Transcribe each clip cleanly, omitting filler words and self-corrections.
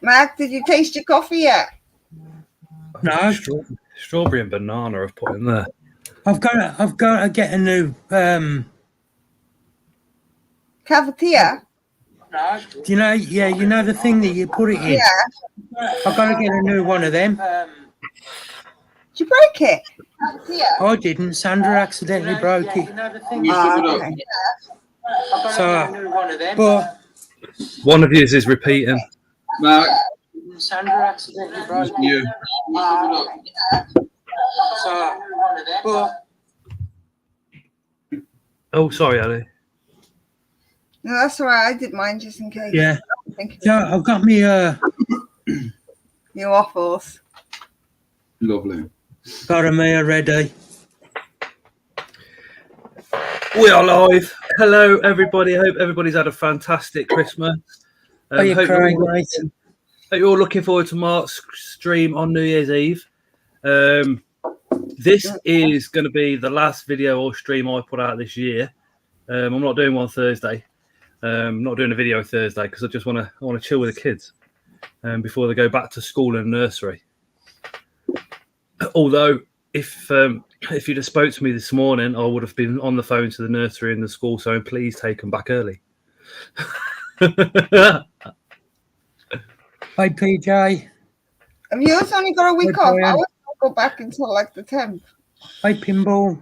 Mark, did you taste your coffee yet? No. Strawberry and banana I've put in there. I've got to get a new Cafetiere? Do you know? Yeah, you know the thing that you put it in. Yeah. I've got to get a new one of them. Did you break it? I didn't. Sandra accidentally broke it. Okay. So, but One of yous is repeating. Mark, Sandra accidentally broke it. you. So, but Oh, sorry, Ali. No, that's all right. I did mine just in case. yeah, Thank so I've got me Your waffles. Lovely. got a me ready. We are live. Hello, everybody. I hope everybody's had a fantastic Christmas. Are you hope crying, you're all- mate? hope you're all looking forward to Mark's stream on New Year's Eve. This is going to be the last video or stream I put out this year. I'm not doing one Thursday. I'm not doing a video Thursday because I just want to chill with the kids before they go back to school and nursery. Although, if you'd have spoke to me this morning, I would have been on the phone to the nursery and the school saying, please take them back early. Hey, PJ. Have yours only got a week Hey, off? Brian. I was going to go back until like the 10th. Hey, Pinball.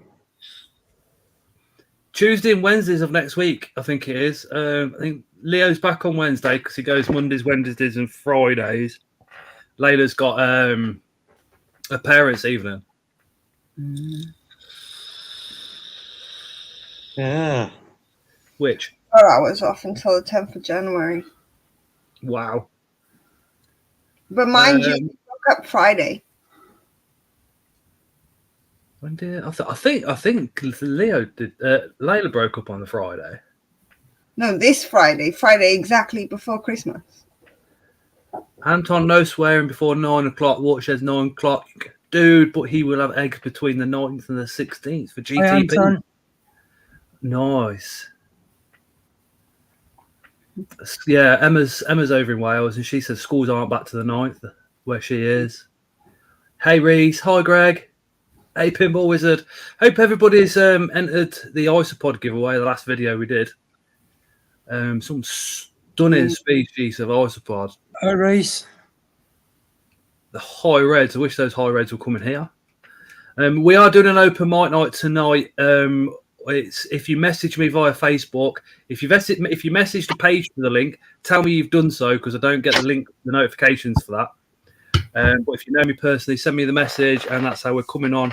Tuesday and Wednesdays of next week, I think it is. I think Leo's back on Wednesday because he goes Mondays, Wednesdays, and Fridays. Layla's got a parents' evening. Yeah. Which, 4 hours off until the 10th of January. wow. But mind you, we broke up Friday. When did I think Leo did? Layla broke up on the Friday. No, this Friday. Friday exactly before Christmas. Anton, no swearing before 9 o'clock. Watershed's 9 o'clock. Dude, but he will have eggs between the 9th and the 16th for GTP. Hey, Anton. Nice. Yeah, Emma's over in Wales, and she says schools aren't back to the 9th, where she is. Hey, Reese. Hi, Greg. Hey, Pinball Wizard. Hope everybody's entered the Isopod giveaway, the last video we did. Some stunning species of Isopod. Hey, Reese. The high reds. I wish those high reds were coming here. We are doing an open mic night tonight. It's if you message me via Facebook. If you message the page for the link, tell me you've done so because I don't get the notifications for that. But if you know me personally, send me the message, and that's how we're coming on.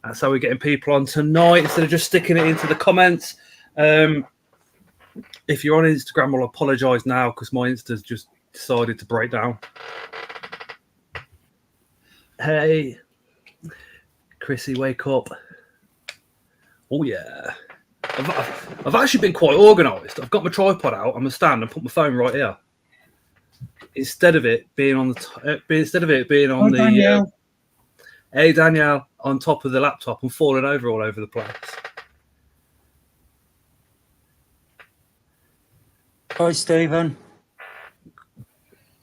That's how we're getting people on tonight instead of just sticking it into the comments. If you're on Instagram, I'll apologise now because my Insta's just decided to break down. Hey, Chrissy, wake up. Oh, yeah. I've actually been quite organised. I've got my tripod out on the stand and put my phone right here. Instead of it being on Danielle. Hey, Danielle, on top of the laptop and falling over all over the place. Hi, Stephen.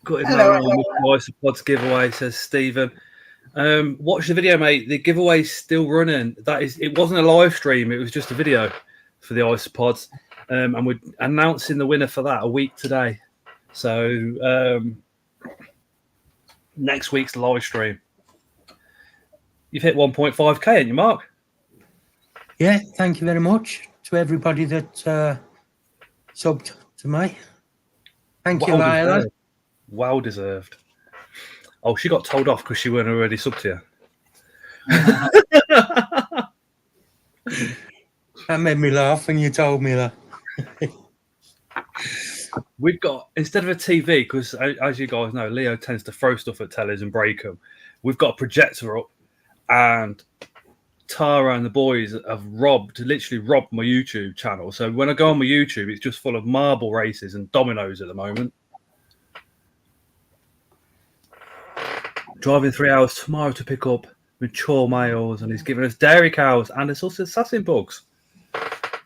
Got his Hello, name on the Isopods giveaway, says Stephen. Watch the video, mate. The giveaway's still running. It wasn't a live stream, it was just a video for the Isopods. And we're announcing the winner for that a week today. So next week's live stream. You've hit 1.5k, haven't you, Mark? Yeah, thank you very much to everybody that subbed to me. Thank you, Layla. Well deserved. Oh, she got told off because she weren't already subbed to you. That made me laugh when you told me that. We've got, instead of a TV, because as you guys know, Leo tends to throw stuff at tellies and break them. We've got a projector up, and Tara and the boys have literally robbed my YouTube channel. So when I go on my YouTube, it's just full of marble races and dominoes at the moment. Driving 3 hours tomorrow to pick up mature males, and he's giving us dairy cows and it's also assassin bugs.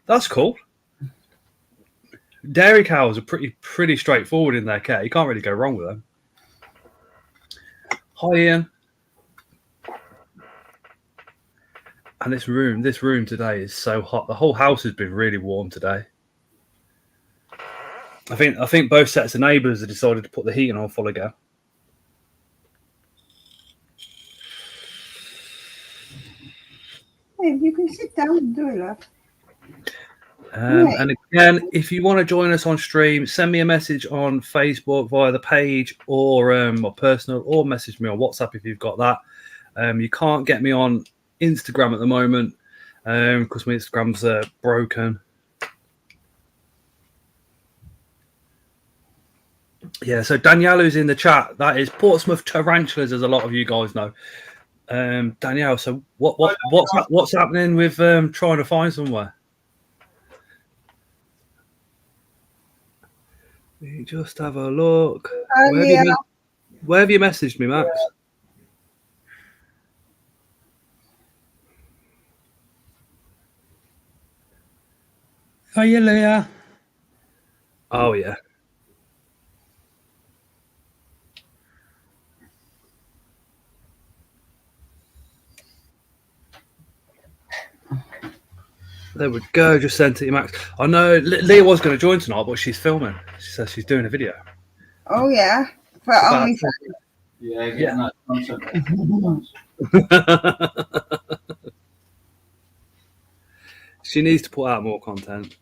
That's cool. dairy cows are pretty straightforward in their care. You can't really go wrong with them. Hi, Ian. And this room today is so hot. The whole house has been really warm today. I think both sets of neighbours have decided to put the heating on full again. Hey, you can sit down and do it, love. And again, if you want to join us on stream, send me a message on Facebook via the page or my personal, or message me on WhatsApp if you've got that. You can't get me on Instagram at the moment because my Instagram's broken. Yeah, so Danielle who's in the chat, that is Portsmouth Tarantulas, as a lot of you guys know. Danielle, so what's happening with trying to find somewhere? Let me just have a look. Where have you messaged me, Max? Hiya, Leah. Oh, yeah. There we go. Just sent it to Max. I know Leah was going to join tonight, but she's filming. She says she's doing a video. Oh, yeah. For OnlyFans. Yeah, getting that content. She needs to put out more content.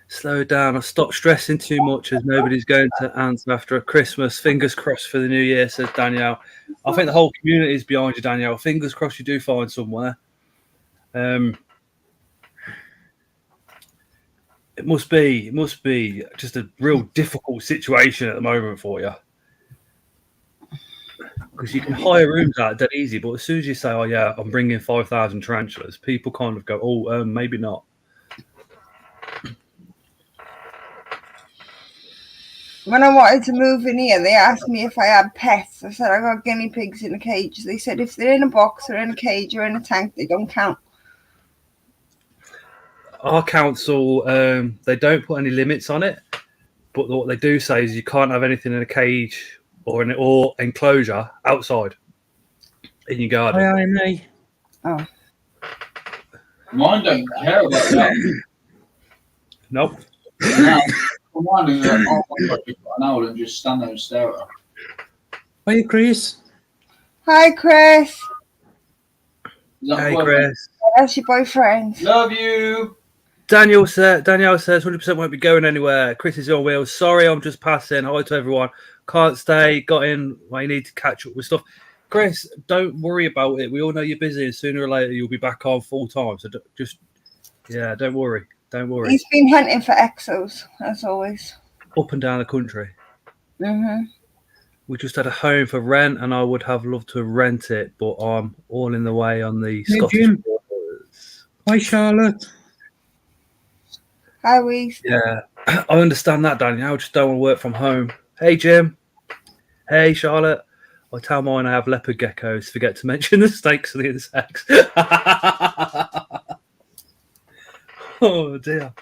Slow down. I'll stop stressing too much as nobody's going to answer after a Christmas. Fingers crossed for the new year, says Danielle. I think the whole community is behind you, Danielle. Fingers crossed you do find somewhere. It must be just a real difficult situation at the moment for you. Because you can hire rooms out dead easy, but as soon as you say, oh, yeah, I'm bringing 5,000 tarantulas, people kind of go, oh, maybe not. When I wanted to move in here, they asked me if I had pets. I said I got guinea pigs in a cage. They said if they're in a box or in a cage or in a tank, they don't count. Our council, they don't put any limits on it, but what they do say is you can't have anything in a cage or enclosure outside in your garden. Hi, me. Oh. Mine don't care about that. Nope. Now, mine is like, oh my God, you've got an owl and just stand there and stare at her. Hi, Chris. Hi, Chris. Hey, Chris. That's your boyfriend. Love you. Danielle says 100% won't be going anywhere. Chris is on wheels. Sorry, I'm just passing. Hi to everyone. Can't stay. Got in. I need to catch up with stuff. Chris, don't worry about it. We all know you're busy, and sooner or later you'll be back on full time. So don't worry. Don't worry. He's been hunting for exos, as always. Up and down the country. Mm-hmm. We just had a home for rent, and I would have loved to rent it, but I'm all in the way on the Hey, Scottish Jim. borders. Hi, Charlotte. Hi, Weez. Yeah, I understand that, Daniel. I just don't want to work from home. Hey, Jim. Hey, Charlotte. I tell mine I have leopard geckos. Forget to mention the snakes and the insects. Oh, dear.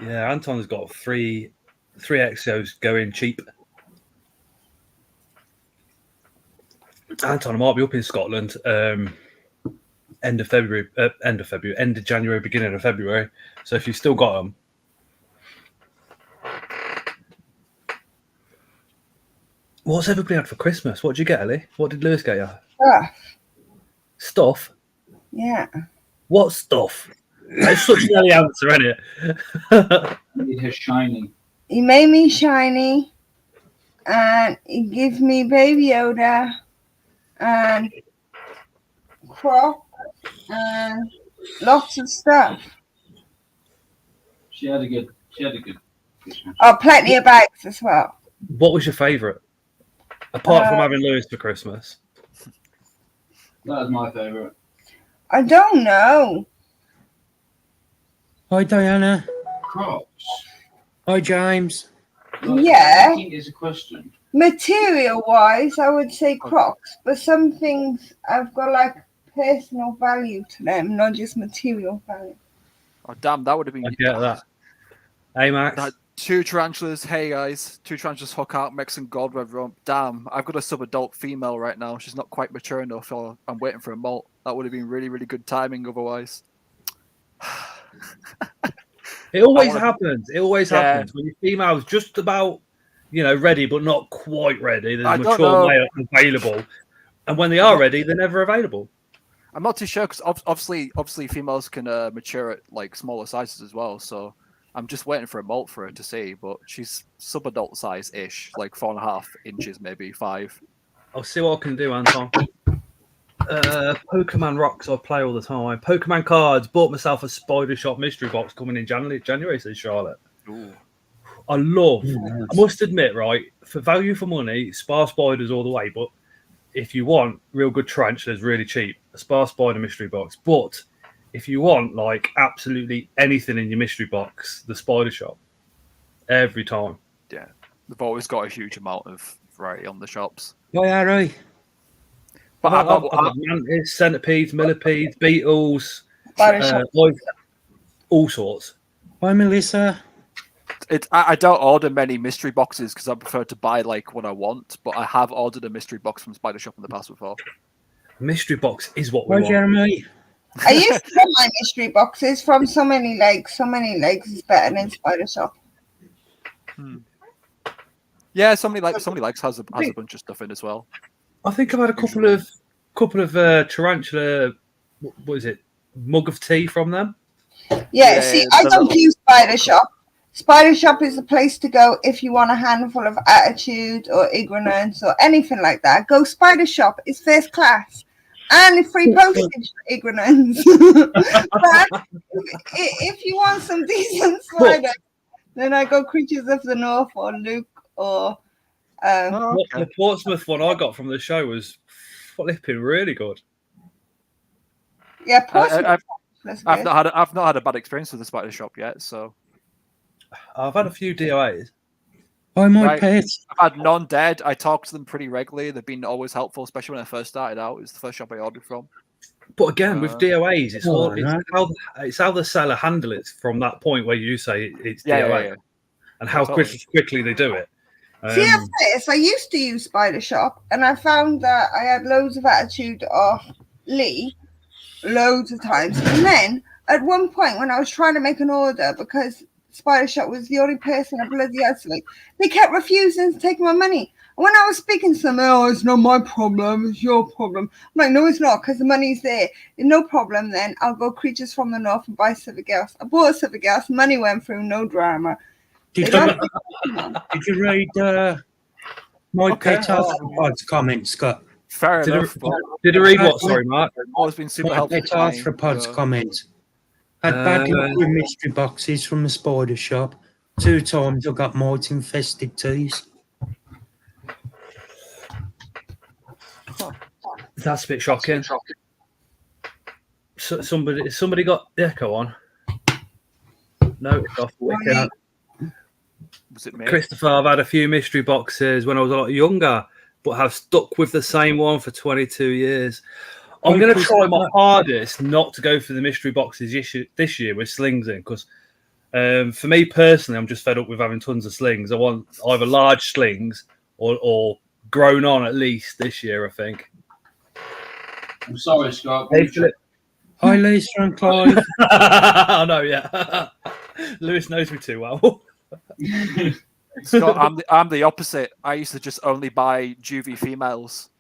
Yeah, Anton's got three exos going cheap. Anton, I might be up in Scotland end of January, beginning of February. So if you've still got them. What's everybody had for Christmas? What did you get, Ellie? What did Lewis get you? Stuff? Yeah. What stuff? That's such an early answer, isn't it? Made her shiny. He made me shiny, and he gave me Baby Yoda, and Croc, and lots of stuff. She had a good Christmas. Oh, plenty of bags as well. What was your favourite? Apart from having Lewis for Christmas. That was my favourite. I don't know. Hi, Diana. Crocs. Hi, James. Yeah. I think it's a question. Material-wise, I would say Crocs, but some things I've got like personal value to them, not just material value. Oh, damn, that would have been. I get that. Hey, Max. That 2 tarantulas. Hey, guys. 2 tarantulas hook out, Mexican god red rump. Damn, I've got a sub-adult female right now. She's not quite mature enough, or I'm waiting for a molt. That would have been really, really good timing otherwise. It always happens. It always Yeah. happens when your female's just about, ready, but not quite ready. There's I a don't mature know. male available. And when they are ready, they're never available. I'm not too sure because obviously females can mature at like smaller sizes as well. So I'm just waiting for a molt for her to see. But she's sub-adult size-ish, like 4.5 inches, maybe 5. I'll see what I can do, Anton. Pokemon rocks I play all the time. Pokemon cards. Bought myself a Spider Shop mystery box coming in January, says Charlotte. Ooh. I must admit, right, for value for money, Spar Spiders all the way. But if you want real good tarantulas, really cheap, a Spar Spider mystery box. But if you want like absolutely anything in your mystery box, the Spider Shop. Every time. Yeah, they've always got a huge amount of variety on the shops. Why, Harry? But I've got mantis, centipedes, millipedes, beetles, all sorts. Why, Melissa? I don't order many mystery boxes because I prefer to buy like what I want. But I have ordered a mystery box from Spider Shop in the past before. Mystery box is what we Why, want. Jeremy? I used to get my mystery boxes from So Many Legs. So Many Legs is better than Spider Shop. Yeah, somebody likes has a bunch of stuff in as well. I think I've had a couple of tarantula. What is it? Mug of tea from them. Yeah, see, I don't use Spider Shop. Spider Shop is the place to go if you want a handful of attitude or ignorance or anything like that. Go Spider Shop. It's first class. And it's free postage for ignorance. But if you want some decent spiders, then I go Creatures of the North or Luke or... The Portsmouth one I got from the show was flipping really good. Yeah, Portsmouth. I've not had a bad experience with the Spider Shop yet, so... I've had a few DOAs. Why, my pets? I've had non-dead. I talk to them pretty regularly. They've been always helpful, especially when I first started out. It was the first shop I ordered from. But again, with DOAs, it's how the seller handle it from that point where you say it's DOA and how quickly they do it. See, I used to use Spider Shop, and I found that I had loads of attitude off Lee, loads of times. And then at one point, when I was trying to make an order, because Spider Shop was the only person I bloody had to, they kept refusing to take my money. And when I was speaking to them, it's not my problem, it's your problem. I'm like, no, it's not, because the money's there. No problem, then I'll go Creatures from the North and buy Civic Gas. I bought a Civic Gas, money went through, no drama. Did you read my pet arthropod's comment, Scott? Fair enough. Did you read what? Sorry, Mark. Always been super helpful. Pet arthropod's comment. Had bad luck with mystery boxes from the Spider Shop. 2 times I got mite infested teas. That's a bit shocking. So, somebody got the echo on. No, it's off. Was it me? Christopher, I've had a few mystery boxes when I was a lot younger, but have stuck with the same one for 22 years. I'm going to try my hardest not to go for the mystery boxes this year with slings in, because for me personally, I'm just fed up with having tons of slings. I want either large slings or grown on at least this year, I think. I'm sorry, Scott. Hey, Philip. Hi, Lisa and Clive. I know, yeah. Lewis knows me too well. Scott, I'm the opposite. I used to just only buy juvie females.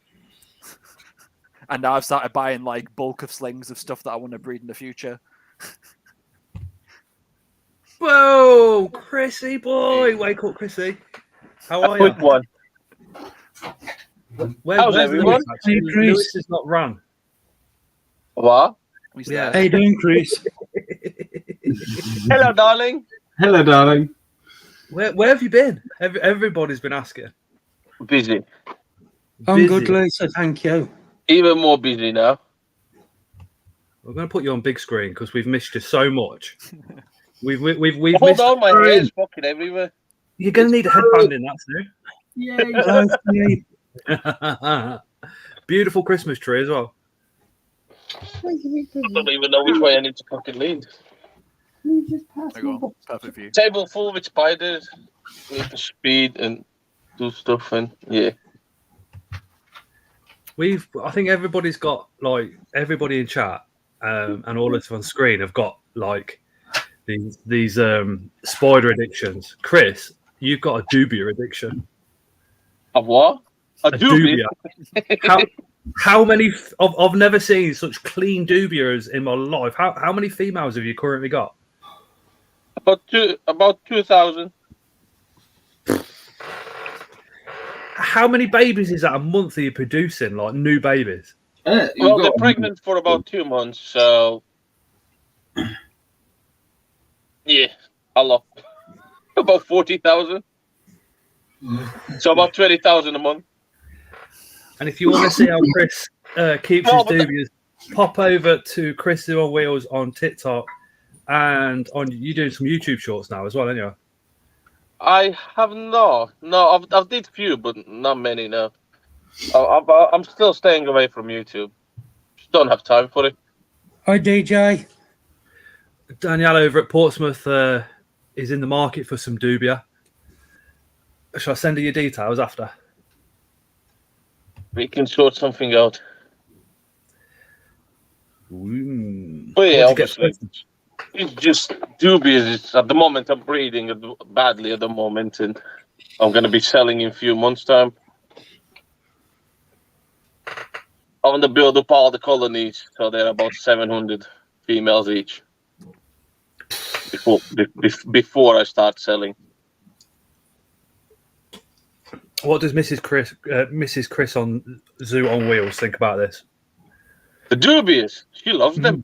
And now I've started buying like bulk of slings of stuff that I want to breed in the future. Whoa, Chrissy boy. Wake up, Chrissy. How are you? Quick one. How's everyone? Lewis has not run. What? Yeah. How you doing, Chris? Hello, darling. Hello, darling. Where have you been? Everybody's been asking. Busy. I'm good, Lisa. Thank you. Even more busy now. We're going to put you on big screen because we've missed you so much. We've Hold missed on, my hair's fucking everywhere. You're going to need a headband in that soon. Yeah. Beautiful Christmas tree as well. Wait, can we I don't even know which way I need to fucking lean. Can you just pass There my you go. book? Perfect for you. Table full with spiders. Need to speed and do stuff and yeah. I think everybody's got like everybody in chat and all of us on screen have got like these spider addictions. Chris, you've got a Dubia addiction. A what? A Dubia? How many? I've never seen such clean Dubias in my life. How many females have you currently got? About 2,000. How many babies is that a month are you producing? Like new babies? Well, they're pregnant for about 2 months, so yeah, a lot. About 40,000. So about 20,000 a month. And if you want to see how Chris keeps his Dubias, pop over to Chris on Wheels on TikTok, and you're doing some YouTube shorts now as well, aren't you? I have not. No, I've did few, but not many. No, I'm still staying away from YouTube. Just don't have time for it. Hi, DJ. Danielle over at Portsmouth is in the market for some Dubia. Shall I send her your details after? We can sort something out. But yeah, obviously, it's just dubious. It's, at the moment, I'm breeding badly at the moment, and I'm going to be selling in a few months' time. I want to build up all the colonies, so they're about 700 females each before I start selling. What does Mrs. Chris on Zoo on Wheels think about this? The dubious, she loves them.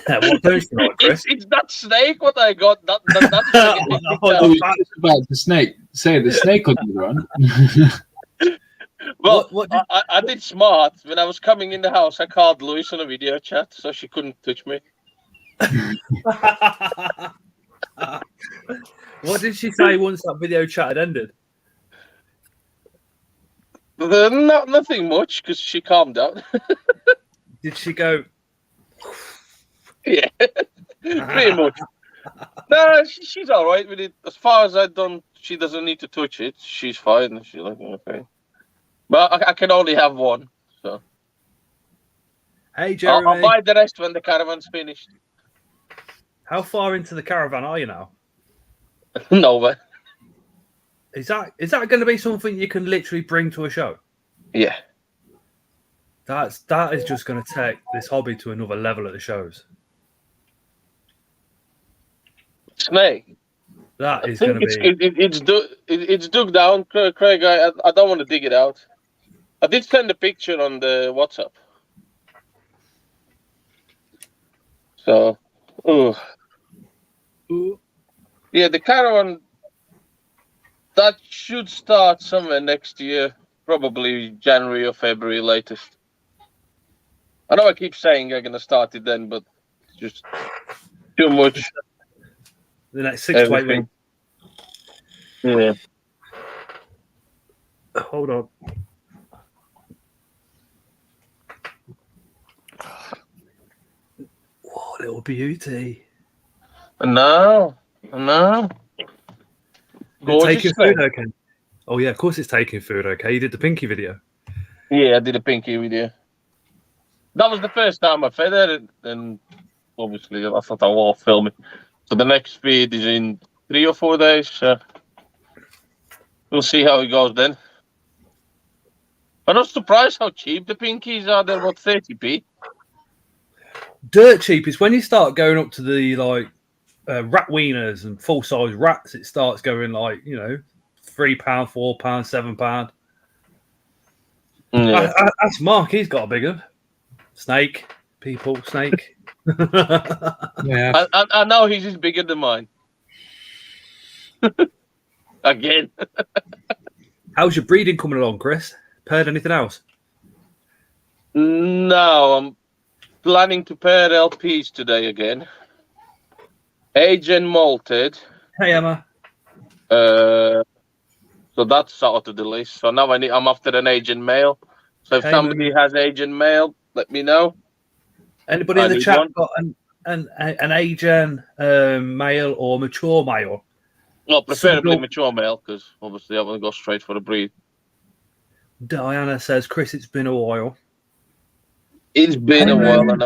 What don't you like, Chris? It's that snake what I got. That's about the snake. Say the snake on the run. Well, I did smart. When I was coming in the house, I called Louise on a video chat, so she couldn't touch me. What did she say once that video chat had ended? Nothing much, because she calmed down. Did she go? Yeah, pretty much. No, she's all right with it. As far as she doesn't need to touch it. She's fine. She's like, okay. But I can only have one, so. Hey, Jeremy. I'll buy the rest when the caravan's finished. How far into the caravan are you now? Nowhere. Is that going to be something you can literally bring to a show? Yeah. That is just going to take this hobby to another level at the shows. Snake. That is going to be. It's dug down, Craig. I don't want to dig it out. I did send a picture on the WhatsApp. So, yeah, the caravan that should start somewhere next year, probably January or February latest. I know I keep saying I'm gonna start it then, but it's just too much. The next 6 to 8 weeks. Yeah. Hold on. What little beauty. No. Taking food okay? Oh yeah, of course it's taking food okay. You did the Pinky video. Yeah, I did a Pinky video. That was the first time I fed her, and obviously I thought I will film it. So the next feed is in 3 or 4 days. So we'll see how it goes then. I'm not surprised how cheap the Pinkies are. They're about 30p. Dirt cheap is when you start going up to the rat wieners and full size rats. It starts going like £3, £4, £7. Yeah. That's Mark. He's got a big one. Snake. Yeah. I know he's just bigger than mine. Again. How's your breeding coming along, Chris? Paired anything else? No, I'm planning to pair LPs today again. Age and molted. Hey, Emma. So that's out of the list. So now I'm after an agent male. So if somebody has agent male, let me know. Anybody I in the need chat one. got an Asian male or mature male? Well, preferably Single- mature male, because obviously I want to go straight for the breed. Diana says, Chris, it's been a while. It's been a Hey, while, man.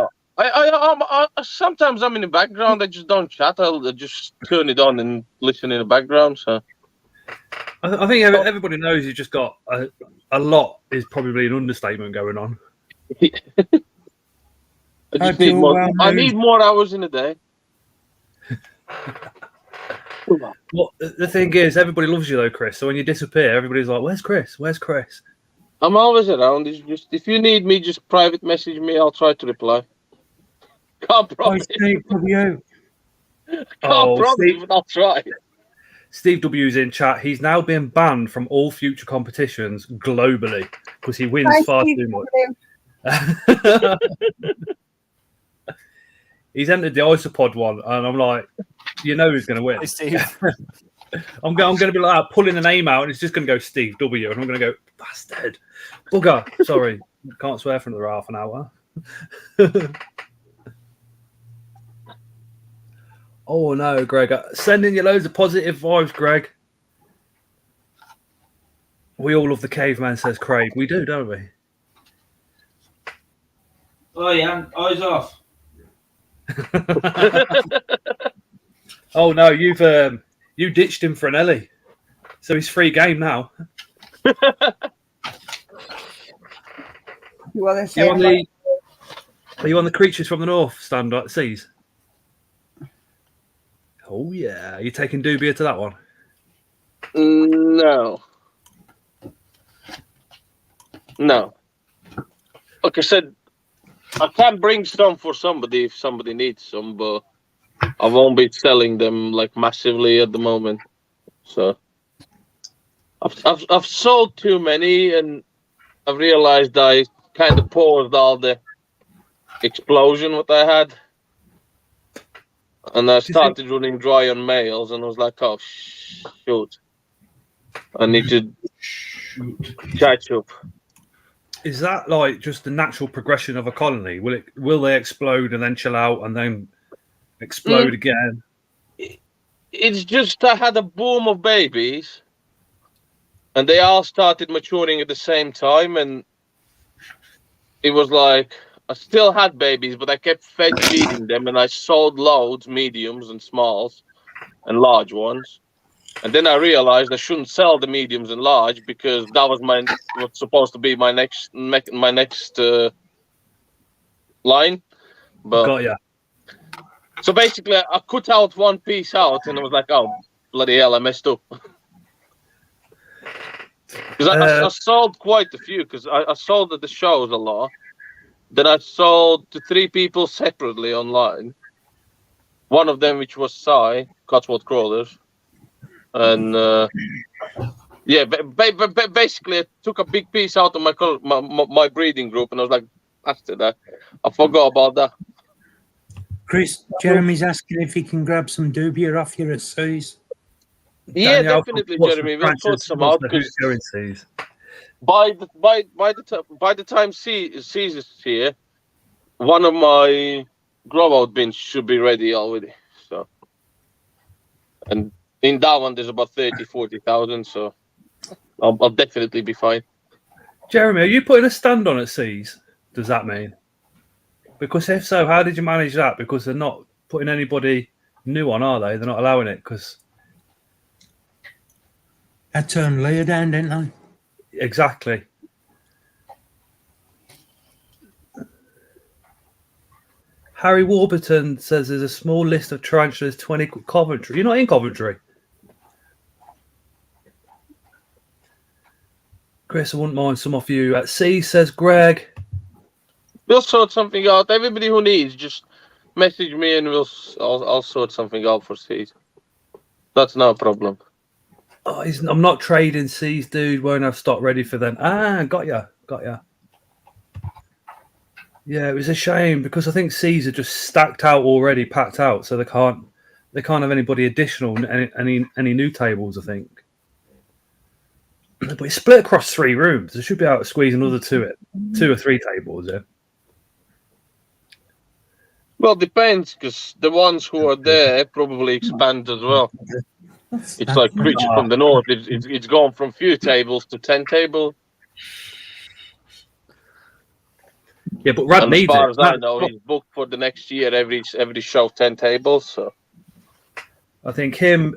and sometimes I'm in the background. I just don't chat. I'll just turn it on and listen in the background. So I think everybody knows you've just got a lot is probably an understatement going on. I just need more. I need more hours in a day. Well, the thing is, everybody loves you though, Chris. So when you disappear, everybody's like, "Where's Chris? Where's Chris?" I'm always around. It's just if you need me, just private message me. I'll try to reply. Can't promise. Steve W. Can't promise, but I'll try. Steve W's in chat. He's now been banned from all future competitions globally because he wins Thank far you, too W. much. He's entered the Isopod one, and I'm like, you know who's going to win. Hey, Steve. I'm going to be like pulling a name out, and it's just going to go Steve W, and I'm going to go bastard, bugger. Sorry, can't swear for another half an hour. Oh no, Greg, sending you loads of positive vibes, Greg. We all love the caveman, says Craig. We do, don't we? Oh yeah, eyes off. Oh no, you ditched him for an Ellie, so he's free game now. You want to Are say you on the Creatures from the North stand at seas? Oh yeah, are you taking Dubia to that one? No. Like I said, I can bring some for somebody if somebody needs some, but I won't be selling them like massively at the moment. So I've sold too many, and I've realized I kind of paused all the explosion what I had, and I started running dry on males, and I was like, oh shoot, I need to catch up. Is that like just the natural progression of a colony? Will they explode and then chill out and then explode again? It's just I had a boom of babies, and they all started maturing at the same time, and it was like I still had babies, but I kept feeding them, and I sold loads, mediums and smalls, and large ones. And then I realized I shouldn't sell the mediums and large because that was what's supposed to be my next line. But Got ya. so basically, I cut out one piece out, and I was like, "Oh bloody hell, I messed up." Because I sold quite a few. Because I sold at the shows a lot. Then I sold to 3 people separately online. One of them, which was Sai, Cotswold Crawlers. And basically, I took a big piece out of my breeding group, and I was like, after that, I forgot about that. Chris, Jeremy's asking if he can grab some Dubia off your seas. Yeah, Danielle, definitely, what's Jeremy. the We'll sort Francis- some what's out the because Who's Going seas? by the time season's here, one of my grow out bins should be ready already. So, and in that one, there's about 40,000. So, I'll definitely be fine. Jeremy, are you putting a stand on at seas? Does that mean? Because if so, how did you manage that? Because they're not putting anybody new on, are they? They're not allowing it because I turned Leah down, didn't I? exactly. Harry Warburton says there's a small list of tarantulas, 20 Coventry. You're not in Coventry. Chris, I wouldn't mind some of you at sea, says Greg. We'll sort something out. Everybody who needs, just message me and I'll sort something out for seas. That's no problem. Oh, I'm not trading seas, dude. Won't have stock ready for them. Got ya. Yeah, it was a shame because I think seas are just stacked out already, packed out, so they can't have anybody additional, any new tables. I think, but it's split across 3 rooms. They should be able to squeeze another 2 or 3 tables in. Well, depends, because the ones who are there probably expand as well. It's like Creature from the North. It's gone from few tables to 10 tables. Yeah, but Rad And as needs far it. as I know, he's booked for the next year every show 10 tables. So I think him,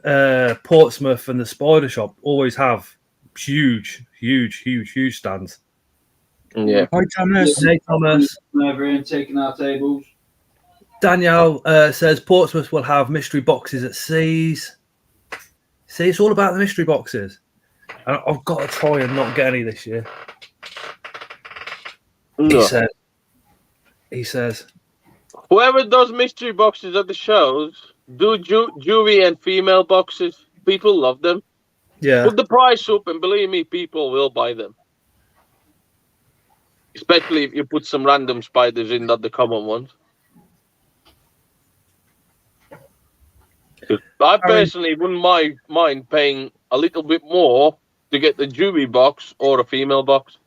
Portsmouth, and the Spider Shop always have huge stands. yeah. Hi, Thomas. Hey, Thomas. Over here and taking our tables. Danielle says Portsmouth will have mystery boxes at Seas. See, it's all about the mystery boxes. And I've got to try and not get any this year. No. He says, Whoever does mystery boxes at the shows, do juvie and female boxes. People love them. yeah. Put the price up, and believe me, people will buy them. Especially if you put some random spiders in, not the common ones. I personally wouldn't mind paying a little bit more to get the juvie box or a female box.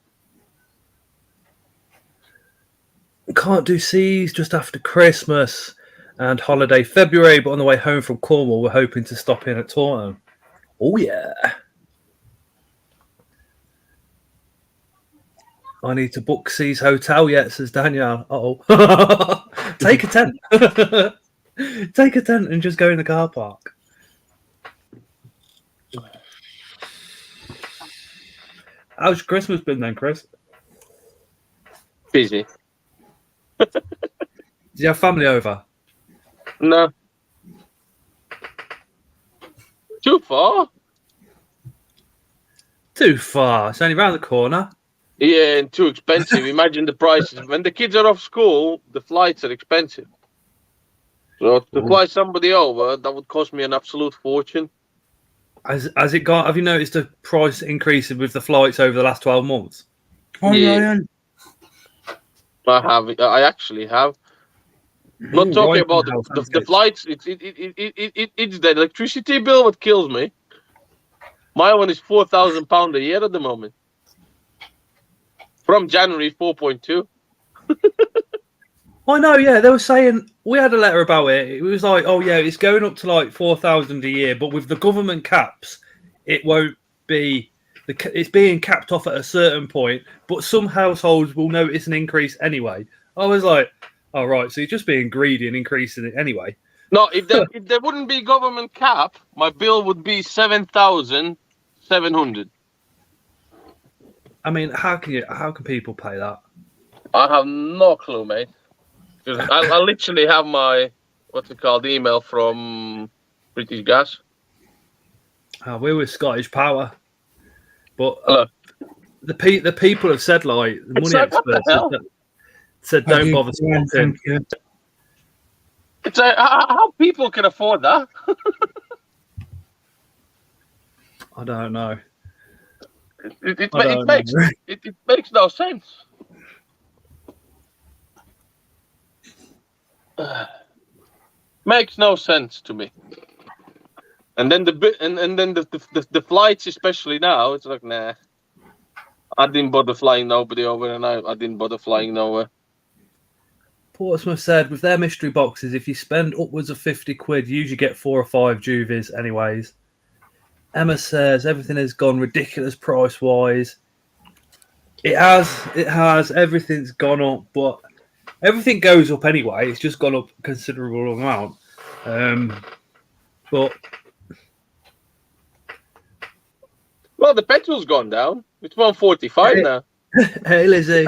Can't do Seas just after Christmas and holiday February, but on the way home from Cornwall, we're hoping to stop in at Taunton. Oh, yeah. I need to book Seas Hotel yet, says Danielle. Uh-oh. Take a tent. Take a tent and just go in the car park. How's Christmas been then, Chris? Busy. Did you have family over? No. Too far? Too far. It's only round the corner. Yeah, and too expensive. Imagine the prices. When the kids are off school, the flights are expensive. So to fly somebody over, that would cost me an absolute fortune. Has it got? Have you noticed the price increasing with the flights over the last 12 months? Hi, Yeah. Ryan. I have. I actually have. Not talking about the flights. It's the electricity bill that kills me. My one is £4,000 a year at the moment. From January, 4.2. I know, yeah. They were saying, we had a letter about it. It was like, oh, yeah, it's going up to like 4,000 a year, but with the government caps, it won't be, it's being capped off at a certain point, but some households will notice an increase anyway. I was like, oh, right, so you're just being greedy and increasing it anyway. No, if there wouldn't be government cap, my bill would be 7,700. I mean, how can people pay that? I have no clue, mate. Because I literally have my email from British Gas. We're with Scottish Power, but Hello. the people have said, like, the money like, what the experts hell? said don't bother swapping. Thank you. It's how people can afford that. I don't know. It makes no sense. Makes no sense to me. And then the flights, especially now, it's like, nah. I didn't bother flying nobody over, and I didn't bother flying nowhere. Portsmouth said, with their mystery boxes, if you spend upwards of 50 quid, you usually get 4 or 5 juvies anyways. Emma says, everything has gone ridiculous price-wise. It has. Everything's gone up, but everything goes up anyway. It's just gone up a considerable amount. But well, the petrol's gone down. It's 145 now. Hey, Lizzie.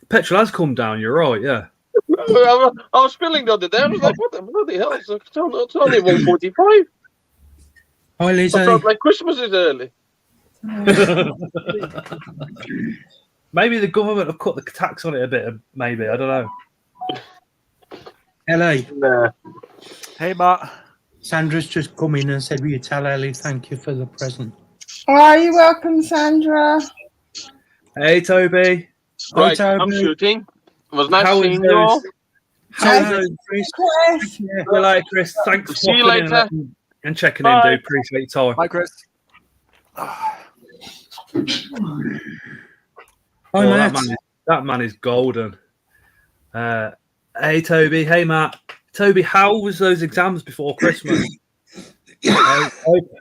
Petrol has come down, you're right, yeah. I was feeling the other day. I was like, what the bloody hell? It's only 145. Hi, Lizzie. I felt like Christmas is early. Maybe the government have cut the tax on it a bit, maybe. I don't know. Ellie. Nah. Hey, Matt. Sandra's just come in and said, will you tell Ellie thank you for the present? Oh, you're welcome, Sandra. Hey, Toby. Right, Hi, I'm Toby. shooting. It was nice How seeing is you all. How's Hi, those, Chris. Chris. Hello, Chris. Thanks for See you popping in later. and checking Bye. in, dude. Appreciate your time. Hi, Chris. Hi, Oh, Matt. that man is golden. Hey, Toby. Hey, Matt. Toby, how was those exams before Christmas? I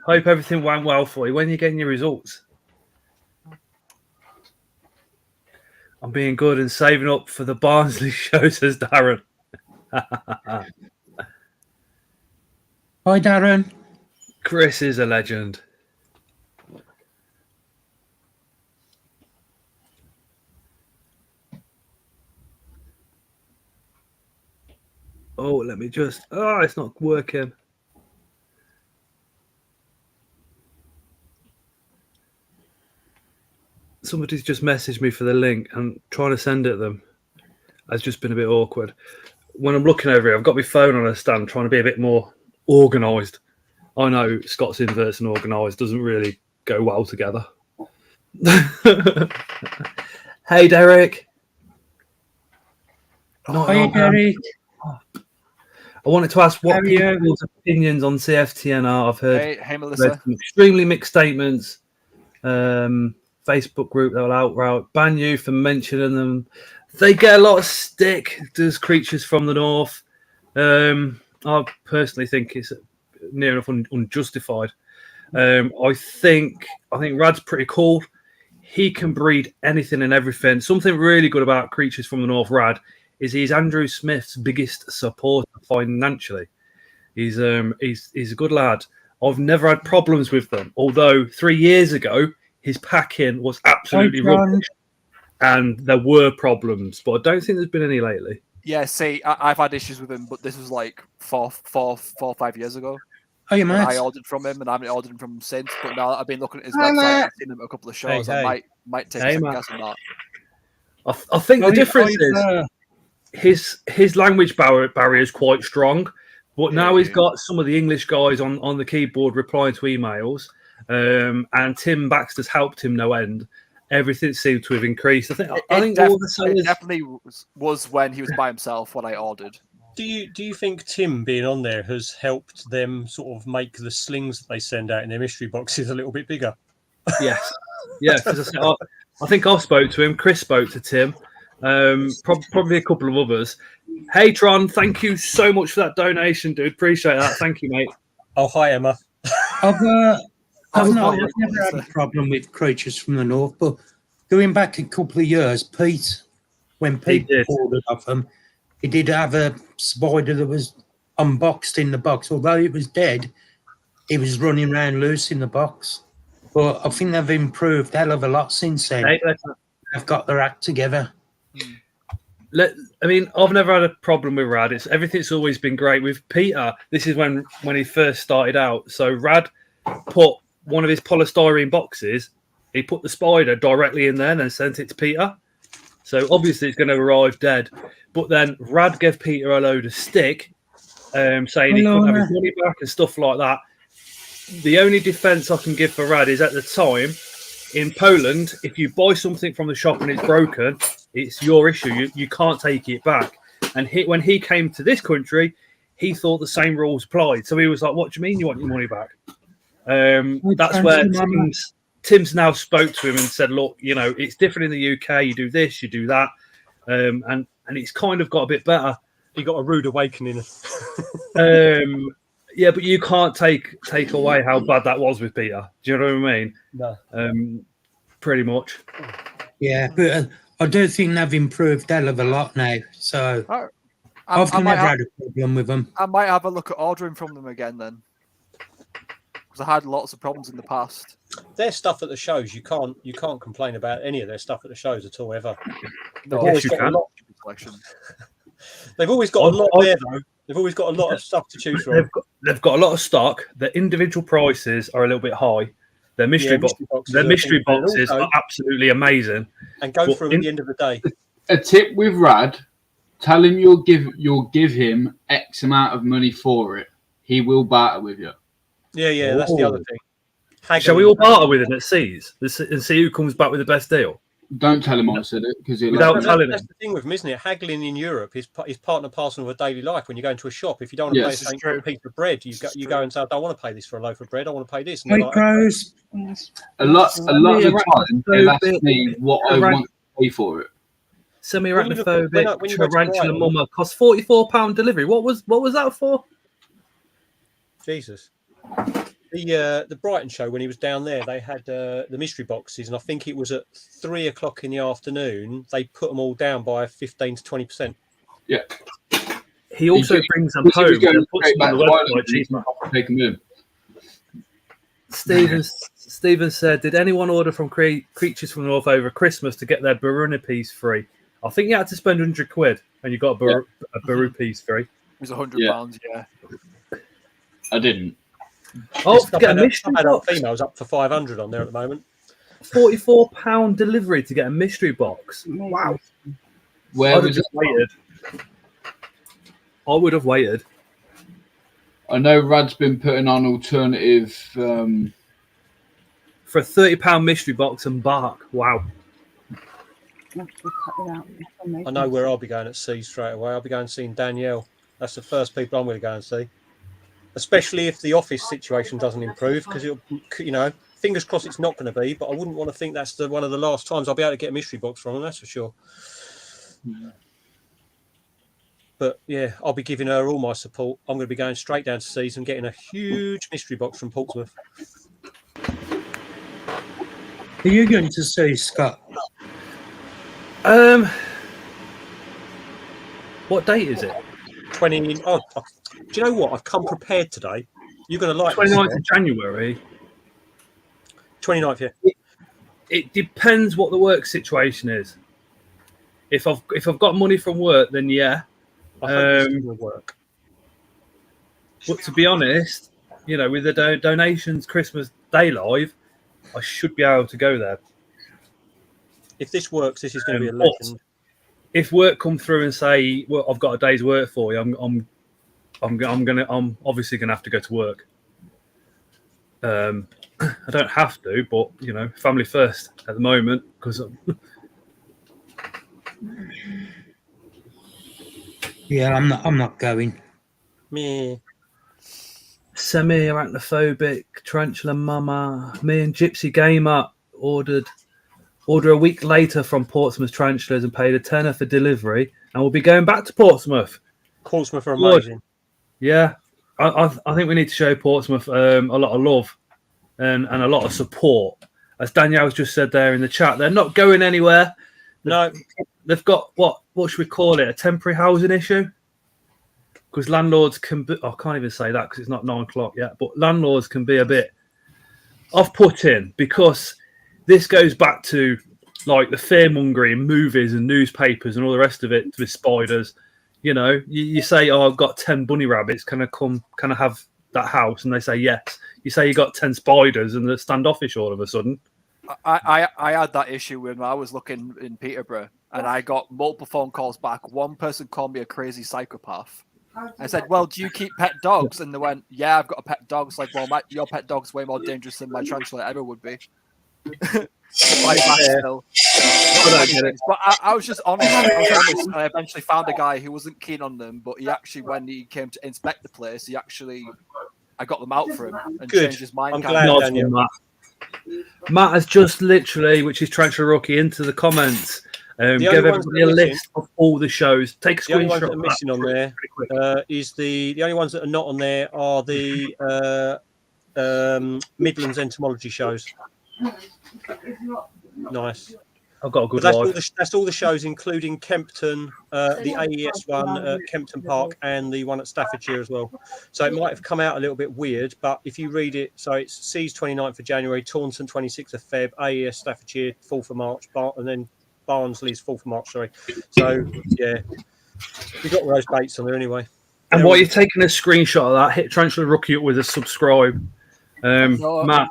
hope everything went well for you. When are you getting your results? I'm being good and saving up for the Barnsley show, says Darren. Hi, Darren. Chris is a legend. Oh, let me just... Oh, it's not working. Somebody's just messaged me for the link. I'm trying to send it to them. It's just been a bit awkward. When I'm looking over here, I've got my phone on a stand trying to be a bit more organised. I know Scott's inverts and organised doesn't really go well together. Hey, Derek. Hi, Derek. I wanted to ask what people's opinions on CFTN are. I've heard Hey, Melissa. some extremely mixed statements. Facebook group that will outright ban you for mentioning them. They get a lot of stick, does Creatures from the North. I personally think it's near enough unjustified. I think Rad's pretty cool. He can breed anything and everything. Something really good about Creatures from the North, Rad, is he's Andrew Smith's biggest supporter financially. He's a good lad. I've never had problems with them. Although 3 years ago, his packing was absolutely rubbish, and there were problems. But I don't think there's been any lately. Yeah, see, I've had issues with him, but this was like four or 5 years ago. Oh, you I ordered from him, and I haven't ordered him from him since. But now that I've been looking at his Hi, website, Matt. I've seen him at a couple of shows. Hey. I might take a guess on that. I think the difference is his language barrier is quite strong, but now he's got some of the English guys on the keyboard replying to emails, and Tim Baxter's helped him no end. Everything seemed to have increased. I think all the sellers... It definitely was when he was by himself when I ordered. Do you think Tim being on there has helped them sort of make the slings that they send out in their mystery boxes a little bit bigger? Yes, yeah. Because I think I spoke to him. Chris spoke to Tim. Probably a couple of others. Hey Tron, thank you so much for that donation, dude. Appreciate that. Thank you, mate. Oh, hi Emma. I've never had a problem with Creatures from the North, but going back a couple of years, when Pete ordered off them, he did have a spider that was unboxed in the box. Although it was dead, he was running around loose in the box. But I think they've improved a hell of a lot since then. They've got their act together. I mean, I've never had a problem with Rad. Everything's always been great. With Peter, this is when he first started out. So Rad put one of his polystyrene boxes, he put the spider directly in there and then sent it to Peter. So obviously it's going to arrive dead. But then Rad gave Peter a load of stick, saying he couldn't have his money back and stuff like that. The only defence I can give for Rad is at the time, in Poland, if you buy something from the shop and it's broken, it's your issue. You can't take it back. And when he came to this country, he thought the same rules applied. So he was like, what do you mean you want your money back? That's where Tim's now spoke to him and said, look, it's different in the UK. You do this, you do that. And it's kind of got a bit better. You got a rude awakening. Yeah, but you can't take away how bad that was with Peter. Do you know what I mean? No. Pretty much. Yeah, but I do think they've improved a hell of a lot now. So I've never had a problem with them. I might have a look at ordering from them again then, because I had lots of problems in the past. Their stuff at the shows, you can't complain about any of their stuff at the shows at all ever. No, yes, you can. They've always got a lot there though. They've always got a lot of stuff to choose from. They've got a lot of stock. Their individual prices are a little bit high. Their mystery boxes are absolutely amazing. And go through at the end of the day. A tip with Rad: tell him you'll give him X amount of money for it. He will barter with you. Yeah, that's the other thing. Shall we all barter with him at Seas and see who comes back with the best deal? Don't tell him I said it because without telling him. That's the thing with him, isn't it? Haggling in Europe is part and parcel of a daily life. When you go into a shop, if you don't want to pay a piece of bread, you go and say, I don't want to pay this for a loaf of bread. I want to pay this. And a lot of the time, they'll ask me what I want to pay for it. Semi-arachnophobic when you go to tarantula Brighton- mama cost £44 delivery. What was that for? Jesus. The Brighton show, when he was down there, they had the mystery boxes, and I think it was at 3 o'clock in the afternoon. They put them all down by 15 to 20%. Yeah. He also brings them home and puts them on the website cheaper. Take them in. Stephen said, "Did anyone order from Creatures from the North over Christmas to get their Baruna piece free? I think you had to spend £100 and you got a Baru piece free. It was £100, yeah. I didn't. Oh, to get a mystery adult box. females up for 500 on there at the moment. £44 delivery to get a mystery box. Wow. Where was it? Waited. I would have waited. I know Rad's been putting on alternative. For a £30 mystery box and bark. Wow. I know where I'll be going at sea straight away. I'll be going seeing Danielle. That's the first people I'm going to go and see. Especially if the office situation doesn't improve, because fingers crossed it's not going to be. But I wouldn't want to think that's one of the last times I'll be able to get a mystery box from them. That's for sure. Yeah. But yeah, I'll be giving her all my support. I'm going to be going straight down to seas and getting a huge mystery box from Portsmouth. Are you going to see Scott? What date is it? 20. Oh, do you know what? I've come prepared today. You're going to like 29th of January. 29th, yeah. It depends what the work situation is. If I've got money from work, then yeah. I hope this will work. But to be honest, with the donations Christmas Day Live, I should be able to go there. If this works, this is going to be a legend. If work come through and say, "Well, I've got a day's work for you," I'm obviously gonna have to go to work. I don't have to, but family first at the moment because. Yeah, I'm not going. Me. Semi-arachnophobic tarantula mama. Me and Gypsy Gamer order a week later from Portsmouth Tarantulas and paid £10 for delivery, and we'll be going back to Portsmouth. Portsmouth are amazing. Yeah, I think we need to show Portsmouth a lot of love and a lot of support. As Danielle's just said there in the chat, they're not going anywhere. No, they've got what should we call it? A temporary housing issue. Because landlords can be, I can't even say that because it's not 9 o'clock yet, but landlords can be a bit off-putting because this goes back to like the fear-mongering in movies and newspapers and all the rest of it with spiders. You say, "Oh, I've got 10 bunny rabbits. Can I have that house?" And they say yes. You say you got 10 spiders and they're standoffish all of a sudden. I had that issue when I was looking in Peterborough and I got multiple phone calls back. One person called me a crazy psychopath. I said, "Well, do you keep pet dogs?" And they went, "Yeah, I've got a pet dog." It's like, "Well, your pet dog's way more dangerous than my tarantula ever would be." But I was just honest. And I eventually found a guy who wasn't keen on them, but he actually, when he came to inspect the place, I got them out for him and changed his mind. I'm glad, Daniel. Matt has just literally, which is Tarantula Rocky, into the comments. Give everybody a list of all the shows. Take a screenshot. The only ones that are missing on there is the only ones that are not on there are the Midlands entomology shows. Nice. I've got a good life. That's all the shows, including Kempton, the AES one at Kempton Park, and the one at Staffordshire as well. So it might have come out a little bit weird, but if you read it, so it's Seas 29th of January, Taunton 26th of Feb, AES Staffordshire 4th of March, and then Barnsley's 4th of March. Sorry. So yeah, we got all those dates on there anyway. And while you're taking a screenshot of that, hit Tarantula Rookie up with a subscribe. Matt,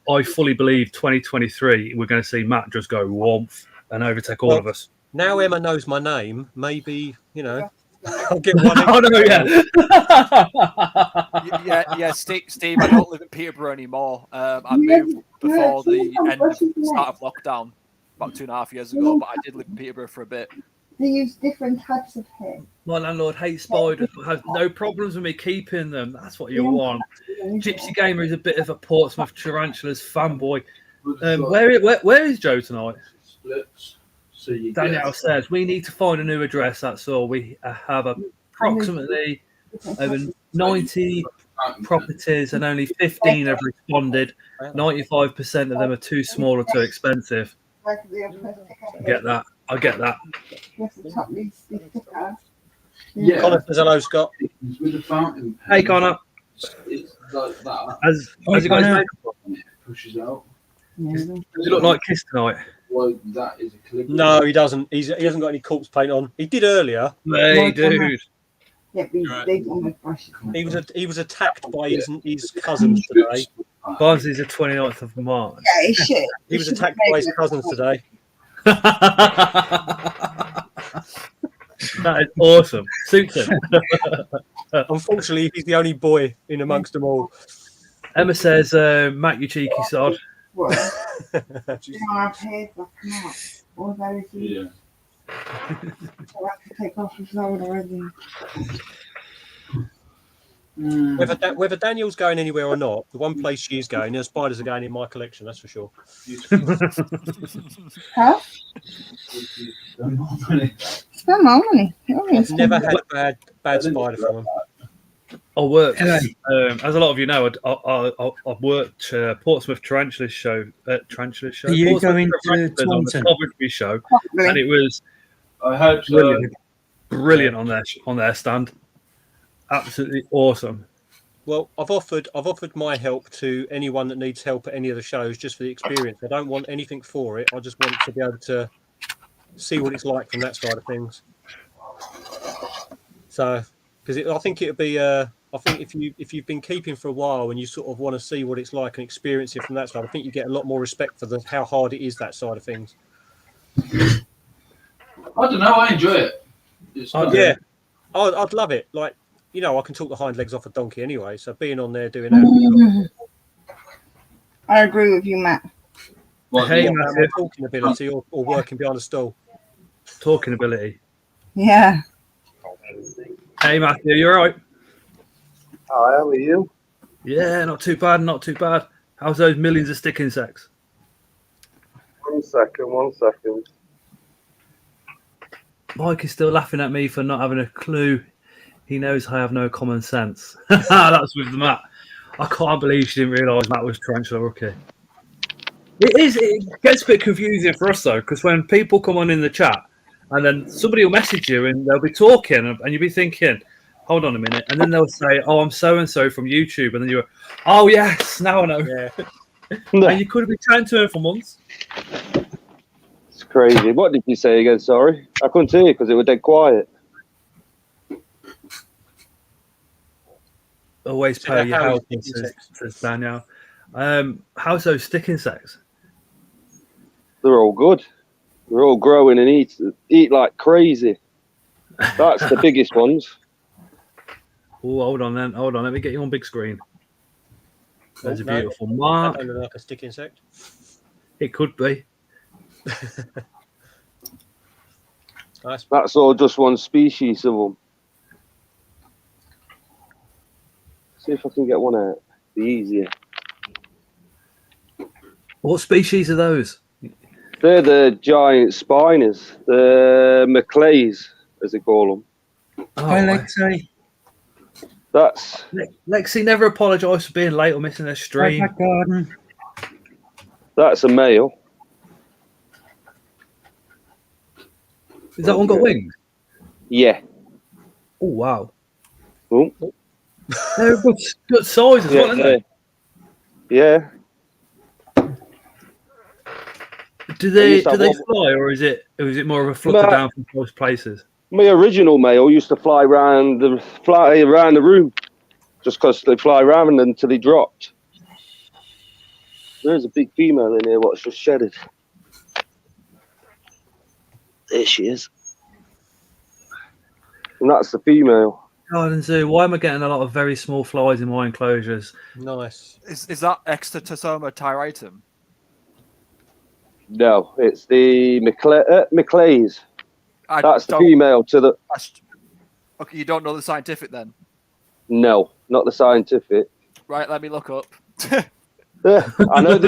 I fully believe 2023 we're going to see Matt just go womp and overtake all of us. Now Emma knows my name, maybe I'll get one. Oh no, yeah. Steve, I don't live in Peterborough anymore. I moved before the end of the start of lockdown about 2.5 years ago, but I did live in Peterborough for a bit. They use different types of hair. My landlord hates spiders but has no problems with me keeping them. That's what you want. Gypsy Gamer is a bit of a Portsmouth Tarantulas fanboy. Where is Joe tonight? So you Danielle says we need to find a new address. That's all. We have approximately over 90 properties and only 15 have responded. 95% of them are too small or too expensive. I get that. Yeah. Connor says hello, Scott. With the fountain pen, Hey, Connor. it's like that. Has you got his makeup on? And it pushes out. Does he look like Kiss tonight? Well, that is a calligraphy. No, he doesn't. He hasn't got any corpse paint on. He did earlier. Hey, dude. Yeah, He was attacked by his cousins today. Barnsley's the 29th of March. Yeah, he should. He was attacked by his cousins today. That is awesome. Suits him. Unfortunately, he's the only boy in amongst them all. Emma says, Matt, you cheeky sod. What? I've heard that come out. All those Yeah. I have to take off his load already. Whether Daniel's going anywhere or not, the one place she is going, her spiders are going in my collection, that's for sure. Huh? Spend my money. I've never had a bad spider from him. I worked, as a lot of you know, I worked Portsmouth Tarantula show. Are you Portsmouth going to Tarantulas on the Taunton? Coventry show, and it was I hope so. brilliant on their stand. Absolutely awesome. Well, I've offered my help to anyone that needs help at any of the shows just for the experience. I don't want anything for it. I just want to be able to see what it's like from that side of things. So, because I think it'd be, I think if you've been keeping for a while and you sort of want to see what it's like and experience it from that side, I think you get a lot more respect for how hard it is, that side of things. I don't know. I enjoy it. Yeah, I'd love it. Like, you know, I can talk the hind legs off a donkey anyway, so being on there doing that. I agree with you, Matt. Hey, My talking ability or working behind a stall. Talking ability. Yeah. Hey, Matthew, you all right? Hi, how are you? Yeah, not too bad, not too bad. How's those millions of stick insects? 1 second. Mike is still laughing at me for not having a clue. He knows I have no common sense. That's with Matt. I can't believe she didn't realise Matt was Tarantula Rookie. It gets a bit confusing for us, though, because when people come on in the chat and then somebody will message you and they'll be talking and you'll be thinking, hold on a minute. And then they'll say, oh, I'm so-and-so from YouTube. And then you're, oh, yes, now I know. Yeah. And you could have been chatting to him for months. It's crazy. What did you say again? Sorry. I couldn't hear you because it was dead quiet. Always pay your help, says Danielle. How's those stick insects? They're all good. They're all growing and eat like crazy. That's the biggest ones. Oh, hold on then. Hold on. Let me get you on big screen. There's a beautiful That mark. don't look like a stick insect. It could be. Nice. That's all just one species of them. See if I can get one out. Be easier. What species are those? They're the giant spiners, the Maclays, as they call them. Hi, Lexi. That's Lexi never apologised for being late or missing a stream. Hi, back garden. that's a male. Has that one got wings? Yeah. Oh, wow. Oh. They're good size as well, aren't they? Yeah. Do they that one- fly, or is it more of a flutter down from close places? My original male used to fly around the room, just because they fly around until he dropped. There's a big female in here. What's just shedded? There she is, and that's the female. Garden Zoo. Why am I getting a lot of very small flies in my enclosures? Nice. Is that Extratosoma tyratum? No, it's the Maclays. That's the female to the. Okay, you don't know the scientific then? No, not the scientific. Right, let me look up. I know.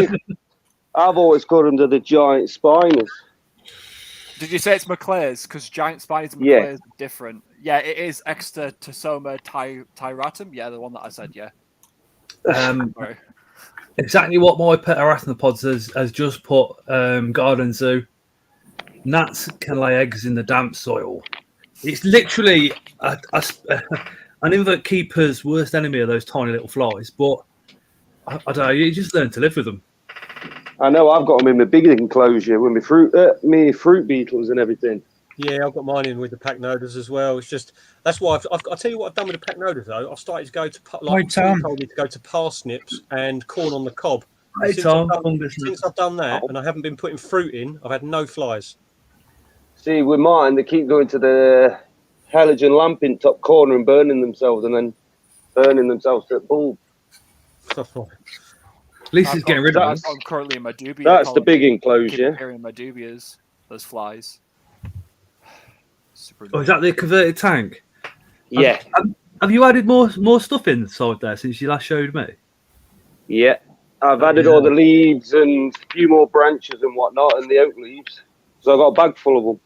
I've always called them the giant spiners. Did you say it's McClare's? Because giant spiders and Yeah. McClare's are different. Yeah, it is Extratosoma tyratum. Yeah, the one that I said. Yeah. Sorry. Exactly what my pet arachnopods has just put. Garden Zoo. Gnats can lay eggs in the damp soil. It's literally an invert keeper's worst enemy are those tiny little flies. But I don't know. You just learn to live with them. I know I've got them in my big enclosure with my fruit beetles and everything. Yeah, I've got mine in with the pachnoders as well. It's just that's why I'll tell you what I've done with the pachnoders though. I've started to go to like Tom told me to go to parsnips and corn on the cob. Since I've done that and I haven't been putting fruit in, I've had no flies. See, with mine, they keep going to the halogen lamp in top corner and burning themselves, and then burning themselves to the bulb. At least he's getting rid of us. I'm currently in my Dubia. That's the big enclosure. Hearing my Dubias, those flies. Super Oh, is that the converted tank? Yeah. Have you added more stuff inside there since you last showed me? Yeah. I've added all the leaves and a few more branches and whatnot, and the oak leaves. So I've got a bag full of them.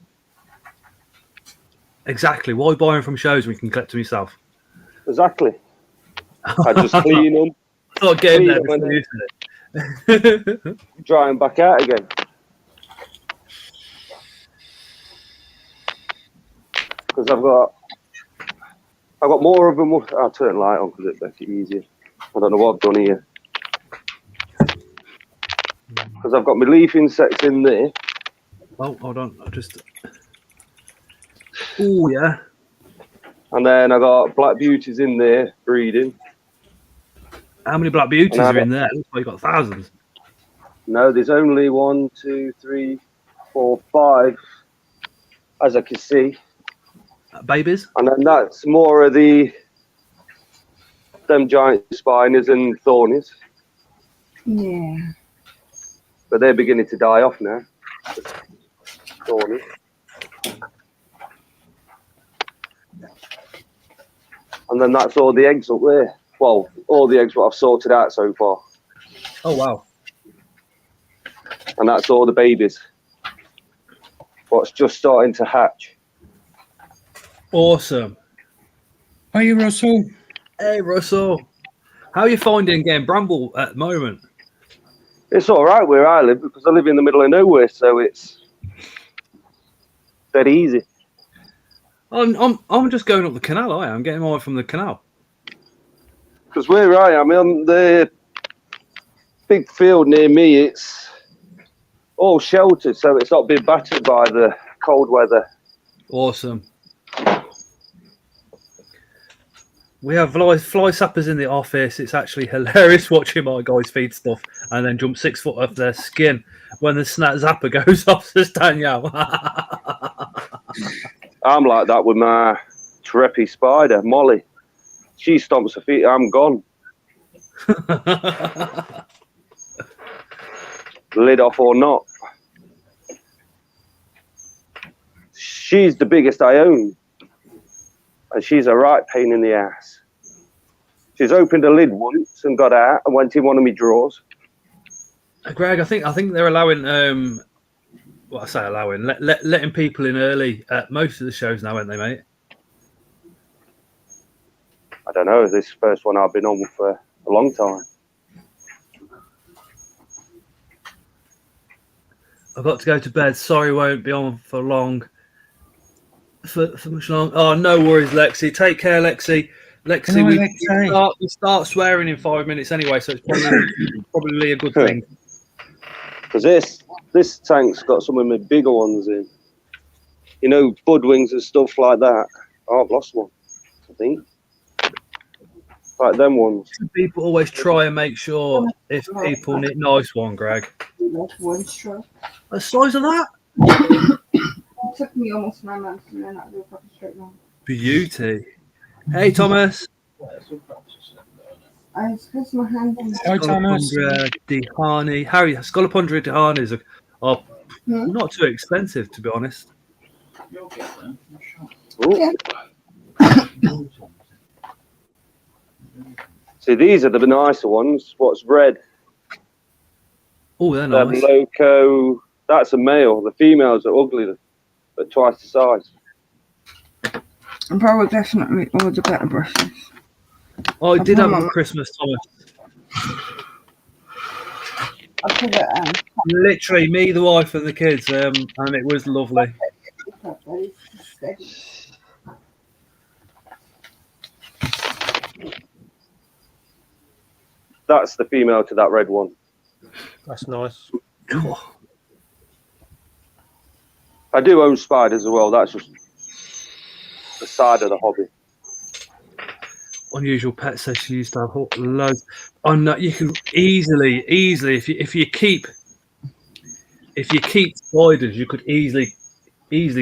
Exactly. Why buy them from shows when you can collect them yourself? Exactly. I just clean them. Not getting there clean before them you use it. dry them back out again. Because I've got more of them. I'll turn the light on because it makes it easier. I don't know what I've done here. Because I've got my leaf insects in there. Oh, hold on. I just. Oh yeah. And then I got black beauties in there breeding. How many black beauties are in there? Looks like you've got thousands. No, there's only 1, 2, 3, 4, 5, as I can see. Babies? And then that's more of them giant spiners and thornies. Yeah. But they're beginning to die off now. Thornies. And then that's all the eggs up there. Well, all the eggs what I've sorted out so far. Oh, wow. And that's all the babies. What's just starting to hatch. Awesome. Are you Russell? Hey, Russell. How are you finding getting bramble at the moment? It's all right where I live because I live in the middle of nowhere, so it's very easy. I'm just going up the canal. I'm getting mine from the canal. Because where I am, on the big field near me, it's all sheltered, so it's not been battered by the cold weather. Awesome. We have fly sappers in the office. It's actually hilarious watching my guys feed stuff and then jump 6 foot off their skin when the zapper goes off, says Danielle. I'm like that with my Treppy spider, Molly. She stomps her feet, I'm gone. Lid off or not. She's the biggest I own. And she's a right pain in the ass. She's opened a lid once and got out and went in one of my drawers. Greg, I think they're allowing letting people in early at most of the shows now, aren't they, mate? I don't know, this is the first one I've been on for a long time. I've got to go to bed. Sorry, won't be on for long. For much long. Oh, no worries, Lexi. Take care, Lexi. Lexi, we start swearing in 5 minutes anyway, so it's probably a good thing. Because this tank's got some of my bigger ones in. You know, budwings and stuff like that. Oh, I've lost one, I think. Like them ones. People always try and make sure if people need nice one, Greg. One straw. The size of that? It took me almost 9 months and then I do a proper straight line. Beauty. Hey, Thomas. I suppose my hand on Hi, Thomas. Dihani. Harry, Scolopondra Dihanis are not too expensive, to be honest. Yeah. See, these are the nicer ones. What's red? Oh, they're nice. Loco. That's a male. The females are ugly. but twice the size. And I would definitely order better brushes. I did have them for Christmas, Thomas. I put it Literally, me, the wife, and the kids, and it was lovely. That's the female to that red one. That's nice. I do own spiders as well. That's just the side of the hobby. Unusual Pet says she used to have loads. You can easily, if you keep spiders, you could easily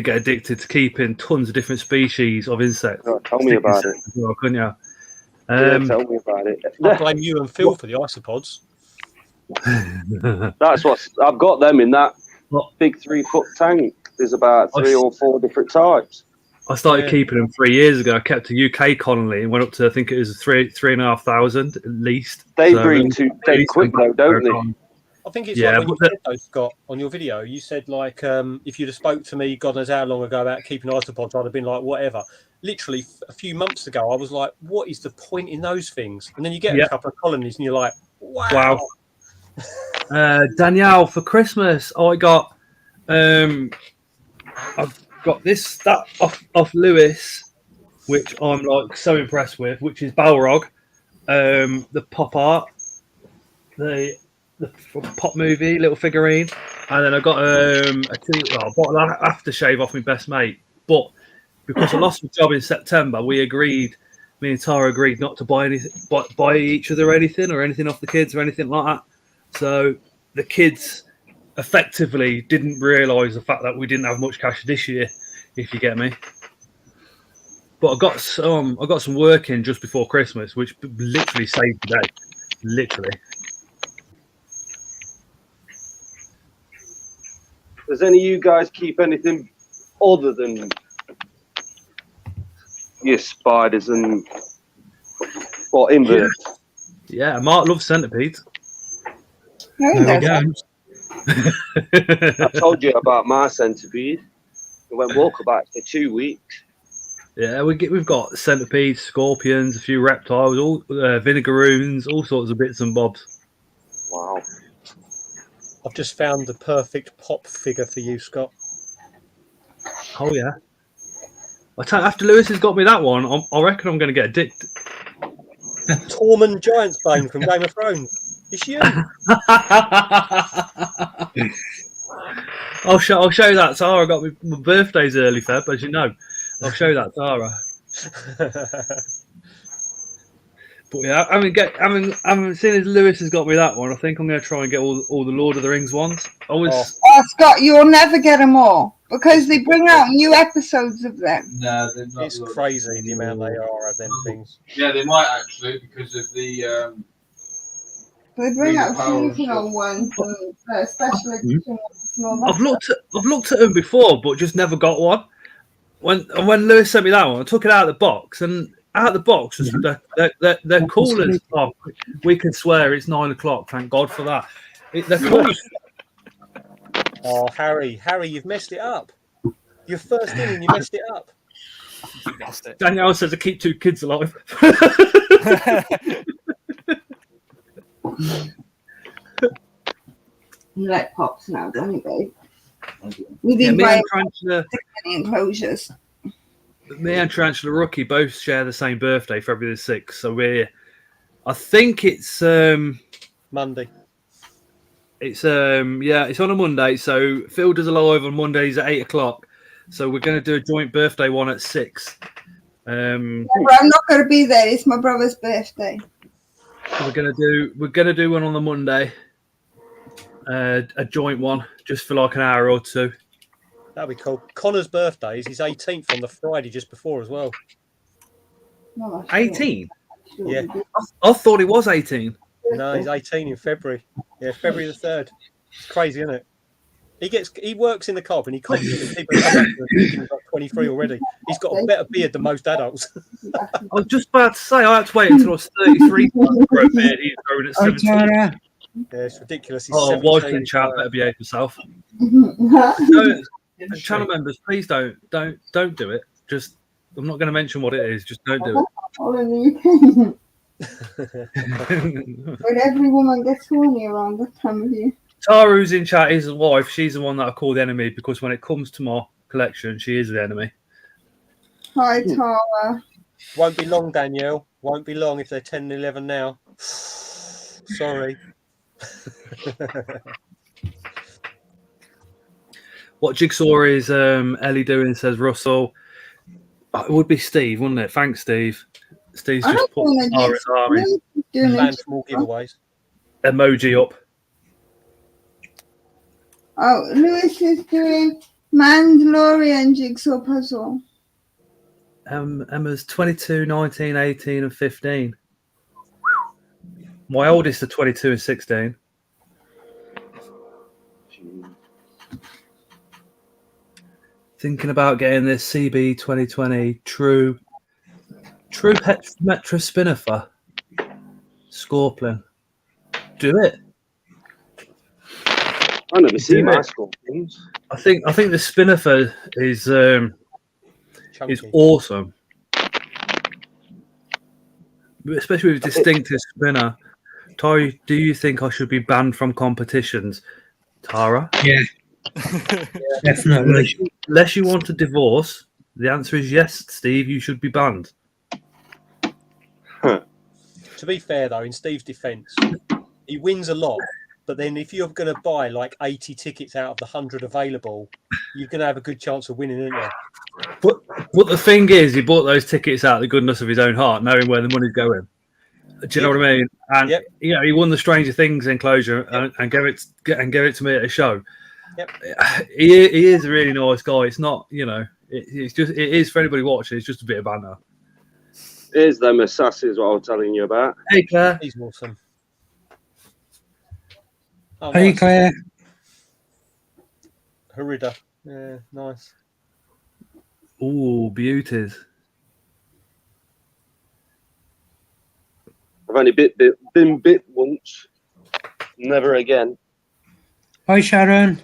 get addicted to keeping tons of different species of insects. Oh, tell me about it. Well, couldn't you? Yeah, tell me about it. I blame you and Phil for the isopods. That's what I've got them in that big 3-foot tank. There's about 3 or 4 different types. I started keeping them 3 years ago. I kept a UK colony and went up to, I think it was 3,500 at least. They breed too quick though, don't they? I think it's like when you said though, Scott, on your video, you said like if you'd have spoke to me God knows how long ago about keeping isopods, I'd have been like, whatever. Literally a few months ago, I was like, what is the point in those things? And then you get a couple of colonies and you're like, wow. Danielle, for Christmas, I got I've got that off Lewis, which I'm like so impressed with, which is Balrog, the pop art, the pop movie little figurine, and then I got I bought an aftershave off my best mate, but because I lost my job in September, me and Tara agreed not to buy each other anything off the kids or anything like that. So the kids effectively didn't realise the fact that we didn't have much cash this year, if you get me. But I got some work in just before Christmas, which literally saved the day. Literally. Does any of you guys keep anything other than your spiders and inverts? Yeah, Mark loves centipedes. There we go. I told you about my centipede. We went walkabout for 2 weeks. Yeah, we've got centipedes, scorpions, a few reptiles, all vinegaroons, all sorts of bits and bobs. Wow. I've just found the perfect pop figure for you, Scott. Oh yeah. After Lewis has got me that one, I reckon I'm going to get addicted. Tormund Giantsbane from Game of Thrones. It's you. I'll show you that, Tara. Got my birthday's early Feb, as you know. I'll show you that, Tara. But yeah, having seen as Lewis has got me that one, I think I'm going to try and get all the Lord of the Rings ones. Oh, Scott, you'll never get them all because they bring out new episodes of them. No, they're not. It's crazy the amount they are of them things. Yeah, they might actually because of the. They bring out seasonal ones and special edition ones. I've looked at them before, but just never got one. When Lewis sent me that one, I took it out of the box, and out of the box, they're cool as fuck. We can swear it's 9 o'clock. Thank God for that. They're cool. Oh, Harry, you've messed it up. You're first in and you messed it up. Danielle says to keep 2 kids alive. You like pops now, don't you, babe? We didn't buy any enclosures. Me and Tarantula Rookie both share the same birthday, February the 6th. So I think it's Monday. It's it's on a Monday. So Phil does a live on Mondays at 8 o'clock. So we're going to do a joint birthday one at 6. I'm not going to be there. It's my brother's birthday. We're gonna do one on the Monday, a joint one, just for like an hour or 2. That'd be cool. Connor's birthday is his 18th on the Friday just before as well. 18? Yeah. I thought it was 18. No, he's 18 in February. Yeah, February the 3rd. It's crazy, isn't it? He works in the co-op and he constantly people come up to him thinking he's got 23 already. He's got a better beard than most adults. I was just about to say I had to wait until I was 33 to grow a beard. He's growing at 17. Yeah, it's ridiculous. He's wife and chat better behave yourself. channel members, please don't do it. Just, I'm not going to mention what it is. Just don't do it. When every woman gets horny around that time of year. Tara, who's in chat, is his wife. She's the one that I call the enemy because when it comes to my collection, she is the enemy. Hi, Tara. Won't be long, Danielle. Won't be long if they're 10 and 11 now. Sorry. What jigsaw is Ellie doing? Says Russell. It would be Steve, wouldn't it? Thanks, Steve. Steve's just put Tara's arm in. Banned from all giveaways. Emoji up. Oh, Lewis is doing Mandalorian jigsaw puzzle. Emma's 22, 19, 18, and 15. My oldest are 22 and 16. Thinking about getting this CB 2020 True Metra Spinnifer Scorpion. Do it. I never seen my scorpions. I think the Spinnifer is awesome, especially with distinctive spinner. Tara, do you think I should be banned from competitions? Tara? Yeah. Definitely. Unless you want a divorce, the answer is yes, Steve, you should be banned. To be fair, though, in Steve's defence, he wins a lot. But then if you're going to buy like 80 tickets out of the 100 available, you're going to have a good chance of winning, aren't you? But the thing is, he bought those tickets out of the goodness of his own heart, knowing where the money's going. Do you know what I mean? And he won the Stranger Things Enclosure and gave it to me at a show. Yep. He is a really nice guy. It's not, it is for anybody watching. It's just a bit of banter. Here's them assassins, what I was telling you about. Hey, Claire. He's awesome. Oh, Hey, nice. Claire. Harida. Yeah, nice. Ooh, beauties. I've only been bit once. Never again. Hi, Sharon.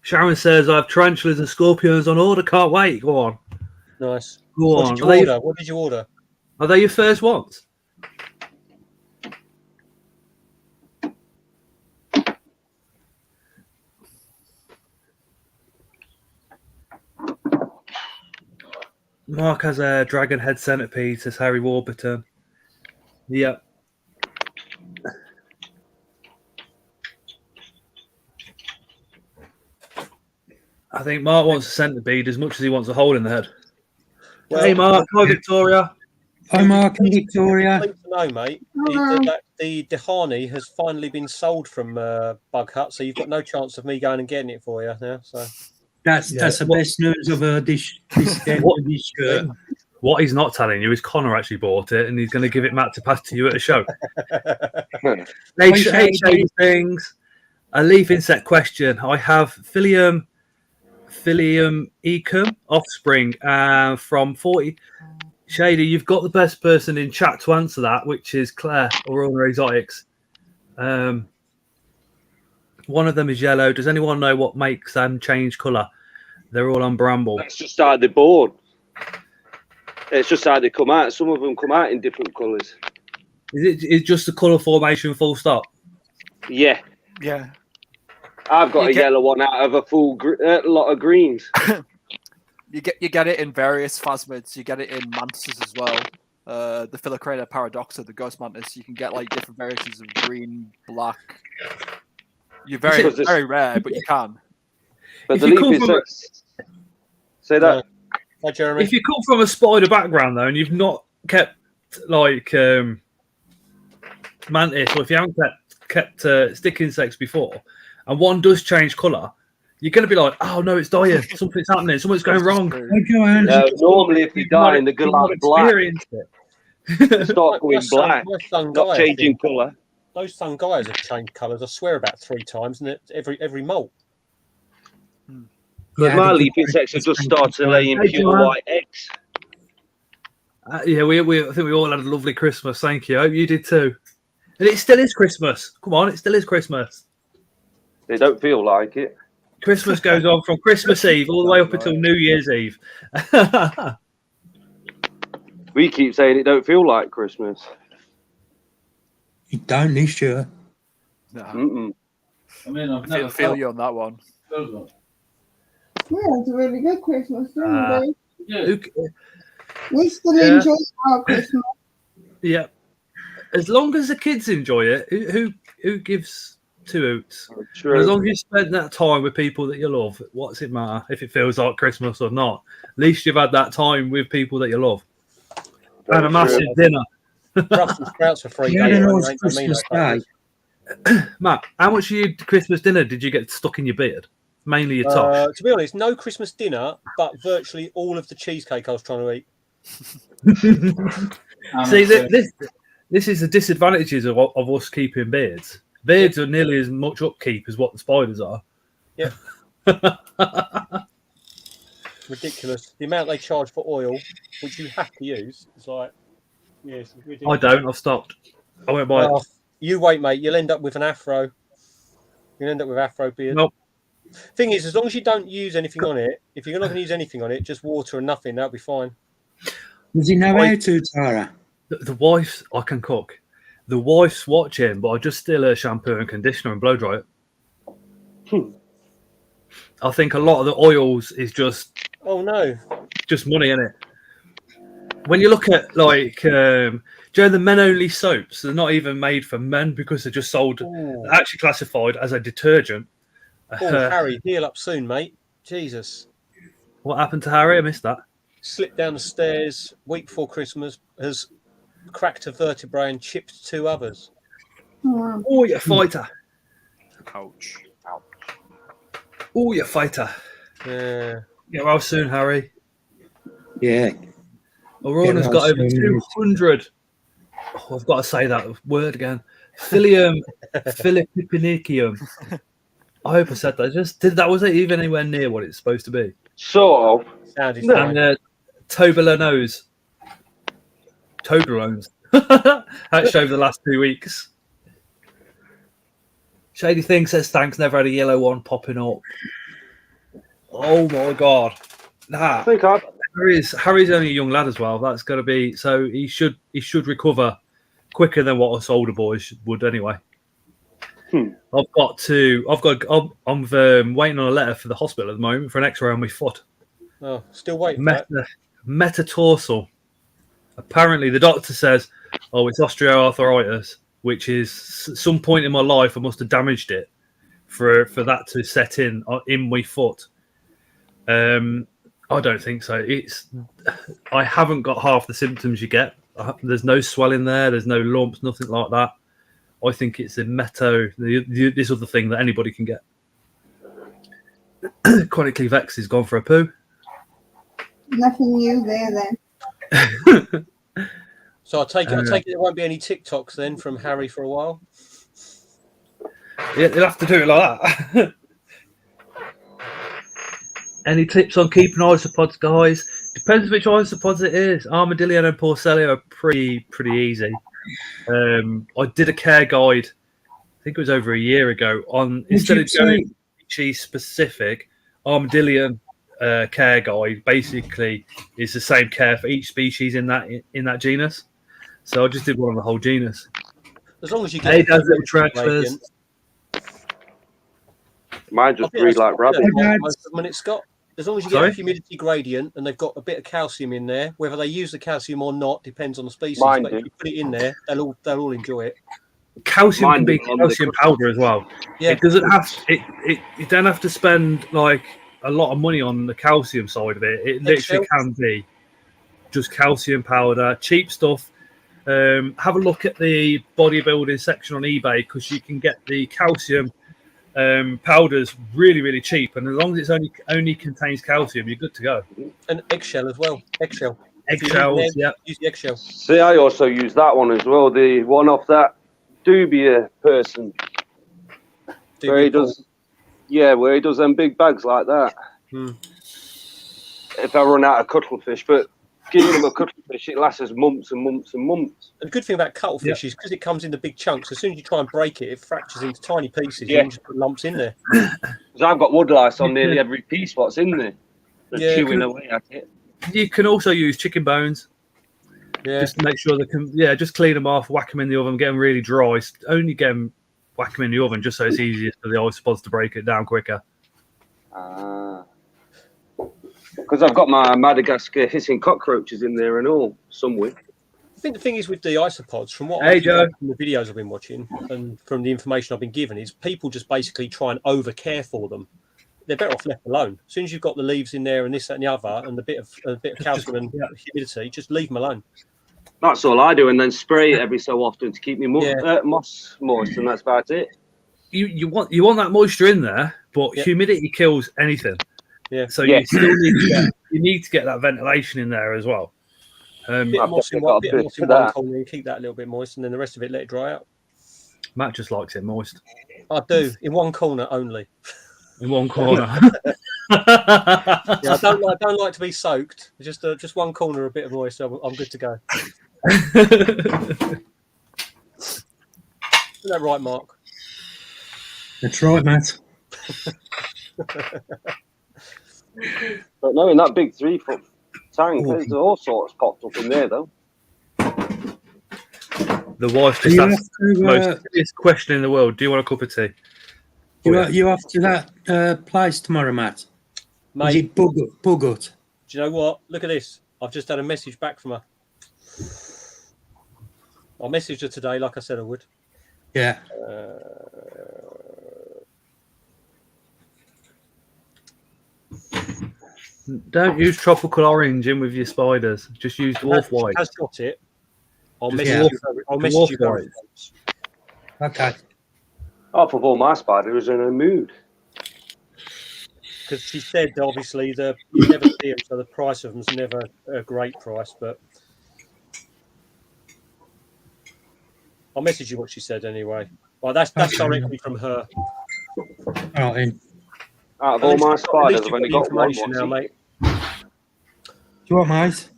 Sharon says, I have tarantulas and scorpions on order. Can't wait. Go on. Nice. Go What on. did you order? What did you order? Are they your first ones? Mark has a dragon head centipede, says Harry Warburton. Yeah. I think Mark wants a centipede as much as he wants a hole in the head. Well, hey, Mark. Hi, Victoria. Hi, Mark and Victoria. To know, mate, the Dehani has finally been sold from Bug Hut, so you've got no chance of me going and getting it for you now. So That's the best news of this shirt. What he's not telling you is Connor actually bought it, and he's going to give it Matt to pass to you at a show. Hey, things. A leaf insect question. I have Philium ecum offspring from 40. Shady, you've got the best person in chat to answer that, which is Claire or Owner Exotics. One of them is yellow. Does anyone know what makes them change colour? They're all on bramble. That's just how they're born. It's just how they come out. Some of them come out in different colours. Is it just the colour formation full stop? Yeah. Yeah. I've got a yellow one out of a full lot of greens. You get it in various phasmids. You get it in mantises as well. The Philocrata paradoxa, the ghost mantis. You can get like different variations of green, black. You're very rare, but you can. But the leaf insects. Say that. Hi, Jeremy. If you come from a spider background though, and you've not kept like mantis, or if you haven't kept stick insects before, and one does change colour, you're going to be like, oh no, it's dying. Something's happening. Something's going wrong. Normally, if they die, they go like black. They start going black, not changing colour. Those Thungaias have changed colours, I swear, about 3 times, and every molt. Because my leaf insects have just started laying pure white eggs. Yeah, I think we all had a lovely Christmas. Thank you. I hope you did too. And it still is Christmas. Come on, it still is Christmas. They don't feel like it. Christmas goes on from Christmas Eve all the way up until New Year's Eve. We keep saying it don't feel like Christmas. You don't this year. No. Mm-mm. I mean, I've never Feel you on that one. felt Yeah, it's a really good Christmas, Ah. didn't yeah. we still Yeah. enjoy our Christmas. Yeah. As long as the kids enjoy it, who gives two hoots? And as True. long as you spend that time with people that you love, what's it matter if it feels like Christmas or not? At least you've had that time with people that you love. And a massive dinner. Brussels sprouts for 3 Yeah, days. no, I it's mean, Christmas that Day. Matt, how much of your Christmas dinner did you get stuck in your beard? Mainly your tosh. To be honest, no Christmas dinner, but virtually all of the cheesecake I was trying to eat. See, this is the disadvantages of us keeping beards. Beards are nearly as much upkeep as what the spiders are. Yeah. Ridiculous. The amount they charge for oil, which you have to use, is like, yeah, it's I ridiculous. don't. I've stopped. I won't buy Oh, it. you wait, mate. You'll end up with an afro. You'll end up with afro beard. Nope. Thing is, as long as you don't use anything on it, if you're not going to use anything on it, just water and nothing, that'll be fine. Does he know how to, Tara? The wife's, I can cook. The wife's watching, but I just steal her shampoo and conditioner and blow dry it. I think a lot of the oils is just Oh no. money in it. When you look at like the men only soaps, they're not even made for men because they're just sold, Ooh. actually classified as a detergent. Oh, Harry, heal up soon, mate. Jesus. What happened to Harry? I missed that. Slipped down the stairs week before Christmas, has cracked a vertebrae and chipped 2 others. Oh, you fighter. Ouch. Oh, you fighter. Yeah. Get well soon, Harry. Yeah. Aurona's got over 200. Oh, I've got to say that word again. Philippinicium. I hope I said that. That wasn't even anywhere near what it's supposed to be. Sort of. Sounded fine. And Toblerone. Toblerones. Hatched over the last 2 weeks. Shady Thing says thanks, never had a yellow one popping up. Oh my god. I think I Harry's only a young lad as well. That's gotta be so he should recover quicker than what us older boys would anyway. I'm waiting on a letter for the hospital at the moment for an X-ray on my foot. Oh, still waiting for that. Metatarsal. Apparently, the doctor says, "Oh, it's osteoarthritis," which is some point in my life I must have damaged it for that to set in my foot. I don't think so. I haven't got half the symptoms you get. There's no swelling there. There's no lumps, nothing like that. I think it's this other thing that anybody can get. Chronically vexed has gone for a poo. Nothing new there then. So I take it there won't be any TikToks then from Harry for a while. Yeah, you'll have to do it like that. Any tips on keeping isopods, guys? Depends which isopods it is. Armadillo and Porcellia are pretty easy. I did a care guide, I think it was over a year ago, on instead of going species specific, Armadillo care guide basically is the same care for each species in that genus. So I just did one on the whole genus. As long as you get little transfers. Mine just breed like rabbits. Most of them, it's got. As long as you get a humidity gradient and they've got a bit of calcium in there, whether they use the calcium or not depends on the species. Mine but do. if you put it in there, they'll all enjoy it. Calcium Mine can be do. calcium powder as well. Yeah. It doesn't have you don't have to spend like a lot of money on the calcium side of it. It literally can be just calcium powder, cheap stuff. Have a look at the bodybuilding section on eBay because you can get the calcium powders really cheap, and as long as it only contains calcium, you're good to go. And eggshell as well. Eggshells, yeah. Use the eggshell. See, I also use that one as well. The one off that Dubia person. Where he does them big bags like that. If I run out of cuttlefish, but giving them a cuttlefish, it lasts us months and months and months. And the good thing about cuttlefish is because it comes into big chunks, as soon as you try and break it, it fractures into tiny pieces. Yeah. You can just put lumps in there. Because I've got wood lice on nearly every piece what's in there. They're chewing away at it. You can also use chicken bones. Yeah. Just make sure just clean them off, whack them in the oven, get them really dry. Only whack them in the oven just so it's easier for the isopods to break it down quicker. Because I've got my Madagascar hissing cockroaches in there and all, somewhere. I think the thing is with the isopods, from what Joe. from the videos I've been watching and from the information I've been given, is people just basically try and over care for them. They're better off left alone. As soon as you've got the leaves in there and this, that, and the other, and a bit of calcium and humidity, just leave them alone. That's all I do, and then spray it every so often to keep me moss moist, and that's about it. You want that moisture in there, but humidity kills anything. Yeah. So you still need to get that ventilation in there as well. Bit of moss in one corner and keep that a little bit moist, and then the rest of it let it dry out. Matt just likes it moist. I do, in one corner only. In one corner. I don't like to be soaked. Just one corner a bit of moist. So I'm good to go. Isn't that right, Mark? That's right, Matt. But no, in that big 3-foot tank, there's all sorts popped up in there, though. The wife just asked the most serious question in the world. Do you want a cup of tea? You off to that place tomorrow, Matt? Mate, is it Buggut? Do you know what? Look at this. I've just had a message back from her. I messaged her today, like I said I would. Yeah. Don't use tropical orange in with your spiders. Just use dwarf white. She has got it. I'll Just message you. white. Okay. Half of all my spiders are in a mood. Because she said, obviously, you never see them, so the price of them's never a great price. But I'll message you what she said anyway. Well, that's directly from her. All right. Out of all my spiders, I've only got one now, mate. Do you want mate?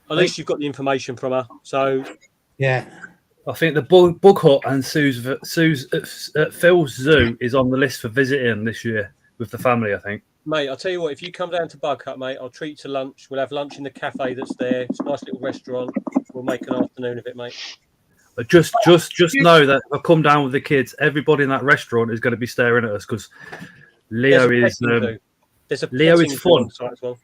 At least you've got the information from her. So yeah, I think the Bug Hut and Phil's Zoo is on the list for visiting this year with the family. I think. Mate, I'll tell you what. If you come down to Bug Hut, mate, I'll treat you to lunch. We'll have lunch in the cafe that's there. It's a nice little restaurant. We'll make an afternoon of it, mate. But just know that if I come down with the kids, everybody in that restaurant is going to be staring at us because Leo is fun. As well.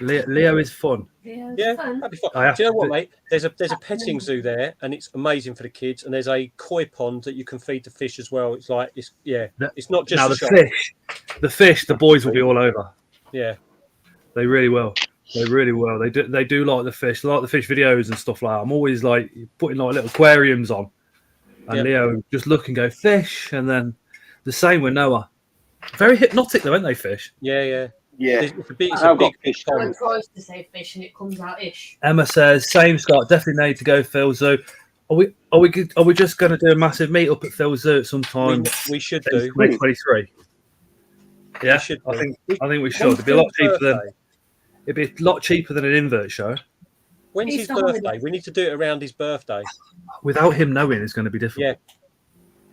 Leo is fun. Yeah, that'd be fun. Do you know what, mate? There's a petting zoo there, and it's amazing for the kids. And there's a koi pond that you can feed the fish as well. It's like it's not just now the fish. The boys will be all over. Yeah, they really will. They really will. They do like the fish. They like the fish videos and stuff like that. I'm always like putting like little aquariums on, and Leo just look and go fish, and then the same with Noah. Very hypnotic though, aren't they? Fish. Yeah. It's a big fish pond. Tries to say fish and it comes out ish. Emma says, "Same, Scott. Definitely need to go, Phil Zoo. Are we just going to do a massive meetup at Phil Zoo at some time? We should do 2023. Yeah, I think we should. It'd be a lot cheaper than an invert show. When's his birthday? We need to do it around his birthday. Without him knowing, it's going to be difficult.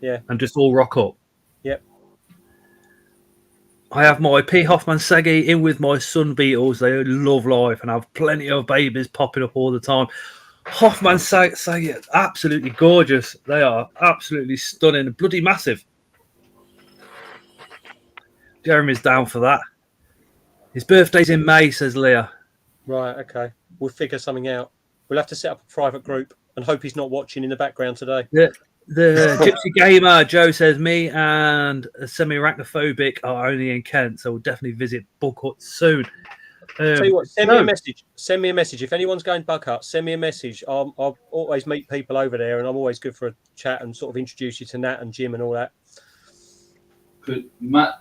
Yeah. And just all rock up. Yep. I have my P. Hoffman Saggy in with my Sun Beetles. They love life and have plenty of babies popping up all the time. Hoffman Saggy, absolutely gorgeous. They are absolutely stunning, bloody massive. Jeremy's down for that. His birthday's in May, says Leah. Right, okay. We'll figure something out. We'll have to set up a private group and hope he's not watching in the background today. Yeah. The Gypsy Gamer, Joe says, me and Semi-Arachnophobic are only in Kent, so we'll definitely visit Bug Hut soon. Tell you what, send me a message. Send me a message. If anyone's going to Bug Hut, send me a message. I'll always meet people over there, and I'm always good for a chat and sort of introduce you to Nat and Jim and all that. But Matt,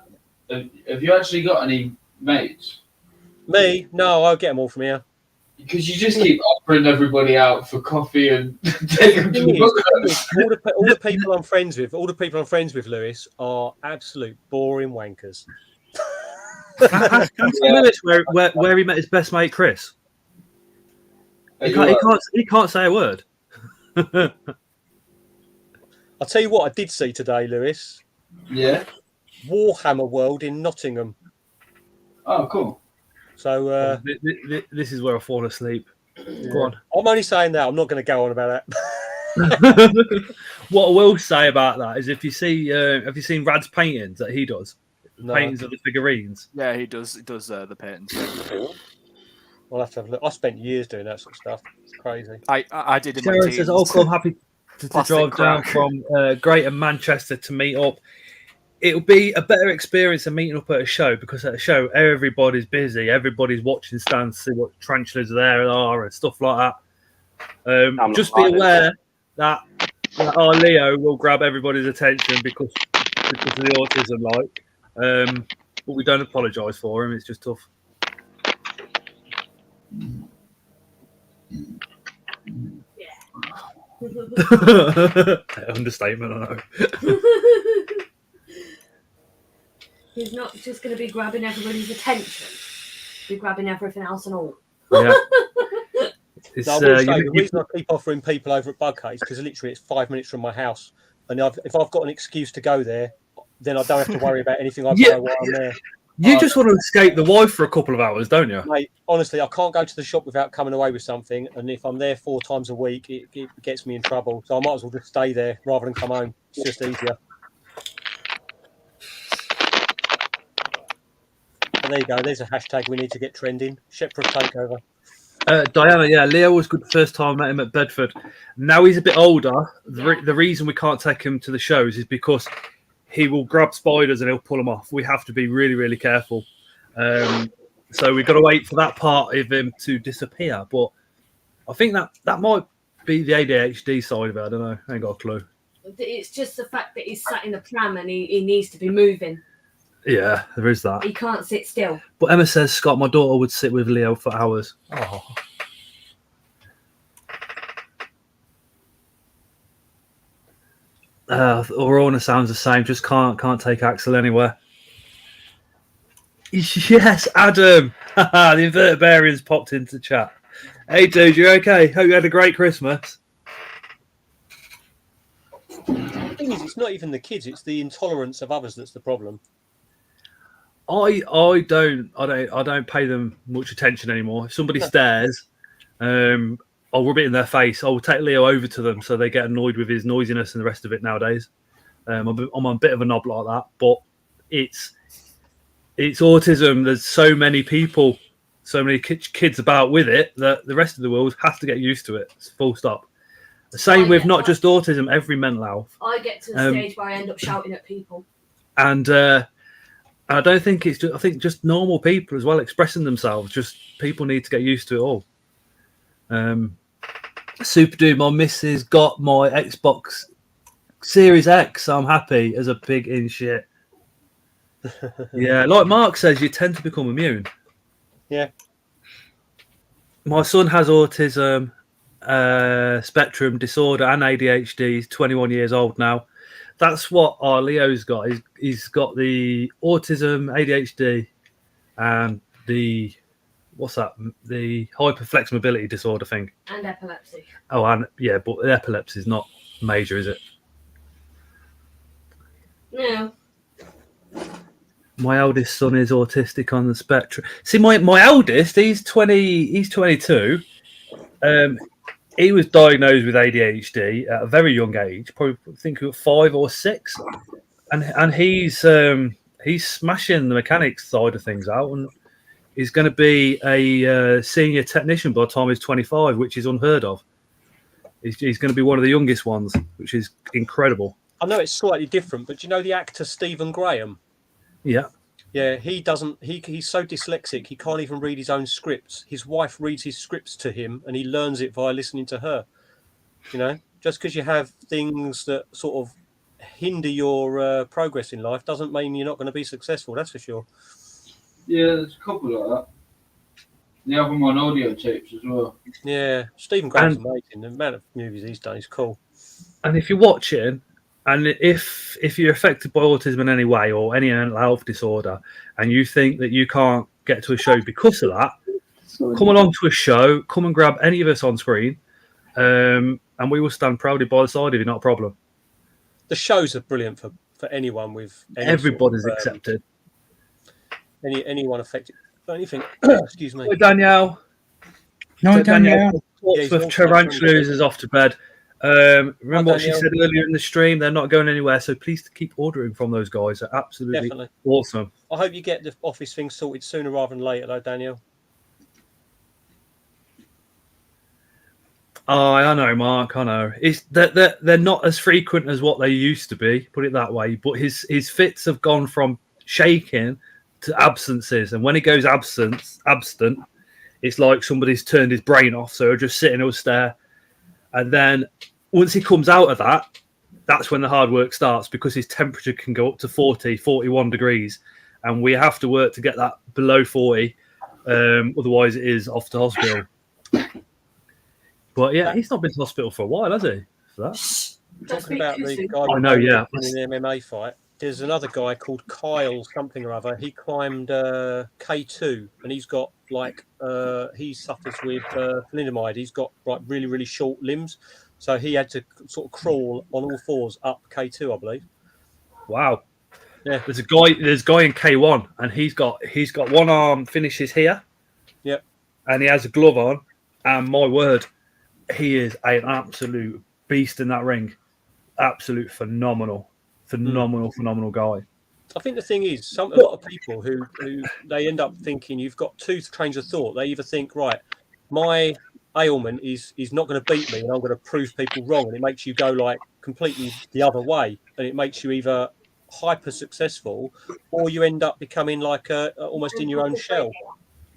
have you actually got any mates? Me? No, I'll get them all from here. Because you just keep offering everybody out for coffee and taking them to the book. all the people I'm friends with, Lewis, are absolute boring wankers. Lewis, where he met his best mate Chris. He can't say a word. I'll tell you what I did see today, Lewis. Yeah. Warhammer World in Nottingham. Oh, cool. So this is where I fall asleep. yeah. Go on. I'm only saying that. I'm not going to go on about that. What I will say about that is, if you see, have you seen Rad's paintings that he does? No. Paintings of the figurines. Yeah, he does. He does the paintings. I'll have to have a look. I spent years doing that sort of stuff. It's crazy. I did in my Sarah teens. says, "Also, I'm happy to Plastic drive down crack. from Greater Manchester to meet up. It'll be a better experience than meeting up at a show, because at a show everybody's busy, everybody's watching stands to see what tarantulas there are and stuff like that. Just be aware that our Leo will grab everybody's attention because of the autism, but we don't apologise for him. It's just tough." Understatement, I know. He's not just going to be grabbing everybody's attention. He'll be grabbing everything else and all. Yeah. So I will say, the reason I keep offering people over at Bugcate is because literally it's 5 minutes from my house, and if I've got an excuse to go there, then I don't have to worry about anything I buy while I'm there. You just want to escape the wife for a couple of hours, don't you? Mate, honestly, I can't go to the shop without coming away with something, and if I'm there 4 times a week, it gets me in trouble. So I might as well just stay there rather than come home. It's just easier. And there you go. There's a hashtag we need to get trending. Shepard takeover. Diana, yeah, Leo was good the first time I met him at Bedford. Now he's a bit older. The reason we can't take him to the shows is because he will grab spiders and he'll pull them off. We have to be really, really careful. So we've got to wait for that part of him to disappear. But I think that might be the ADHD side of it. I don't know. I ain't got a clue. It's just the fact that he's sat in the pram and he needs to be moving. Yeah, there is that. He can't sit still. But Emma says, Scott, my daughter would sit with Leo for hours. Oh. Aurora sounds the same. Just can't take Axel anywhere. Yes, Adam. The invertebrate's popped into chat. Hey, dude, you okay? Hope you had a great Christmas. The thing is, it's not even the kids; it's the intolerance of others that's the problem. I don't pay them much attention anymore. If somebody stares, I'll rub it in their face. I'll take Leo over to them so they get annoyed with his noisiness and the rest of it nowadays. I'm a bit of a knob like that, but it's autism. There's so many people, so many kids about with it that the rest of the world has to get used to it. It's full stop. The same with not just autism, every mental health. I get to the stage where I end up shouting at people. And I don't think it's just, I think just normal people as well expressing themselves. Just people need to get used to it all. Super Dude, my missus got my Xbox Series X. So I'm happy as a pig in shit. Yeah, like Mark says, you tend to become immune. Yeah. My son has autism, spectrum disorder, and ADHD. He's 21 years old now. That's what our Leo's got. He's got the autism, ADHD, and the the hyperflex mobility disorder thing. And epilepsy. Oh, and yeah, but the epilepsy is not major, is it? No. My eldest son is autistic on the spectrum. See, my eldest, he's 22. He was diagnosed with ADHD at a very young age, probably I think 5 or 6, and he's smashing the mechanics side of things out, and he's going to be a senior technician by the time he's 25, which is unheard of. He's going to be one of the youngest ones, which is incredible. I know it's slightly different, but do you know the actor Stephen Graham? Yeah. Yeah, he's so dyslexic he can't even read his own scripts. His wife reads his scripts to him and he learns it via listening to her. You know, just because you have things that sort of hinder your progress in life doesn't mean you're not going to be successful, that's for sure. Yeah, there's a couple like that. They have them on audio tapes as well. Yeah, Stephen Graham's amazing. The amount of movies he's done is cool. And if you're watching, and if you're affected by autism in any way or any mental health disorder, and you think that you can't get to a show because of that, come along to a show, come and grab any of us on screen, and we will stand proudly by the side of you, not a problem. The shows are brilliant for anyone with any Everybody's sort of, accepted. Anyone affected. Don't you think? Excuse me. Hi, Danielle. No, Danielle. Portsmouth Tarantulas is off to bed. Remember what she said earlier in the stream? They're not going anywhere, so please keep ordering from those guys. They're absolutely awesome. I hope you get the office thing sorted sooner rather than later, though, Daniel. Oh, I know, Mark. I know. It's that they're not as frequent as what they used to be. Put it that way. But his fits have gone from shaking to absences, and when he goes absent, it's like somebody's turned his brain off. So he'll just sit and he'll stare, and then once he comes out of that, that's when the hard work starts, because his temperature can go up to 40, 41 degrees, and we have to work to get that below 40. Otherwise, it is off to hospital. But yeah, he's not been to hospital for a while, has he? For that. Talking about the guy I know, yeah. in an MMA fight, there's another guy called Kyle something or other. He climbed K2, and he's got he suffers with thalidomide. He's got really, really short limbs, so he had to sort of crawl on all fours up K2, I believe. Wow. Yeah. There's a guy in K1, and he's got one arm finishes here. Yep. And he has a glove on, and my word, he is an absolute beast in that ring. Absolute phenomenal guy. I think the thing is, a lot of people who they end up thinking, you've got two trains of thought. They either think, right, my ailment is not going to beat me, and I'm going to prove people wrong, and it makes you go like completely the other way, and it makes you either hyper successful, or you end up becoming like almost in your own shell.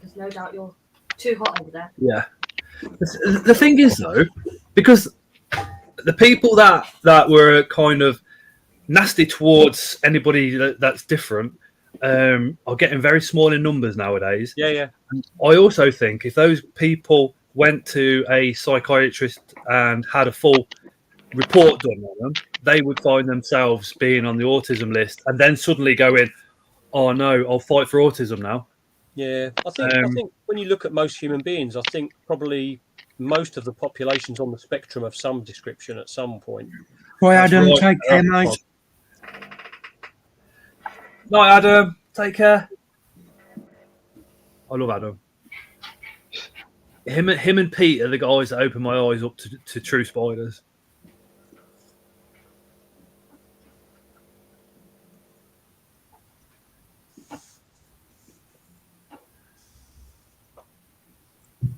There's no doubt you're too hot over there. Yeah. The thing is, though, because the people that were kind of nasty towards anybody that's different are getting very small in numbers nowadays. Yeah. And I also think if those people went to a psychiatrist and had a full report done on them, they would find themselves being on the autism list, and then suddenly going, "Oh no, I'll fight for autism now." Yeah, I think when you look at most human beings, I think probably most of the population's on the spectrum of some description at some point. Boy, Adam, take care, mate. Night, Adam. Take care. I love Adam. Him and Pete are the guys that open my eyes up to true spiders.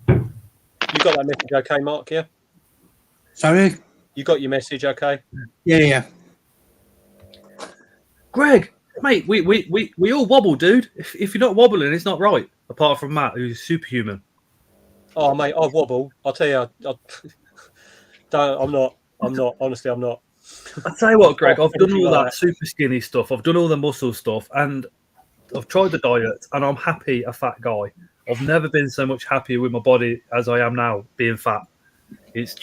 You got that message okay, Mark, yeah? Sorry? You got your message okay? Yeah. Greg, mate, we all wobble, dude. If you're not wobbling, it's not right. Apart from Matt, who's superhuman. Oh, mate, I wobble. I'll tell you, I'm not. Honestly, I'm not. I'll tell you what, Greg, I've done all that super skinny stuff. I've done all the muscle stuff, and I've tried the diet, and I'm happy a fat guy. I've never been so much happier with my body as I am now being fat. It's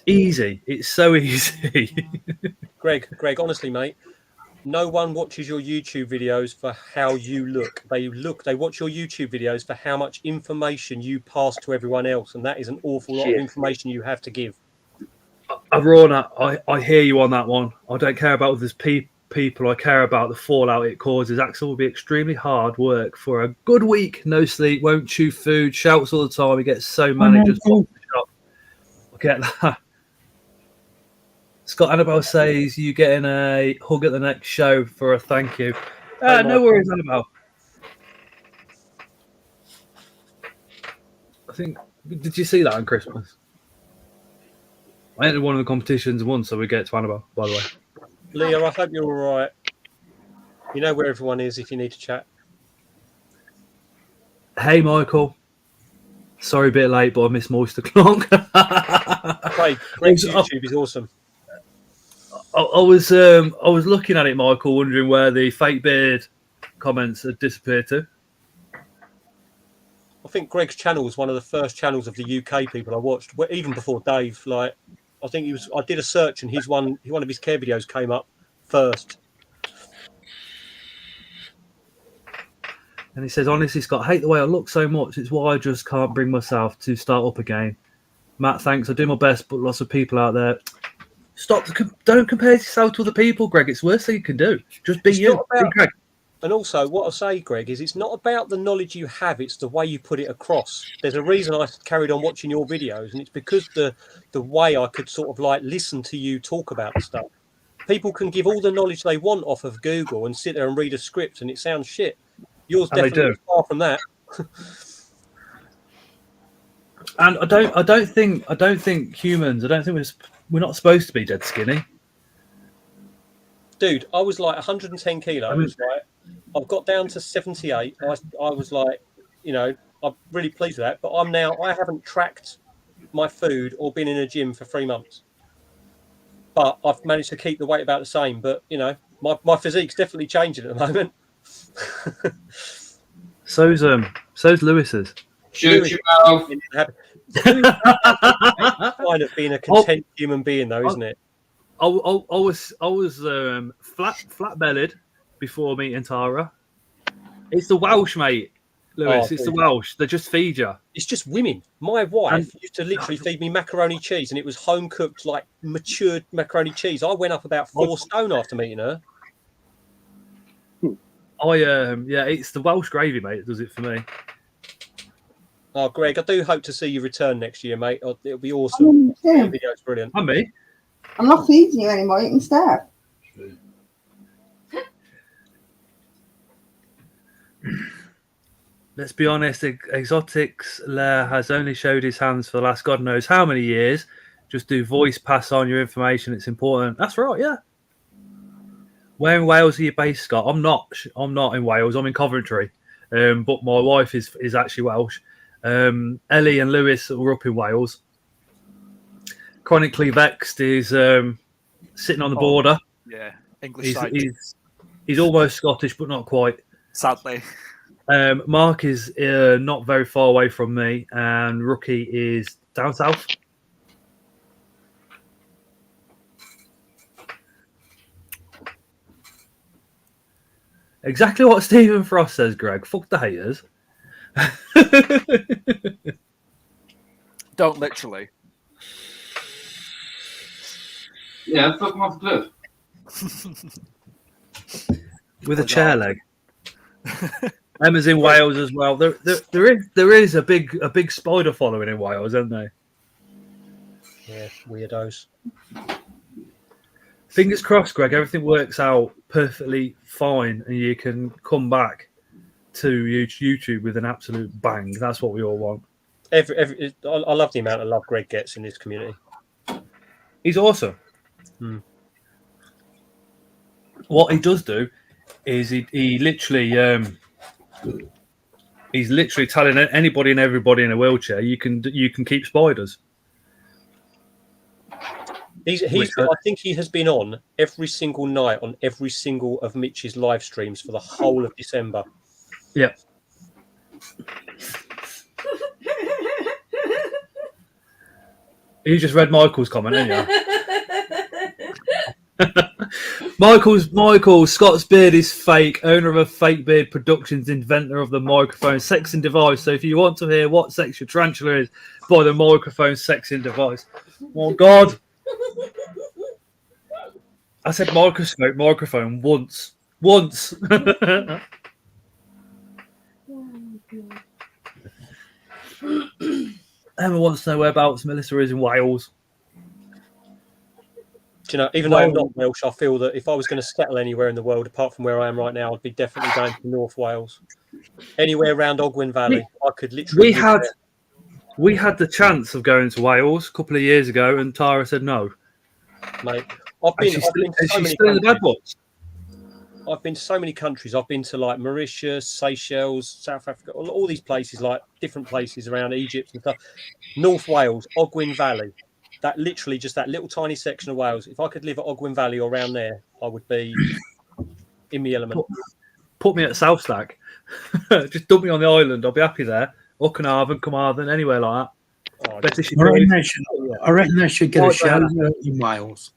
easy. It's so easy. Greg, honestly, mate, no one watches your YouTube videos for how you look. They watch your YouTube videos for how much information you pass to everyone else, and that is an awful lot of information you have to give. Arona, I hear you on that one. I don't care about others people. I care about the fallout it causes. Axel will be extremely hard work for a good week. No sleep, won't chew food, shouts all the time. He gets so mad, just pops the shop. I get that. Scott Annabelle says you getting a hug at the next show for a thank you. No worries, Annabelle. I think, did you see that on Christmas? I entered one of the competitions and won, so we get to Annabelle, by the way. Leah, I hope you're all right. You know where everyone is if you need to chat. Hey, Michael. Sorry, a bit late, but I missed Moist O'Clock. Greg's YouTube is awesome. I was looking at it, Michael, wondering where the fake beard comments had disappeared to. I think Greg's channel was one of the first channels of the UK people I watched, even before Dave. I think I did a search, and one of his care videos came up first. And he says, honestly, Scott, I hate the way I look so much. It's why I just can't bring myself to start up again. Matt, thanks. I do my best, but lots of people out there. Don't compare yourself to other people, Greg. It's the worst thing you can do. Just be you. Be Greg. And also, what I say, Greg, is it's not about the knowledge you have; it's the way you put it across. There's a reason I carried on watching your videos, and it's because the way I could sort of like listen to you talk about the stuff. People can give all the knowledge they want off of Google and sit there and read a script, and it sounds shit. Yours definitely is far from that. And I don't think humans. I don't think we're not supposed to be dead skinny. Dude, I was like 110 kilos, right? I've got down to 78. I was like, you know, I'm really pleased with that. But I haven't tracked my food or been in a gym for 3 months. But I've managed to keep the weight about the same. But, you know, my physique's definitely changing at the moment. So's Lewis's. Shoot your mouth. Kind of being a content human being, though, isn't it? I was flat bellied before meeting Tara. It's the Welsh, mate, Lewis. It's the Welsh. They just feed you. It's just women. My wife used to literally feed me macaroni cheese, and it was home cooked, like matured macaroni cheese. I went up about 4 stone after meeting her. It's the Welsh gravy, mate. That does it for me. Oh, Greg, I do hope to see you return next year, mate. It'll be awesome. The video's brilliant. And me. I'm not feeding you anymore. You can starve. Let's be honest. Exotics Lair has only showed his hands for the last God knows how many years. Just do voice pass on your information. It's important. That's right. Yeah. Where in Wales are you based, Scott? I'm not in Wales. I'm in Coventry. But my wife is actually Welsh. Ellie and Lewis were up in Wales. Chronically Vexed is sitting on the border. Yeah, English side. He's almost Scottish, but not quite. Sadly. Mark is not very far away from me, and Rookie is down south. Exactly what Stephen Frost says, Greg. Fuck the haters. Don't literally. Yeah, fuck them off the cliff. With a chair leg. Emma's in Wales as well. There is a big spider following in Wales, isn't there? Yeah, weirdos. Fingers crossed, Greg. Everything works out perfectly fine, and you can come back to YouTube with an absolute bang. That's what we all want. I love the amount of love Greg gets in this community. He's awesome. What he does do is he literally he's literally telling anybody and everybody in a wheelchair you can keep spiders. I think he has been on every single night on every single of Mitch's live streams for the whole of December. Yeah. You just read Michael's comment, didn't you? Michael, Scott's beard is fake. Owner of a Fake Beard Productions, inventor of the microphone sexing device. So if you want to hear what sex your tarantula is, buy the microphone sexing device. Oh God! I said microphone once. Emma wants to know whereabouts Melissa is in Wales. Do you know, even though I'm not Welsh, I feel that if I was going to settle anywhere in the world apart from where I am right now, I'd be definitely going to North Wales. Anywhere around Ogwen Valley, I could literally. We had the chance of going to Wales a couple of years ago, and Tara said no. Mate, I've been to so many countries. I've been to like Mauritius, Seychelles, South Africa, all these places, like different places around Egypt and stuff. North Wales, Ogwen Valley. That literally just that little tiny section of Wales. If I could live at Ogwen Valley or around there, I would be in the element. Put me at South Stack. Just dump me on the island. I'll be happy there. Or Carmarthen, anywhere like that. I reckon they should get a show in Wales.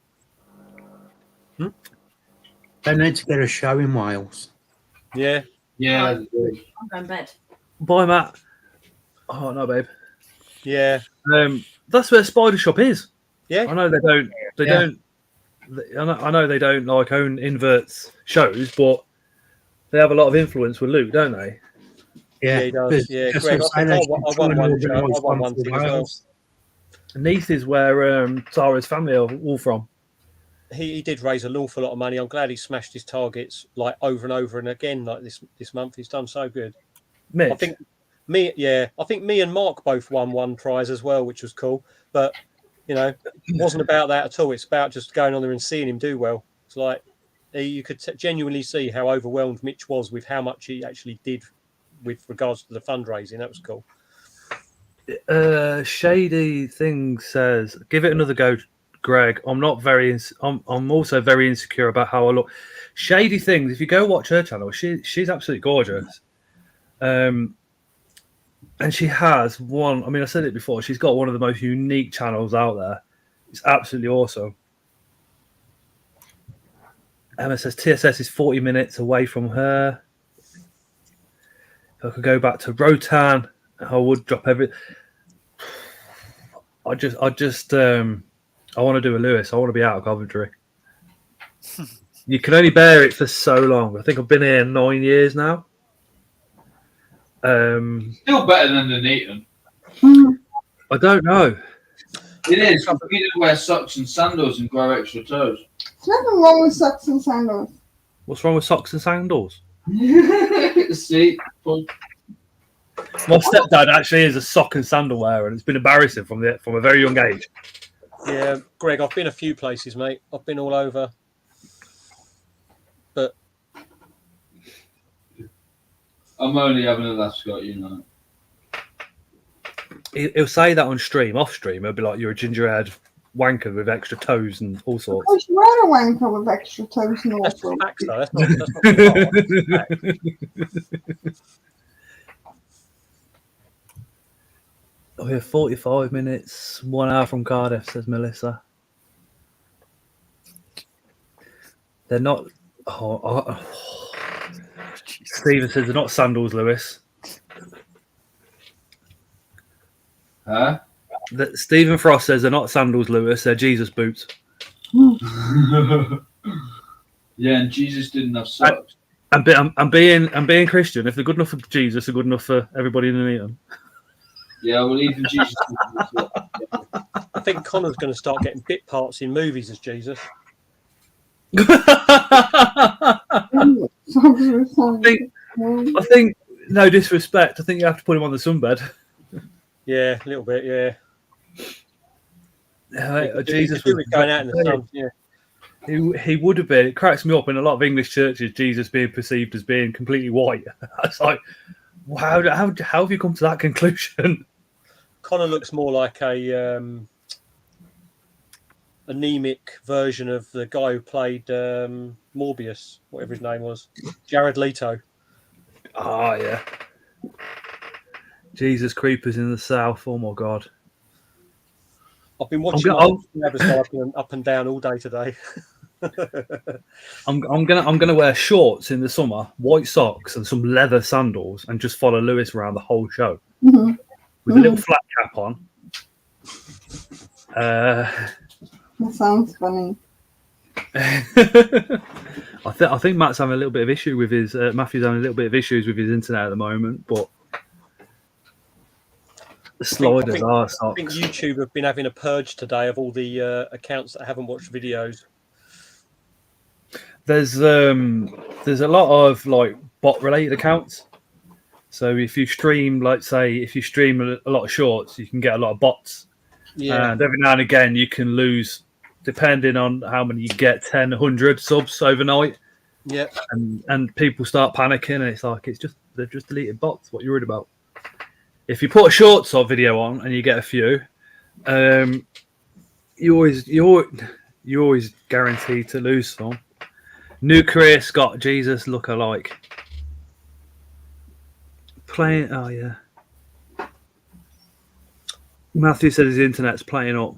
They need to get a show in Wales. Yeah, Yeah. I'm going to bed. Bye, Matt. Oh no, babe. Yeah. That's where Spider Shop is. Yeah. I know they don't. They Yeah. don't. I know they don't like own inverts shows, but they have a lot of influence with Luke, don't they? Yeah, he does. Yeah, Greg, I think I won one show. I won one thing as well. Neath is where Tara's family are all from. He did raise an awful lot of money. I'm glad he smashed his targets like over and over and again like this month. He's done so good. Mitch. I think me and Mark both won one prize as well, which was cool. But you know, it wasn't about that at all. It's about just going on there and seeing him do well. It's like you could genuinely see how overwhelmed Mitch was with how much he actually did with regards to the fundraising. That was cool. Shady Thing says, "Give it another go, Greg. I'm also very insecure about how I look." Shady Things. If you go watch her channel, she's absolutely gorgeous. And she has one. I mean, I said it before. She's got one of the most unique channels out there. It's absolutely awesome. Emma says TSS is 40 minutes away from her. If I could go back to Rotan, I would drop every. I want to do a Lewis. I want to be out of Coventry. You can only bear it for so long. I think I've been here 9 years now. Still better than Nuneaton. I don't know. It is. You need to wear socks and sandals and grow extra toes. There's nothing wrong with socks and sandals. What's wrong with socks and sandals? See, my stepdad actually is a sock and sandal wearer, and it's been embarrassing from a very young age. Yeah, Greg, I've been a few places, mate. I've been all over, but I'm only having a laugh, Scott. You know. He'll say that on stream. Off stream, he'll be like, "You're a ginger-haired wanker with extra toes and all sorts." Of course, you are a wanker with extra toes and all that's sorts. facts, though. That's not Oh, yeah, 45 minutes, 1 hour from Cardiff, says Melissa. They're not. Stephen says they're not sandals, Lewis. Huh? Stephen Frost says they're not sandals, Lewis. They're Jesus boots. Yeah, and Jesus didn't have socks. And being Christian, if they're good enough for Jesus, they're good enough for everybody in the Needham. Yeah, well, even Jesus. I think Connor's going to start getting bit parts in movies as Jesus. I think, no disrespect, I think you have to put him on the sunbed. Yeah, a little bit, yeah. Jesus was going out in the sun, yeah. He would have been. It cracks me up in a lot of English churches, Jesus being perceived as being completely white. It's like, how have you come to that conclusion? Connor looks more like a anemic version of the guy who played Morbius, whatever his name was, Jared Leto. Oh, yeah. Jesus creepers in the south. Oh, my God. I've been watching up and down all day today. I'm gonna wear shorts in the summer, white socks, and some leather sandals, and just follow Lewis around the whole show with a little flat cap on. That sounds funny. I think Matt's having a little bit of issue with his Matthew's having a little bit of issues with his internet at the moment, but the sliders are socks. I think YouTube have been having a purge today of all the accounts that haven't watched videos. There's a lot of like bot related accounts. So if you stream, like say, if you stream a lot of shorts, you can get a lot of bots. Yeah. And every now and again you can lose, depending on how many you get, 10, 100 subs overnight. Yeah. And people start panicking, and it's like they've just deleted bots. What you're worried about? If you put a shorts or video on and you get a few, you're always guaranteed to lose some. New career Scott Jesus look alike. Playing, oh yeah. Matthew said his internet's playing up.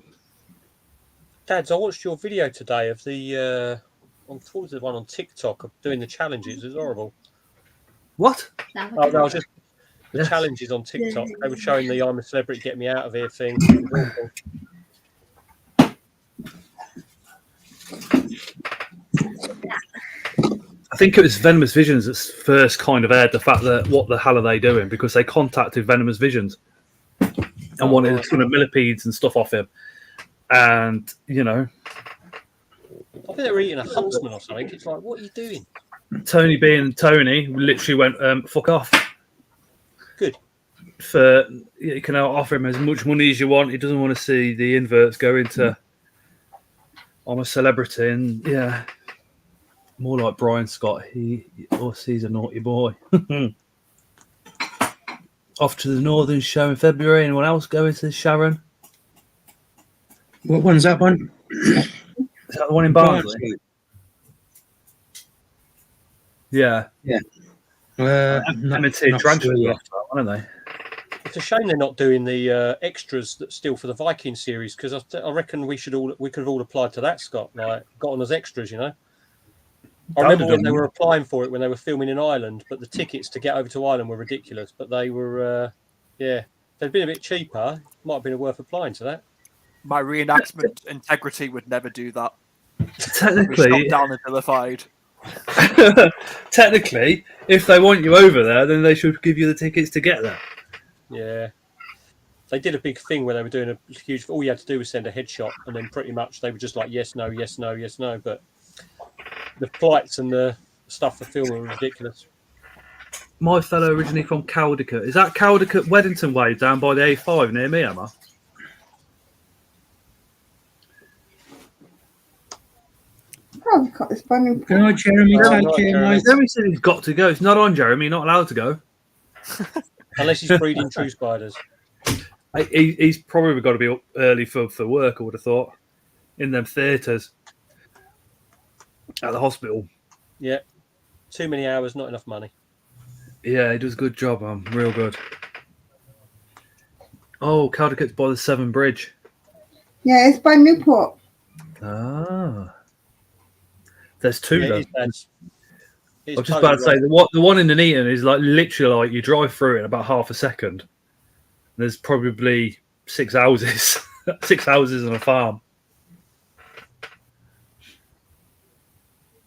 Dads, I watched your video today of the the one on TikTok of doing the challenges. It was horrible. What? That Oh, no, I was just the Yes. challenges on TikTok. They were showing the "I'm a celebrity, get me out of here" thing. It was awful. I think it was Venomous Visions that first kind of aired the fact that what the hell are they doing, because they contacted Venomous Visions and wanted a ton of millipedes and stuff off him. And, you know, I think they were eating a huntsman or something. It's like, what are you doing? Tony being Tony literally went, fuck off. Good. For you can offer him as much money as you want. He doesn't want to see the inverts go into I'm a celebrity, and yeah, more like Brian Scott. He's a naughty boy. Off to the Northern show in February. Anyone else going to Sharon? What one's that one? Is that the one in Barnsley? Yeah. Limited tarantula, aren't they? It's a shame they're not doing the extras that's still for the Viking series, because I reckon we could have all applied to that, Scott. Like, got on as extras, you know. I remember when they were applying for it when they were filming in Ireland, but the tickets to get over to Ireland were ridiculous. But they were, if they'd been a bit cheaper, might have been worth applying to that. My reenactment integrity would never do that. Technically, down and vilified. Technically, if they want you over there, then they should give you the tickets to get there. Yeah. They did a big thing where they were doing a huge. All you had to do was send a headshot, and then pretty much they were just like yes, no, yes, no, yes, no. But the flights and the stuff for filming were ridiculous. My fellow originally from Caldicot. Is that Caldicot Weddington Way down by the A5 near me, Emma? Oh, we've got this brand new. Go, Jeremy, take care, mate. Jeremy said he's got to go. It's not on, Jeremy. You're not allowed to go. Unless he's breeding true spiders. He's probably got to be up early for work, I would have thought, in them theatres at the hospital. Yeah. Too many hours, not enough money. Yeah, he does a good job, real good. Oh, Caldicot's by the Severn Bridge. Yeah, it's by Newport. Ah. There's two, though. I was just totally about to say, the one in Nuneaton is like literally like you drive through it in about half a second. There's probably 6 houses, 6 houses on a farm.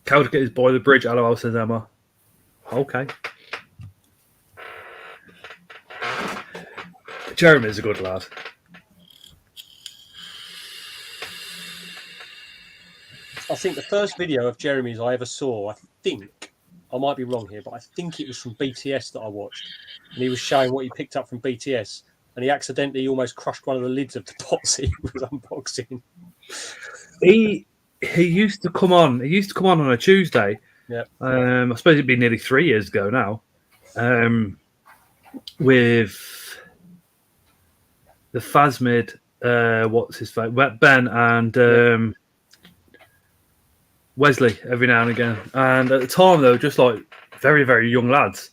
Caldicot is by the bridge. Hello, says Emma. Okay. Jeremy's a good lad. I think the first video of Jeremy's I ever saw, I might be wrong here, but I think it was from BTS that I watched. And he was showing what he picked up from BTS. And he accidentally almost crushed one of the lids of the box he was unboxing. He used to come on. He used to come on a Tuesday. Yeah. I suppose it'd be nearly 3 years ago now. With the Phasmid, what's his face? Ben and Wesley every now and again. And at the time, they were just like very, very young lads.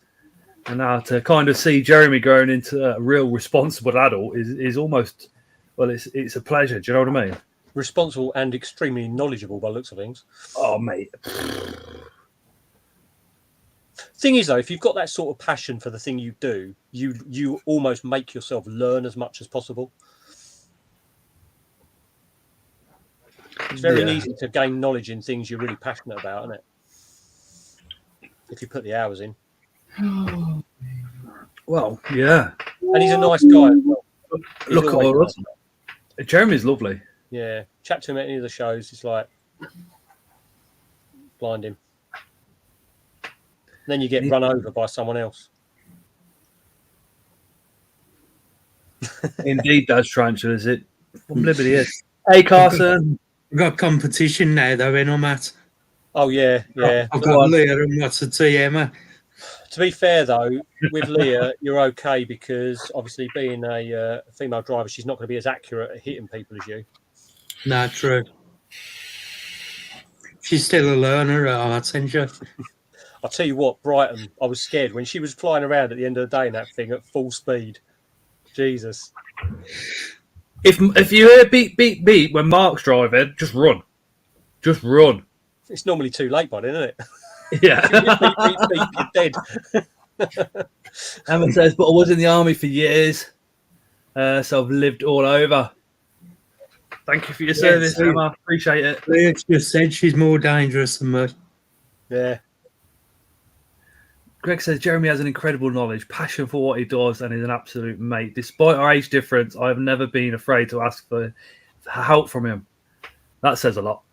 And now to kind of see Jeremy growing into a real responsible adult is almost, well, it's a pleasure. Do you know what I mean? Responsible and extremely knowledgeable by the looks of things. Oh, mate. Thing is, though, if you've got that sort of passion for the thing you do, you almost make yourself learn as much as possible. It's very easy to gain knowledge in things you're really passionate about, isn't it? If you put the hours in. Well, yeah. And he's a nice guy as well. Look at all us. Jeremy's lovely. Yeah. Chat to him at any of the shows. It's like blind him. Then you get run over by someone else. Indeed, that's tarantulas. It liberty is. Hey, Carson. We've got competition now, though, in on Matt. Oh, yeah, yeah. I've got Leah and what's the tea, Emma. To be fair, though, with Leah, you're okay because obviously being a female driver, she's not going to be as accurate at hitting people as you. No, true. She's still a learner at art, isn't she? I'll tell you what, Brighton, I was scared when she was flying around at the end of the day in that thing at full speed. Jesus. If you hear beep, beep, beep when Mark's driving, just run. Just run. It's normally too late by then, isn't it? Yeah. Beep, beep, beep, you're dead. Emma says, but I was in the army for years, so I've lived all over. Thank you for your service, so Emma. Appreciate it. Leah's just said she's more dangerous than me. Yeah. Greg says Jeremy has an incredible knowledge, passion for what he does, and is an absolute mate. Despite our age difference, I've never been afraid to ask for help from him. That says a lot.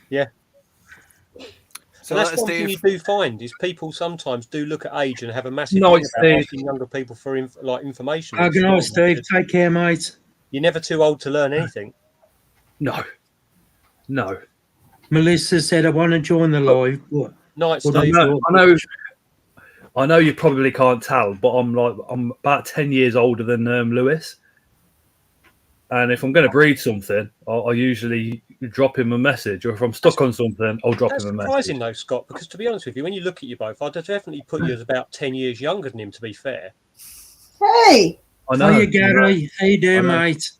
Yeah. So that's one thing Steve. you do find is people sometimes do look at age and have a massive No, thing it's about Steve. asking younger people for information. How can I, Steve? Take care, mate. You're never too old to learn anything. No. Melissa said, I want to join the live. What? Night, Well, Steve. I know you probably can't tell, but I'm about 10 years older than Lewis. And if I'm going to breed something, I'll usually drop him a message, or if I'm stuck on something, I'll drop him a message. That's surprising though, Scott, because to be honest with you, when you look at you both, I'd definitely put you as about 10 years younger than him, to be fair. Hey! I know. Hiya, Gary. How you doing, mate?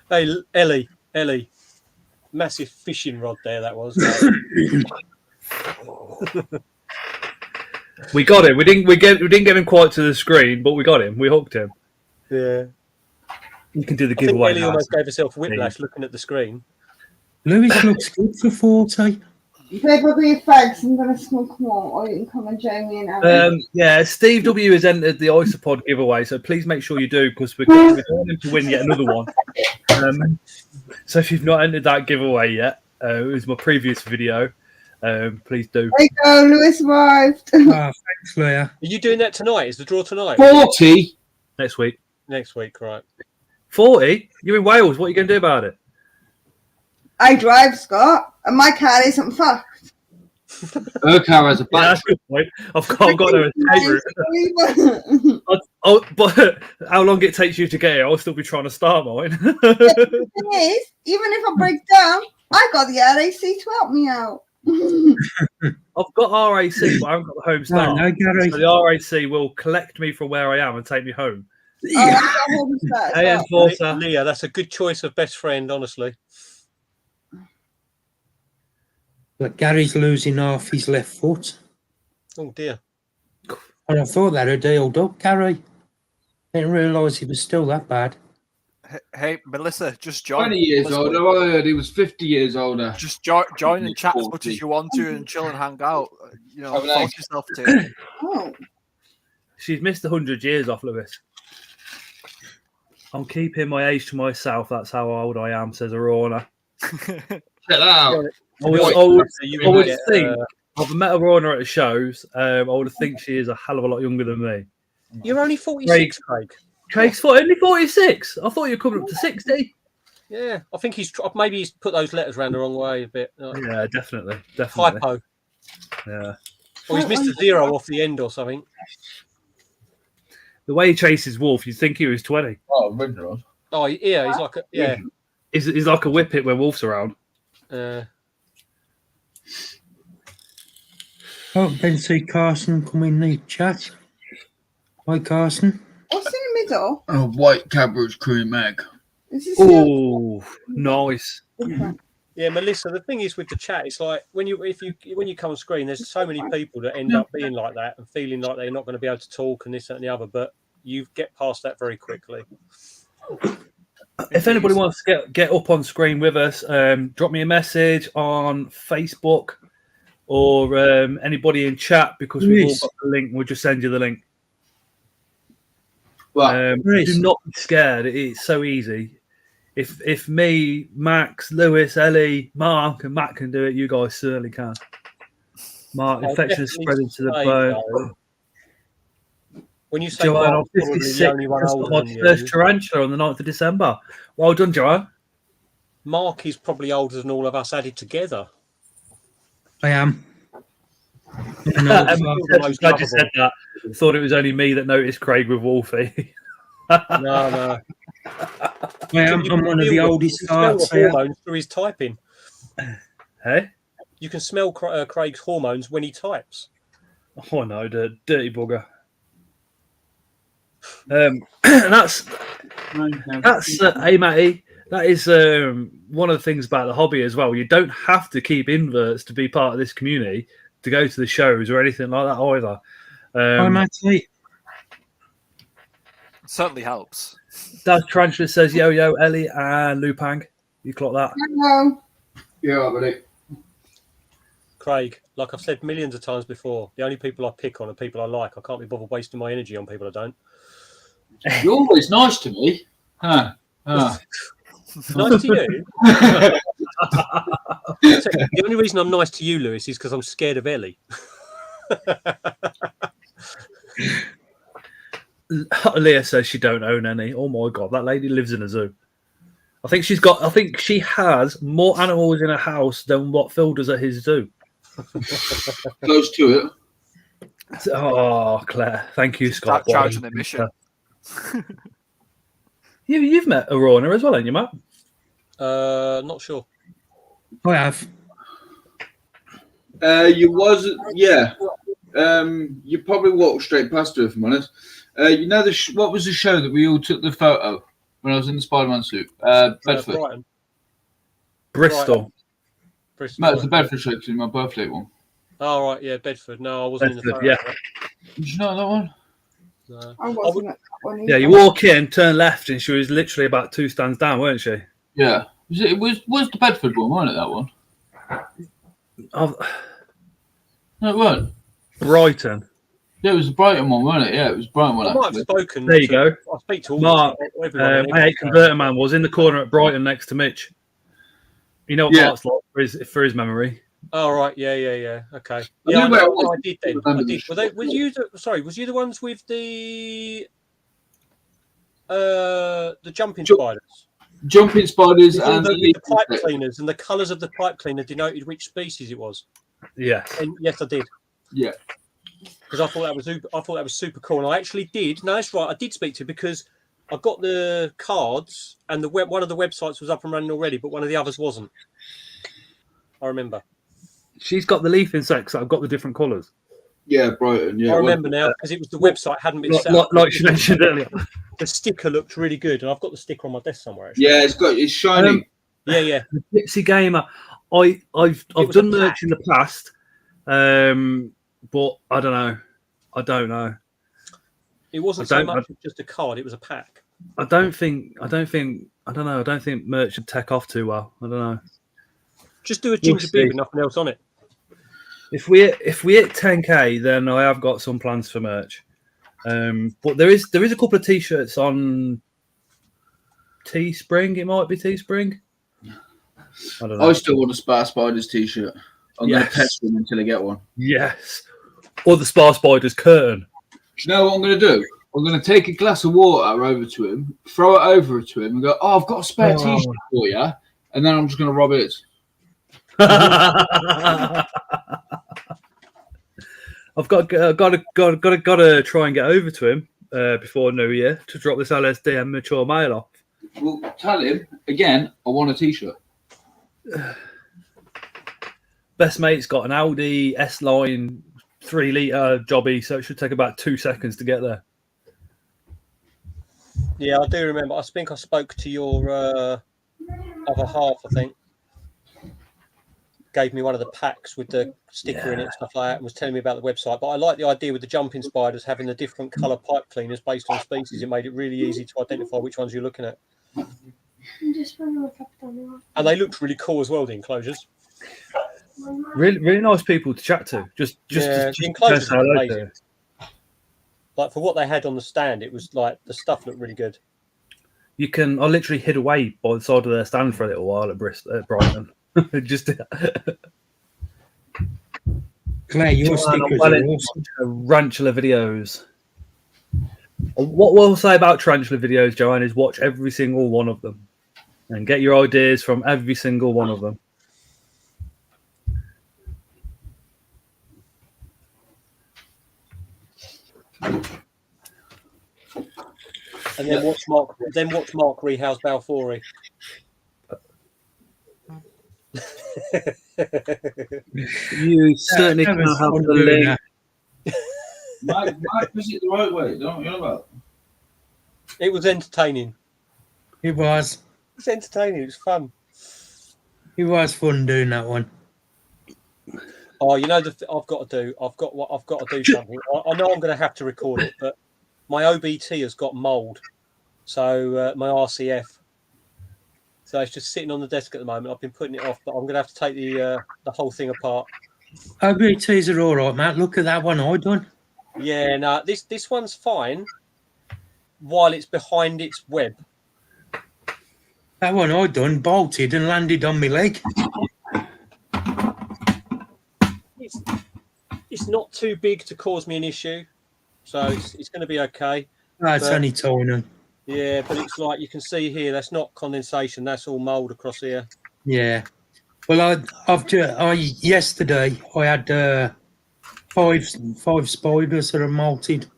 Hey, Ellie. Massive fishing rod there, that was. We got him. We didn't get him quite to the screen, but we got him. We hooked him. Yeah. You can do the I think giveaway Ellie now. almost gave herself whiplash looking at the screen. Lewis looks good for 40. They put your fags. I'm going to smoke more, or you can come and join me in Aaron. Yeah, Steve W has entered the Isopod giveaway, so please make sure you do, because we want him to win yet another one. So if you've not entered that giveaway yet, it was my previous video. Please do. There you go, Lewis arrived. Thanks, Leah. Are you doing that tonight? Is the draw tonight? 40 next week. Next week, right. 40? You're in Wales. What are you going to do about it? I drive, Scott, and my car isn't fucked. Her car has a Yeah, back. that's a good point. I've got no escape route. But how long it takes you to get here, I'll still be trying to start mine. The thing is, even if I break down, I got the RAC to help me out. I've got RAC, but I haven't got the home start. No, Gary. So the RAC will collect me from where I am and take me home. Oh, I got home start. Hey, Enforcer. Leah, that's a good choice of best friend, honestly. But Gary's losing half his left foot. Oh, dear. And I thought that had healed up, Gary. Didn't realise he was still that bad. Hey, Melissa, just join. 20 years older. I heard he was 50 years older. Just join and chat as much as you want to and chill and hang out. You know, force yourself to. Oh. She's missed 100 years off, Lewis. I'm keeping my age to myself. That's how old I am, says Arona. Check that out. I would think, I've met Arona at the shows. I would think she is a hell of a lot younger than me. You're only 46, Craig. Craig's only 46. I thought you were coming up to 60. Yeah, I think he's put those letters around the wrong way a bit. Yeah, definitely. Hypo. Yeah. Or he's missed a zero off the end or something. The way he chases Wolf, you'd think he was 20. Oh, Rinderon. Oh, yeah, he's like He's like a whippet when Wolf's around. Oh, then see Carson come in the chat. Hi, Carson. What's in the middle? Oh, white cabbage cream egg. Is this Oh, nice. Yeah, Melissa. The thing is with the chat, it's like when you come on screen, there's so many people that end up being like that and feeling like they're not going to be able to talk and this that, and the other. But you get past that very quickly. If anybody wants to get up on screen with us, drop me a message on Facebook or anybody in chat, because we've all got the link. We'll just send you the link. Do not be scared. It's so easy. If me, Max, Lewis, Ellie, Mark, and Matt can do it, you guys certainly can. Mark, infection is spreading to the bone. When you say Joanne, Mark's I'm probably 56. the only one Just older got than my first you, tarantula on the 9th of December. Well done, Joanne. Mark is probably older than all of us added together. I am. I'm glad you said that. Thought it was only me that noticed Craig with Wolfie. No. I'm one of the oldest hearts here. Hormones through his typing. Hey? You can smell Craig's hormones when he types. Oh no, the dirty bugger. And that's hey Matty. That is one of the things about the hobby as well. You don't have to keep inverts to be part of this community to go to the shows or anything like that either. Certainly helps. Dad Tarantula says, yo, Ellie and Lupang. You clock that? Hello. Yeah, right, buddy. Craig, like I've said millions of times before, the only people I pick on are people I like. I can't be bothered wasting my energy on people I don't. You're always nice to me. Huh? Nice to you? The only reason I'm nice to you, Lewis, is because I'm scared of Ellie. Leah says she don't own any. Oh my god, that lady lives in a zoo. I think she has more animals in her house than what Phil does at his zoo. Close to it. Oh, Claire, thank you, Scott. Charging the mission. You've met Aurora as well, haven't you, Matt? Not sure. I have. You wasn't, yeah. You probably walked straight past her, if I'm honest. You know what was the show that we all took the photo when I was in the Spider-Man suit? Bedford. Brighton. Bristol. Bristol. No, it's the Bedford show, 'cause it's my birthday one. Oh, right, yeah, Bedford. No, I wasn't in the photo. Yeah. Did you know that one? No. I wasn't at that one Yeah, either. you walk in, turn left, and she was literally about 2 stands down, weren't she? Yeah. It was the Bedford one, wasn't it, that one? No, it weren't. Brighton. Yeah, it was the Brighton one, wasn't it? Yeah, it was Brighton one, I might have actually. spoken. There you go. I speak to all Mark, everyone. I hate Converter Man was in the corner at Brighton next to Mitch. You know what Yeah. Mark's like for his memory. Oh, right, yeah. Okay. I Yeah, knew where it I was. did then. I did. Was you the ones with the jumping spiders? Jumping spiders and the pipe cleaners, and the colours of the pipe cleaner denoted which species it was. Yeah. And yes, I did. Yeah. Because I thought that was super cool, and I actually did. No, that's right. I did speak to her because I got the cards, and one of the websites was up and running already, but one of the others wasn't. I remember. She's got the leaf insects that have got the different colours. Yeah, Brighton. Yeah, I remember now because it was the website hadn't been set up. Like she mentioned earlier. The sticker looked really good, and I've got the sticker on my desk somewhere. Actually. Yeah, it's shiny. Yeah. The Pixie Gamer. I've done merch in the past, but I don't know. It wasn't so much just a card; it was a pack. I don't think merch should take off too well. I don't know. Just do a ginger beer with nothing else on it. If we hit 10k, then I have got some plans for merch. But there is a couple of t-shirts on Teespring. It might be Teespring. I don't know. I still want a Spar Spiders t-shirt. I'm going to pester them until I get one. Yes. Or the Spar Spiders curtain. Do you know what I'm going to do? I'm going to take a glass of water over to him, throw it over to him, and go, "Oh, I've got a spare t-shirt for you," and then I'm just going to rob it. I've got to try and get over to him before New Year to drop this LSD and mature mail off. Well, tell him again. I want a t-shirt. Best mate's got an Audi S-Line 3-litre jobby, so it should take about 2 seconds to get there. Yeah, I do remember. I think I spoke to your other half. I think gave me one of the packs with the sticker in it, stuff like that, and was telling me about the website. But I like the idea with the jumping spiders having the different colour pipe cleaners based on species. It made it really easy to identify which ones you're looking at. And they looked really cool as well, the enclosures. Really nice people to chat to. The enclosures were amazing. Like for what they had on the stand, it was like the stuff looked really good. I literally hid away by the side of their stand for a little while at Brighton. Just Claire, your stickers are awesome. Tarantula videos. What we'll say about tarantula videos, Joanne, is watch every single one of them and get your ideas from every single one of them. And then watch Mark rehouse Balfouri. You certainly can't have the link. Mike, was it the right way? Don't you know about? It was entertaining. It was. It's entertaining. It's fun. It was fun doing that one. Oh, you know, I've got to do something. I know I'm going to have to record it, but my OBT has got mould. So my RCF. So it's just sitting on the desk at the moment. I've been putting it off, but I'm going to have to take the whole thing apart. OBTs are all right, Matt. Look at that one I done. Yeah, no, this one's fine while it's behind its web. That one I done bolted and landed on my leg. It's not too big to cause me an issue, so it's going to be okay. No, it's only tiny. Yeah, but it's like you can see here. That's not condensation. That's all mould across here. Yeah. Well, yesterday I had five spiders that are molted,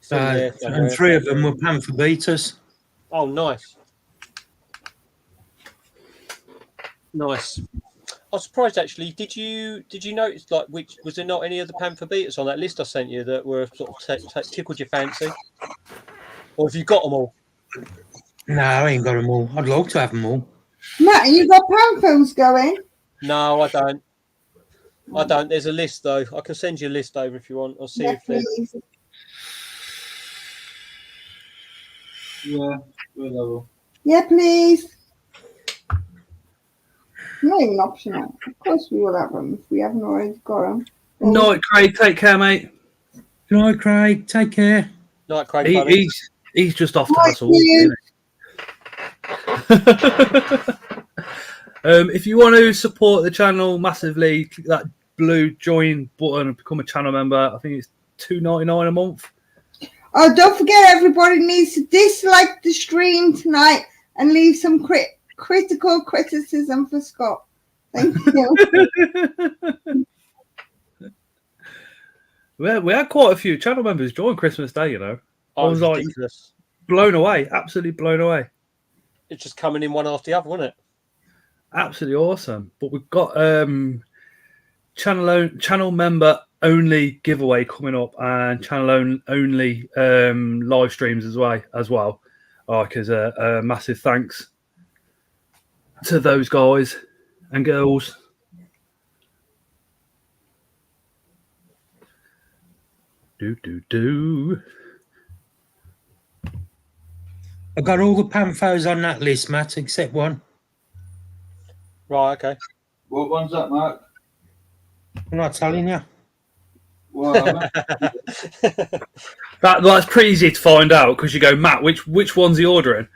and 3 of them were panther beaters. Oh, nice. Nice. I was surprised actually. Did you notice was there not any other panther beaters on that list I sent you that were sort of tickled your fancy, or have you got them all? No, I ain't got them all. I'd like to have them all. Matt, you got panthers going? No, I don't. There's a list though. I can send you a list over if you want. I'll see if there's. Yeah, we're level. Yeah, please. Not even optional. Of course we will have them if we haven't already got them. Night, Craig. Take care, mate. Good night, Craig. Take care. Night, Craig. He's just off to hustle. If you want to support the channel massively, click that blue join button and become a channel member. I think it's $2.99 a month. Oh, don't forget, everybody needs to dislike the stream tonight and leave some critical criticism for Scott. Thank you. We had quite a few channel members join Christmas Day, you know. Oh, I was like ridiculous. Blown away, absolutely blown away. It's just coming in one after the other, wasn't it? Absolutely awesome. But we've got channel member only giveaway coming up and channel only live streams as well. Because a massive thanks to those guys and girls. I got all the panthers on that list, Matt, except one. Right, okay. What one's that, Mark? I'm not telling you. Well, That's pretty easy to find out because you go, Matt, which one's he ordering?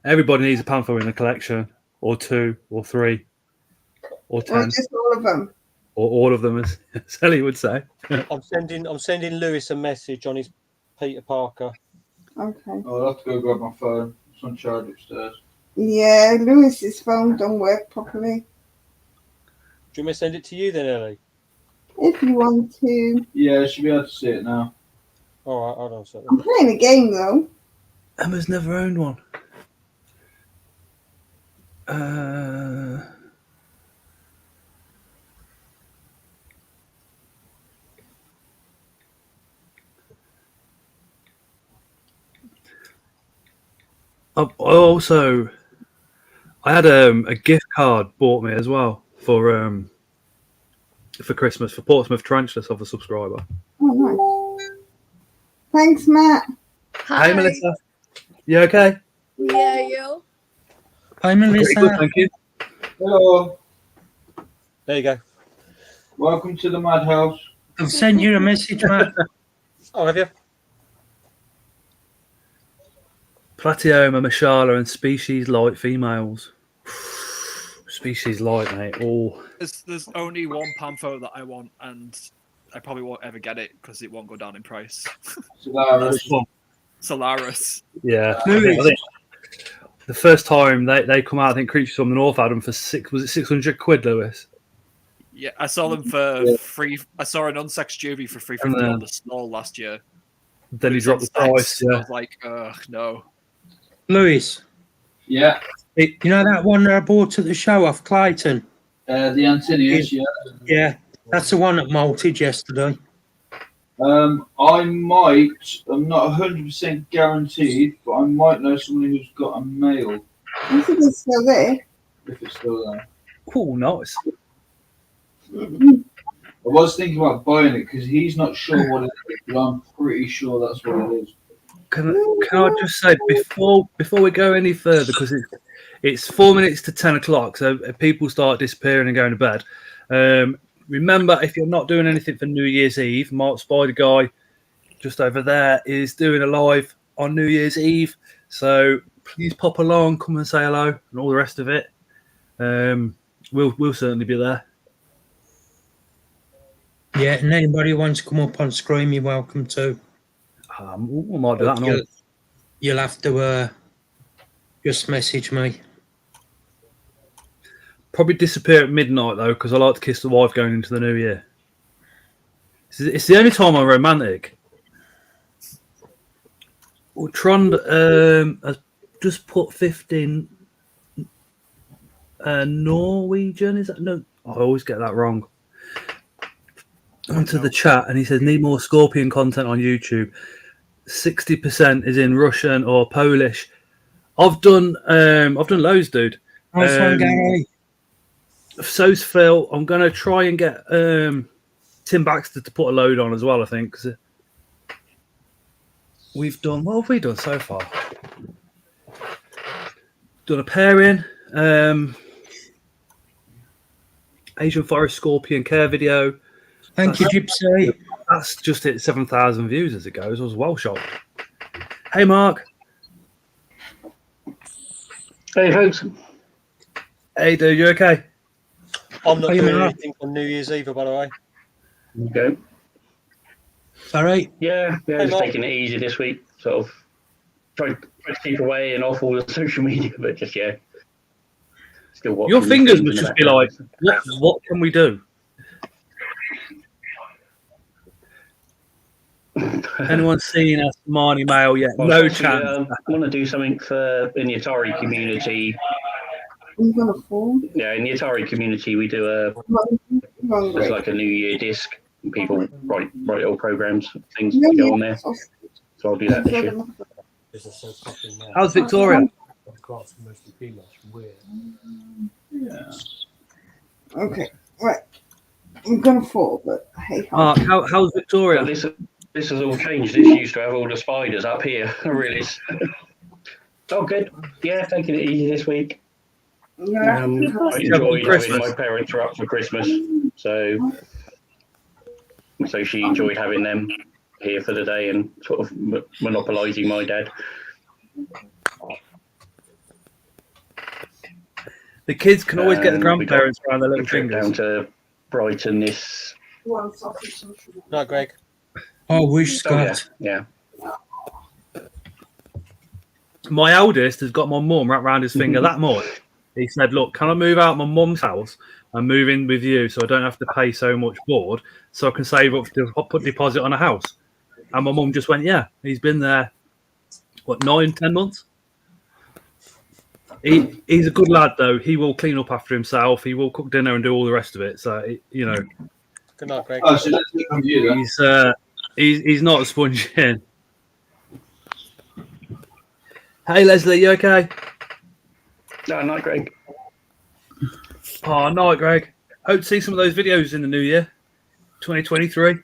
Everybody needs a panther in a collection, or 2, or 3, or 10, or just all of them, or all of them, as Sally would say. I'm sending Lewis a message on his Peter Parker. Okay. I'll have to go grab my phone. It's on charge upstairs. Yeah, Lewis's phone don't work properly. Do you want me to send it to you then, Ellie? If you want to. Yeah, I should be able to see it now. All right, hold on a second. I'm playing a game though. Emma's never owned one. I had a gift card bought me as well for Christmas for Portsmouth Tarantulas of a subscriber. Oh, nice. Thanks, Matt. Hi. Hey, Melissa. You okay? Yeah, you. Hi, Melissa. Good, thank you. Hello. There you go. Welcome to the madhouse. I've sent you a message, Matt. Oh, have you? Platyoma, Mashala, and species light females. Species light, mate. Oh, There's only one panther that I want, and I probably won't ever get it because it won't go down in price. Solaris. Solaris. Yeah. I think the first time they come out, I think Creatures from the North had them for £600, Lewis? Yeah, I saw them for free. I saw an unsexed Dubia for $350 on the Snow last year. Then he dropped the price. I Yeah. was like, no. Lewis. Yeah. You know that one that I bought at the show off Clayton? The Antinius, yeah. Yeah, that's the one that molted yesterday. I might, I'm not 100% guaranteed, but I might know someone who's got a male. I think it's still there. If it's still there. Cool, nice. I was thinking about buying it because he's not sure what it is, but I'm pretty sure that's what it is. Can I just say before we go any further, because it's 4 minutes to 10 o'clock, so people start disappearing and going to bed. Remember, if you're not doing anything for New Year's Eve, Mark Spider Guy, just over there, is doing a live on New Year's Eve. So please pop along, come and say hello, and all the rest of it. We'll certainly be there. Yeah, and anybody who wants to come up on screen, you're welcome to. We might do that. You'll have to just message me. Probably disappear at midnight though, because I like to kiss the wife going into the new year. It's the only time I'm romantic. Well, Trond has just put 15 Norwegian. Is that no? I always get that wrong. Onto the chat, and he says need more Scorpion content on YouTube. 60% is in Russian or Polish. I've done loads, dude. Nice one, Gary. So's Phil. I'm gonna try and get Tim Baxter to put a load on as well. I think because we've done. What have we done so far? Done a pairing. Asian Forest Scorpion care video. Thank you, Gypsy. That's just hit 7,000 views as it goes. I was well shocked. Hey, Mark. Hey, folks. Hey, dude, you okay? I'm not doing anything on New Year's Eve, by the way. Okay. Sorry. Yeah, just taking it easy this week. Sort of trying to keep away and off all the social media, but just still watching. Your fingers must just be like, what can we do? Anyone seen a Marnie mail yet? Well, no chance. I want to do something in the Atari community. I'm gonna fall. Yeah, in the Atari community, we do there's like a New Year disc. And people write little programs, things to go on there. So I'll do that this year. How's Victoria? Yeah. Okay, right. I'm gonna fall, but hey. How's Victoria? Well, this has all changed. This used to have all the spiders up here. Really. Oh, good. Yeah, taking it easy this week. Yeah. I enjoyed having my parents were up for Christmas, so she enjoyed having them here for the day and sort of monopolising my dad. The kids can always get the grandparents around their little fingers. Down to Brighton this. No, Greg. Oh, wish Scott. Yeah. My eldest has got my mum wrapped around his finger that much. He said, look, can I move out my mum's house and move in with you so I don't have to pay so much board so I can save up to put deposit on a house? And my mum just went, yeah. He's been there, 9-10 months? He's a good lad, though. He will clean up after himself. He will cook dinner and do all the rest of it. So, Good night, Greg. Oh, so that's from you, then. He's not a sponge in. Hey, Leslie, you okay? No, not Greg. Oh, night, Greg. Hope to see some of those videos in the new year, 2023.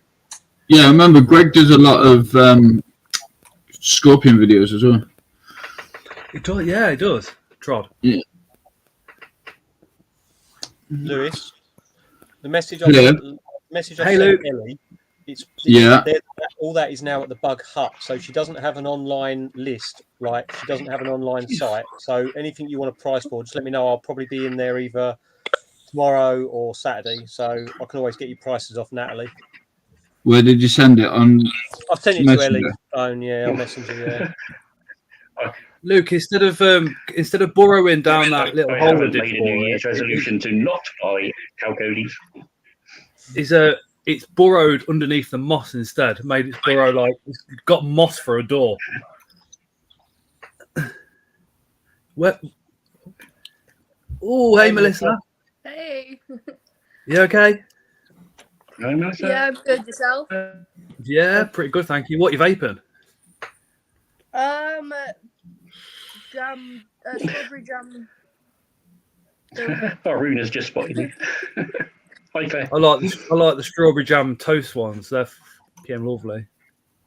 Yeah, I remember Greg does a lot of Scorpion videos as well. He does, yeah, he does. Trod. Yeah. Lewis, the message Hello. I sent Ellie, all that is now at the Bug Hut, so she doesn't have an online list, like she doesn't have an online site. So anything you want to price for, just let me know. I'll probably be in there either tomorrow or Saturday, so I can always get you prices off Natalie. Where did you send it on? I've sent it to Ellie's phone. Yeah, I'll message you. Yeah. Luke, instead of burrowing down that little I hole, haven't made a New Year's resolution to not buy Calcodis. It's burrowed underneath the moss instead. Made its burrow like it's got moss for a door. Where? Oh, hey, Melissa. Hey. You okay? Yeah, I'm good. Yourself? Yeah, pretty good, thank you. What are you vaping? Jam, strawberry jam. Runa's just spotted you. I like the strawberry jam toast ones. They're fucking lovely.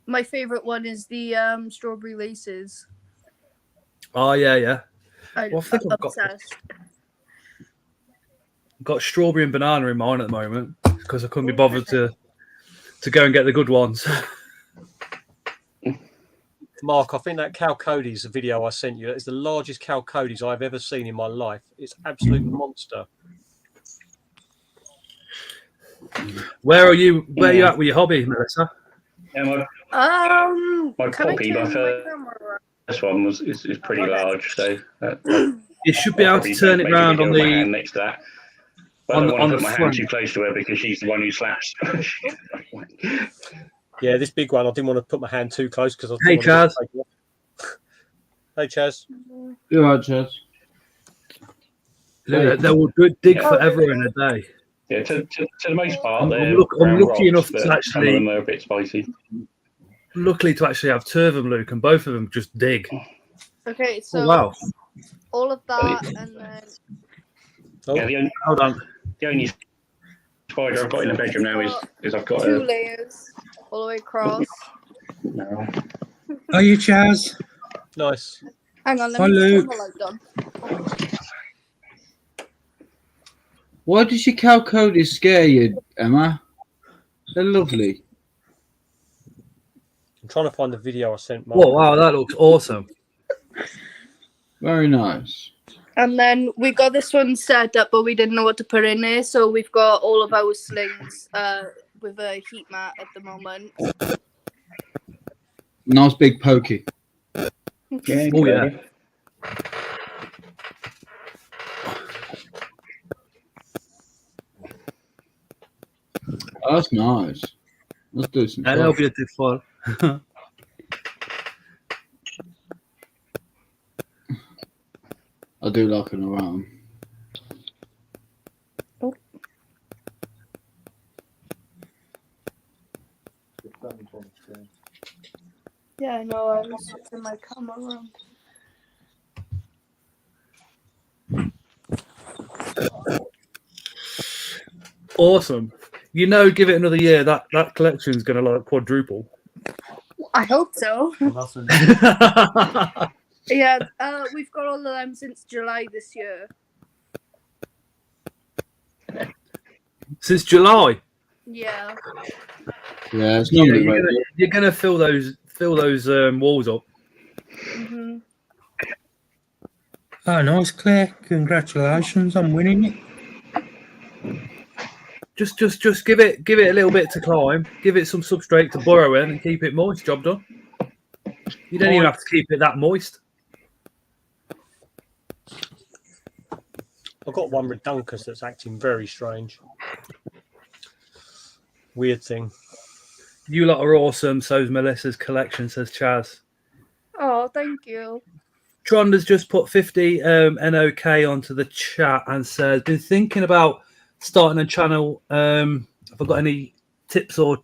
My favourite one is the strawberry laces. Oh yeah. I'm Well, I think I've obsessed. got strawberry and banana in mine at the moment because I couldn't be bothered to go and get the good ones. Mark, I think that cow Cody's video I sent you. It's the largest cow Cody's I've ever seen in my life. It's an absolute monster. Where are you? Where are you at with your hobby, Melissa? Yeah, my copy, my first one is pretty large, so you should be able to turn it around on the next to that. But I don't want to put my hand too close to her because she's the one who slaps. Yeah, this big one, I didn't want to put my hand too close because I. Hey, Chaz. Hey, Chaz. You're right, Chaz. They will dig forever in a day. Yeah, to the most part, I'm lucky enough to actually. Some of them are a bit spicy. Luckily to actually have two of them, Luke, and both of them just dig. Okay, so wow. All of that, and then. Yeah, hold on. The only spider I've got in the bedroom now is I've got two layers all the way across. No. Are you Chaz? Nice. Hang on, let Hi, me Luke. turn the light on. Why does your cow Cody scare you, Emma? They're lovely. I'm trying to find the video I sent Mark. Oh, wow, that looks awesome. Very nice. And then we got this one set up, but we didn't know what to put in there. So we've got all of our slings with a heat mat at the moment. Nice big pokey. Yeah, oh, yeah. Oh, that's nice. Let's do some Hello, stuff. beautiful. I do like an around. Oh. Yeah, I know. I was switching my camera around. Awesome. You know, give it another year, that collection's going to like quadruple. I hope so. Yeah, we've got all of them since July this year. Since July. Yeah. Yeah, it's normally you're gonna fill those walls up. Mm-hmm. Oh, nice, Claire. Congratulations on winning it. Just give it a little bit to climb. Give it some substrate to burrow in and keep it moist. Job done. You don't even have to keep it that moist. I've got one Redunculus that's acting very strange. Weird thing. You lot are awesome. So's Melissa's collection, says Chaz. Oh, thank you. Tronda's just put 50 NOK onto the chat and says, been thinking about starting a channel. Have I got any tips or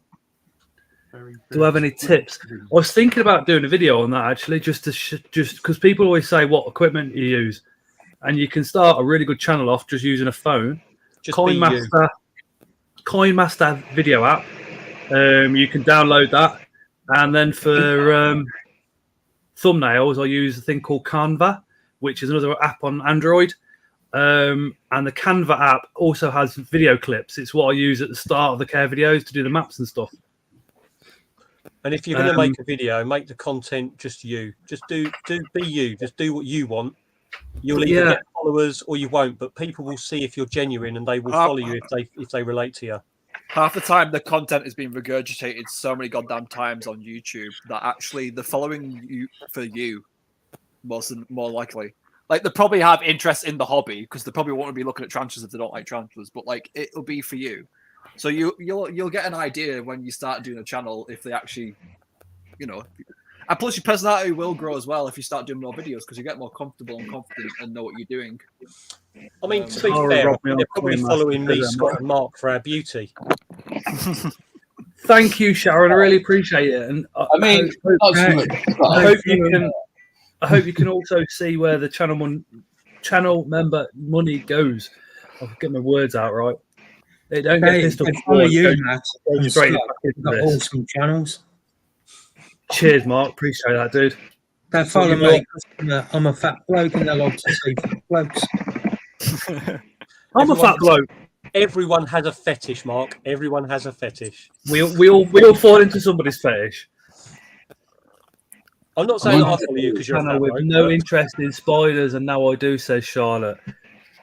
do I have any tips? I was thinking about doing a video on that actually, just because people always say what equipment you use. And you can start a really good channel off just using a phone. Just Coinmaster video app. You can download that. And then for thumbnails, I use a thing called Canva, which is another app on Android. And the Canva app also has video clips. It's what I use at the start of the care videos to do the maps and stuff. And if you're going to make a video, make the content just you. Just be you. Just do what you want. You'll either get followers or you won't, but people will see if you're genuine and they will follow you if they relate to you. Half the time, the content has been regurgitated so many goddamn times on YouTube that actually the following you for you more likely. Like they probably have interest in the hobby because they probably won't be looking at tarantulas if they don't like tarantulas, but like it'll be for you. So you'll get an idea when you start doing a channel if they actually, And plus, your personality will grow as well if you start doing more videos because you get more comfortable and confident and know what you're doing. I mean, to be fair, they're probably following me, Scott, and Mark for our beauty. Thank you, Sharon. I really appreciate it, and I hope you can also see where the channel member money goes. I'll get my words out right. They don't get pissed off. Follow you, Matt. Straight back into this. Awesome channels. Cheers, Mark. Appreciate that, dude. Don't follow me. I'm a fat bloke, and they like to see fat blokes. I'm a fat bloke. Everyone has a fetish, Mark. Everyone has a fetish. We all fall into somebody's fetish. I'm not saying that I follow you because you're a fat with bloke, no but- interest in spiders, and now I do, says Charlotte.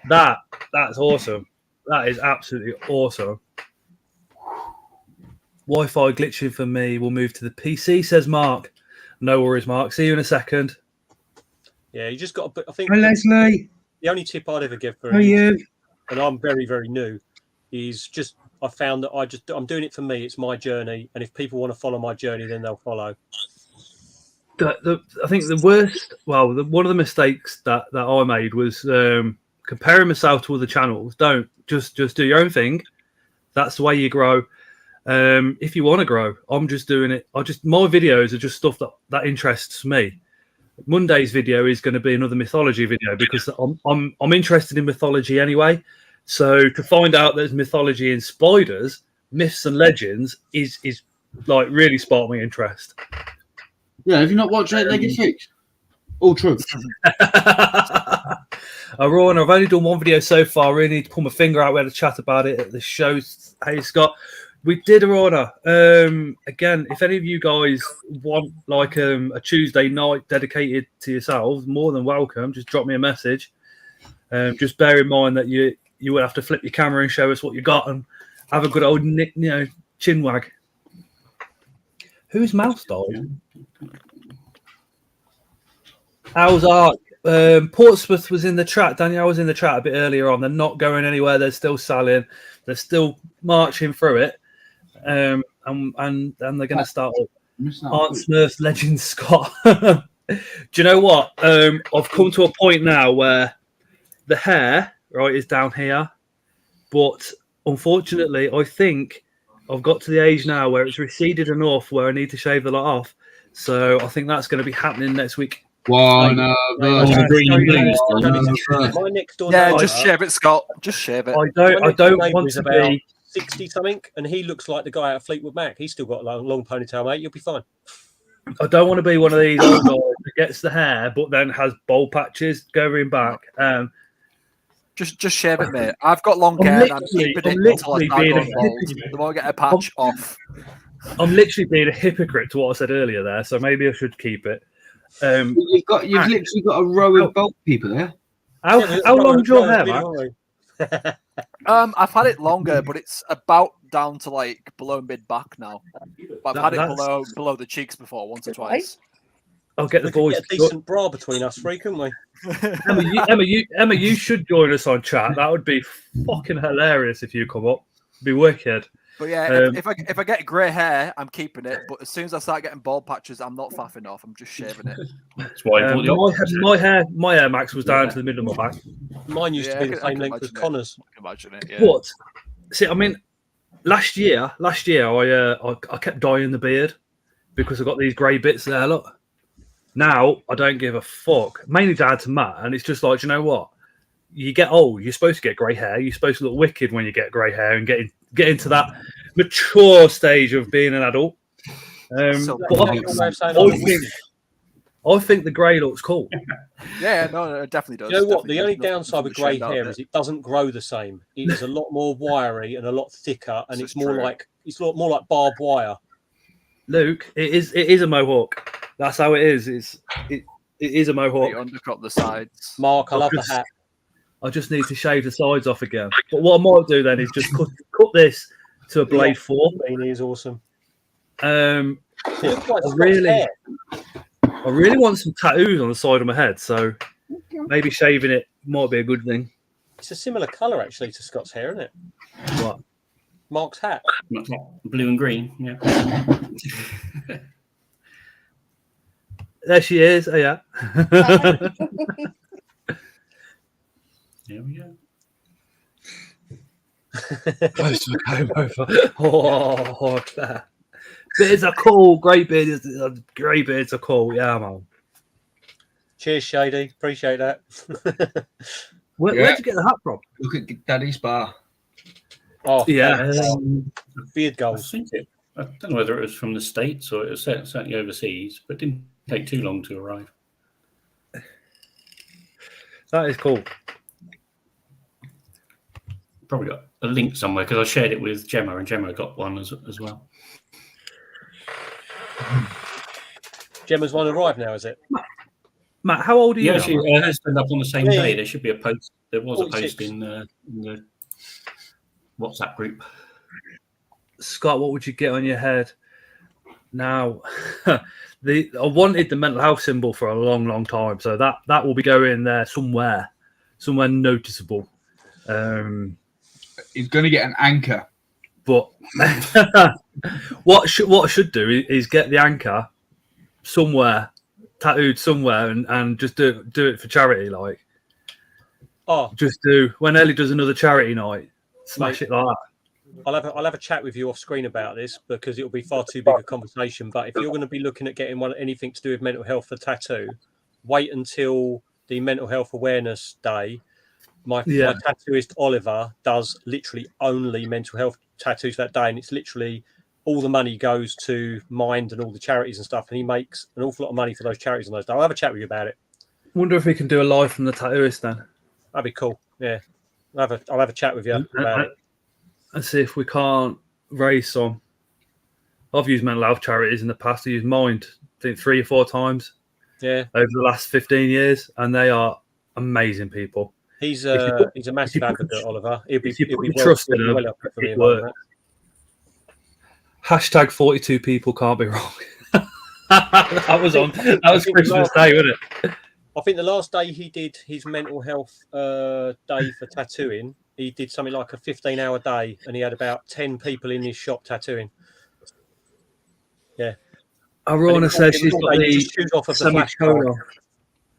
That's awesome. That is absolutely awesome. Wi-Fi glitching for me. We'll move to the PC, says Mark. No worries, Mark. See you in a second. Yeah, you just got to. I think. Hi, Leslie. The only tip I'd ever give for How are you? and I'm very, very new, is just I found that I'm doing it for me. It's my journey, and if people want to follow my journey, then they'll follow. I think the worst, one of the mistakes that I made was comparing myself to other channels. Don't just do your own thing. That's the way you grow. If you want to grow, I'm just doing it. My videos are just stuff that interests me. Monday's video is going to be another mythology video because I'm interested in mythology anyway. So to find out there's mythology in spiders, myths and legends is like really sparked my interest. Yeah, have you not watched 8-Legged Freaks? All true. Rowan, I've only done one video so far. I really need to pull my finger out. We had a chat about it at the show. Hey, Scott. We did, Aurora. Again, if any of you guys want like a Tuesday night dedicated to yourselves, more than welcome. Just drop me a message. Just bear in mind that you would have to flip your camera and show us what you got and have a good old chin wag. Whose mouse died? How's Ark? Portsmouth was in the chat. Danielle was in the chat a bit earlier on. They're not going anywhere. They're still selling. They're still marching through it. And they're going to start up. Aunt Smurf's Legend Scott. Do you know what? I've come to a point now where the hair, right, is down here. But unfortunately, I think I've got to the age now where it's receded enough where I need to shave the lot off. So I think that's going to be happening next week. My next door Yeah, neighbour- just shave it, Scott. Just shave it. I don't want to about be 60 something, and he looks like the guy out of Fleetwood Mac. He's still got a long ponytail, mate. You'll be fine. I don't want to be one of these old guys that gets the hair but then has bald patches going back. Just shave it, mate. I've got long hair and I'm keeping it until I start going bald. The more I get a patch off. I'm literally being a hypocrite to what I said earlier there, so maybe I should keep it. You've literally got a row of bald people there. How long's your hair, Matt? I've had it longer, but it's about down to like below mid back now. But I've had it below the cheeks before once or twice. I'll get the boys. Get a decent bra between us three, couldn't we? Emma, you should join us on chat. That would be fucking hilarious if you come up. It'd be wicked. But yeah, if I get grey hair, I'm keeping it. But as soon as I start getting bald patches, I'm not faffing off. I'm just shaving it. That's why my hair, Max, was down to the middle of my back. Mine used to be the same length as Connor's. I can imagine it. Yeah. But see, I mean, last year, I kept dyeing the beard because I got these grey bits there. Look, now I don't give a fuck. Mainly down to Matt, and it's just like, you know what? You get old, you're supposed to get grey hair. You're supposed to look wicked when you get grey hair and get into that mature stage of being an adult. But I think the grey looks cool. Yeah, no, it definitely does. You know what? The only downside with grey hair is it doesn't grow the same. It is a lot more wiry and a lot thicker, and it's more like barbed wire. Luke, it is a mohawk. That's how it is. It is a mohawk. You undercut the sides. Mark, I love the hat. I just need to shave the sides off again. But what I might do then is just cut this to a blade 4. Beanie is awesome. I really want some tattoos on the side of my head, so maybe shaving it might be a good thing. It's a similar colour actually to Scott's hair, isn't it? What? Mark's hat. Blue and green, yeah. There she is. Oh, yeah. There we go. Close to a comb over. Oh, Claire. Beards are cool. Great beards. Great beards are cool. Yeah, man. Cheers, Shady. Appreciate that. Where'd you get the hat from? Look at Daddy's bar. Oh, yeah. Beard goals. I don't know whether it was from the States or it was certainly overseas, but it didn't take too long to arrive. That is cool. Probably got a link somewhere because I shared it with Gemma, and Gemma got one as well. Gemma's one arrived now, is it? Matt, how old are you? Yeah, now? hers turned up on the same day. There should be a post. There was 46. a post in the WhatsApp group. Scott, what would you get on your head? Now, I wanted the mental health symbol for a long, long time, so that will be going there somewhere noticeable. He's going to get an anchor. But what I should do is get the anchor somewhere, tattooed somewhere, and just do it for charity. Like, just do when Ellie does another charity night, smash it like that. I'll have a chat with you off screen about this because it'll be far too big a conversation. But if you're going to be looking at getting anything to do with mental health for tattoo, wait until the Mental Health Awareness Day. My tattooist Oliver does literally only mental health tattoos that day, and it's literally all the money goes to Mind and all the charities and stuff, and he makes an awful lot of money for those charities on those days. I'll have a chat with you about it. Wonder if we can do a live from the tattooist then. That'd be cool. Yeah, I'll have a chat with you about it. And see if we can't raise some. I've used mental health charities in the past. I used Mind, I think 3 or 4 times. Yeah. Over the last 15 years, and they are amazing people. He's a massive advocate, Oliver. He'll be trust in him. well up for me It about works. that. #42 people can't be wrong. That was Christmas Day, wasn't it? I think the last day he did his mental health day for tattooing, he did something like a 15-hour day, and he had about 10 people in his shop tattooing. Yeah. Arona says she's got the semicolon.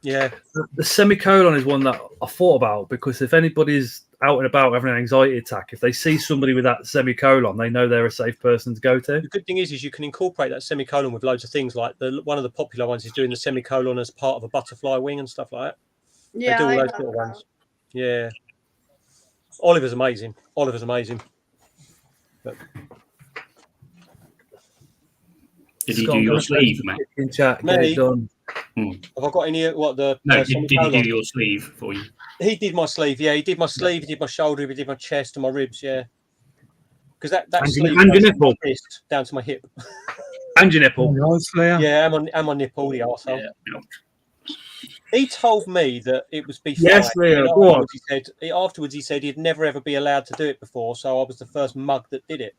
Yeah. The semicolon is one that I thought about because if anybody's out and about having an anxiety attack, if they see somebody with that semicolon, they know they're a safe person to go to. The good thing is you can incorporate that semicolon with loads of things. Like one of the popular ones is doing the semicolon as part of a butterfly wing and stuff like that. Yeah, they do all I those have little that. ones. Yeah. Oliver's amazing. But... Did he do your sleeve, mate? In chat, get it done. Have I got any? What the? No, did he do your sleeve for you? He did my sleeve. Yeah, he did my sleeve. He did my shoulder. He did my chest and my ribs. Yeah, because that sleeve and your goes from nipple my wrist down to my hip. And your nipple. Yeah, and my nipple, the arsehole. Yeah. He told me that it was before. Yes, Leo. Go on. Afterwards, he said he'd never ever be allowed to do it before, so I was the first mug that did it.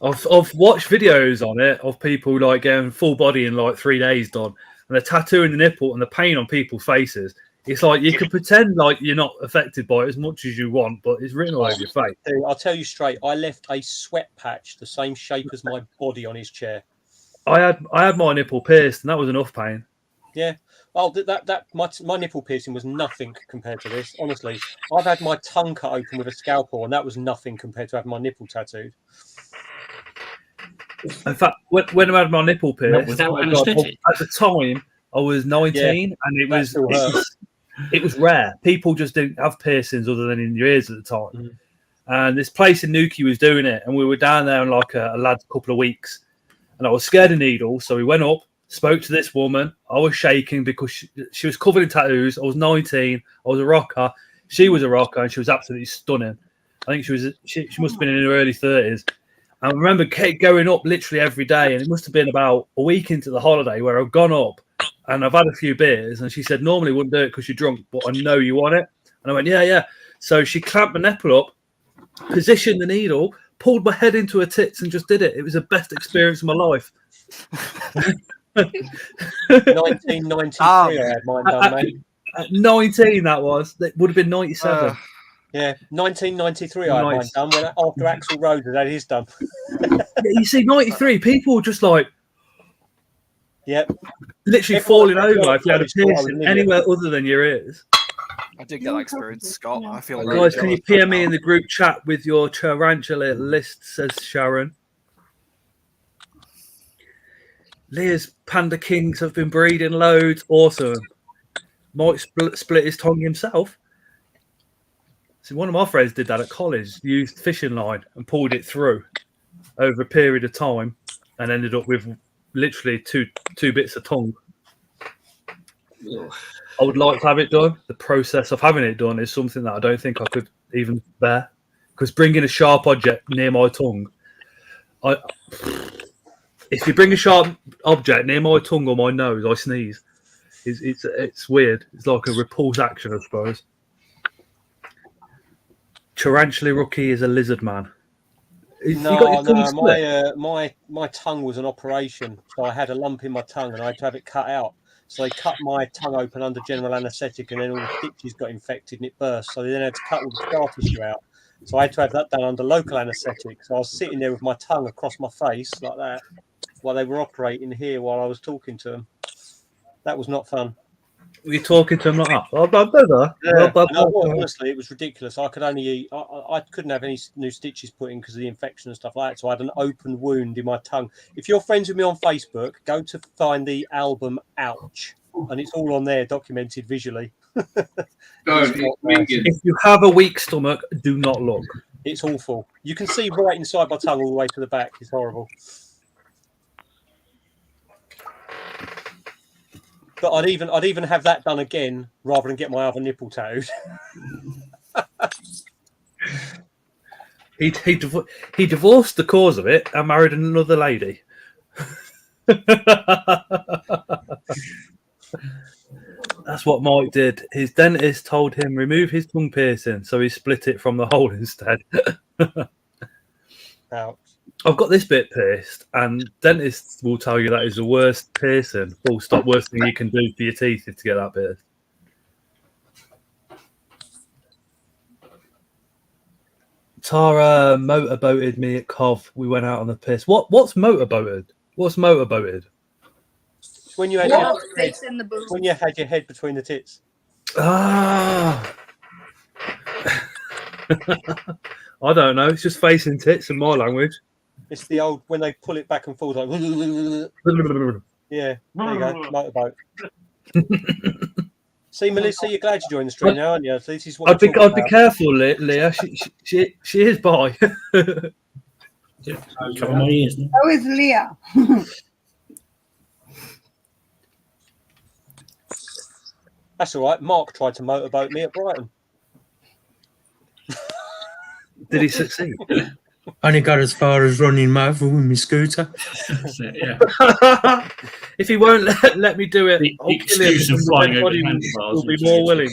I've watched videos on it of people like getting full body in like 3 days done, and they're tattooing the nipple and the pain on people's faces. It's like you can pretend like you're not affected by it as much as you want, but it's written all over your face. I'll tell you straight. I left a sweat patch the same shape as my body on his chair. I had my nipple pierced, and that was enough pain. Yeah. Oh, my nipple piercing was nothing compared to this. Honestly, I've had my tongue cut open with a scalpel, and that was nothing compared to having my nipple tattooed. In fact, when I had my nipple pierced, without anaesthetic. At the time I was 19, and it was rare. People just didn't have piercings other than in your ears at the time. And this place in Newquay was doing it, and we were down there in like a lad's couple of weeks, and I was scared of needles, so we went up, spoke to this woman. I was shaking because she was covered in tattoos. I was 19. I was a rocker. She was a rocker, and she was absolutely stunning. I think she must have been in her early 30s. I remember going up literally every day, and it must have been about a week into the holiday where I've gone up and I've had a few beers, and she said, normally wouldn't do it because you're drunk, but I know you want it. And I went, yeah. So she clamped my nipple up, positioned the needle, pulled my head into her tits and just did it. It was the best experience of my life. 1993 I had mine done, mate. At 19, that was. It would have been 97. Yeah, 1993 I had mine Nice. done when after Axl Rose had his done. Yeah, you see, 93 people were just like, yep, literally falling over if you had a piercing anywhere other than your ears. I did get that experience, Scott. I feel Guys, really can you jealous PM me in the group chat with your tarantula list, says Sharon. Leah's Panda Kings have been breeding loads. Awesome. Might split his tongue himself. See, one of my friends did that at college. Used fishing line and pulled it through over a period of time, and ended up with literally two bits of tongue. I would like to have it done. The process of having it done is something that I don't think I could even bear. Because bringing a sharp object near my tongue, if you bring a sharp object near my tongue or my nose, I sneeze. It's weird. It's like a repulse action, I suppose. Tarantula Rookie is a lizard man. My tongue was an operation, so I had a lump in my tongue and I had to have it cut out. So they cut my tongue open under general anaesthetic, and then all the stitches got infected and it burst. So they then had to cut all the scar tissue out. So I had to have that done under local anaesthetic. So I was sitting there with my tongue across my face like that while they were operating here while I was talking to them. That was not fun. Were you talking to him like that? Honestly, it was ridiculous. I could only eat. I couldn't have any new stitches put in because of the infection and stuff like that. So I had an open wound in my tongue. If you're friends with me on Facebook, go to find the album Ouch, and it's all on there, documented visually. If you have a weak stomach, do not look. It's awful. You can see right inside my tongue all the way to the back. It's horrible. But I'd even have that done again rather than get my other nipple tattooed. He divorced the cause of it and married another lady. That's what Mike did. His dentist told him remove his tongue piercing, so he split it from the hole instead. Ouch. I've got this bit pierced, and dentists will tell you that is the worst piercing. Full stop. Worst thing you can do for your teeth is to get that pierced. Tara motorboated me at Cov. We went out on the piss. What's motorboated? What's motorboated? When you had your head between the tits. Ah. I don't know. It's just facing tits in my language. It's the old when they pull it back and forth like. Yeah, there you go. Motorboat. See, Melissa, you're glad you joined the stream now, aren't you? So this is what I'd be careful, Leah. She is bi. Cover my ears. How is Leah? That's all right. Mark tried to motorboat me at Brighton. Did he succeed? Only got as far as running over with my scooter. Yeah. If he won't let me do it, The I'll kill him. excuse of flying over handlebars will be is more willing.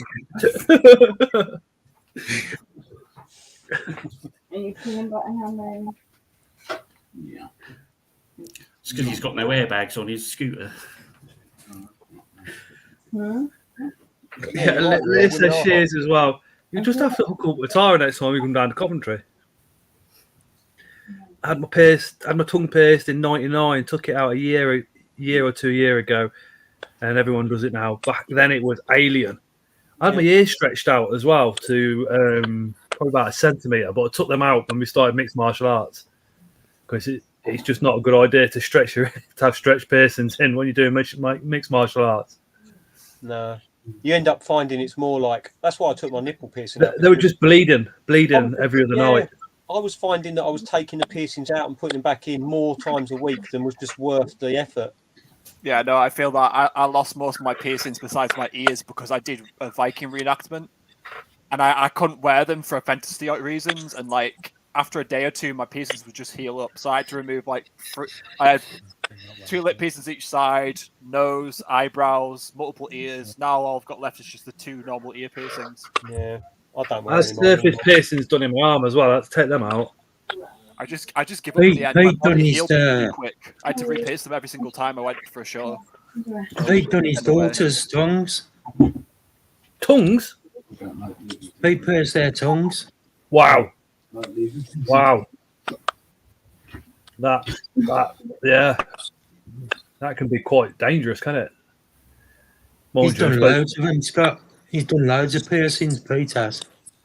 Are you feeling better now, Mary? Yeah. It's because he's got no airbags on his scooter. Hmm? Yeah, Leah says she is as well. You just have to hook up with Tara next time you come down to Coventry. I had my tongue pierced in '99. Took it out a year or 2 years ago, and everyone does it now. Back then, it was alien. I had my ears stretched out as well to probably about 1 centimetre, but I took them out when we started mixed martial arts because it's just not a good idea to have stretch piercings in when you're doing mixed martial arts. No. You end up finding it's more like that's why I took my nipple piercing out. They were just bleeding every other night. I was finding that I was taking the piercings out and putting them back in more times a week than was just worth the effort. Yeah, no, I feel that I lost most of my piercings besides my ears because I did a Viking reenactment and I couldn't wear them for fantasy reasons. And like after a day or two, my piercings would just heal up. So I had to remove I had 2 lip piercings each side, nose, eyebrows, multiple ears. Now all I've got left is just the 2 normal ear piercings. Yeah, I don't I had surface piercings done in my arm as well. I had to take them out. I just give up in the end. My body healed really quick. I had to re-pierce them every single time I went for a show. They'd done his daughter's tongues. Tongues? They pierce their tongues. Wow. Wow. That can be quite dangerous, can it? He's done loads of them, Scott. He's done loads of piercings, Pete has.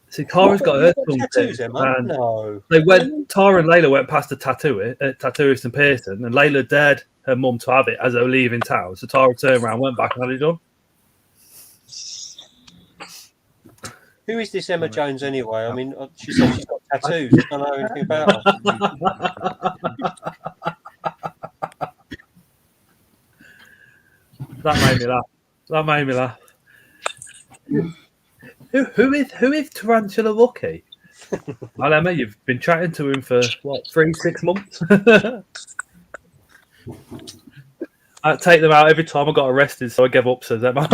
See, Tara's got her tongue tattoos, pierced, Emma? and No. Tara and Layla went past the tattooist and piercing, and Layla dared her mum to have it as they were leaving town. So Tara turned around, went back, and had it done. Who is this Emma Jones anyway? I mean, she said she's got tattoos. I don't know anything about her. That made me laugh. Who is Tarantula Lucky? Well, Emma, you've been chatting to him for what, 3-6 months? I take them out every time I got arrested, so I gave up, says Emma.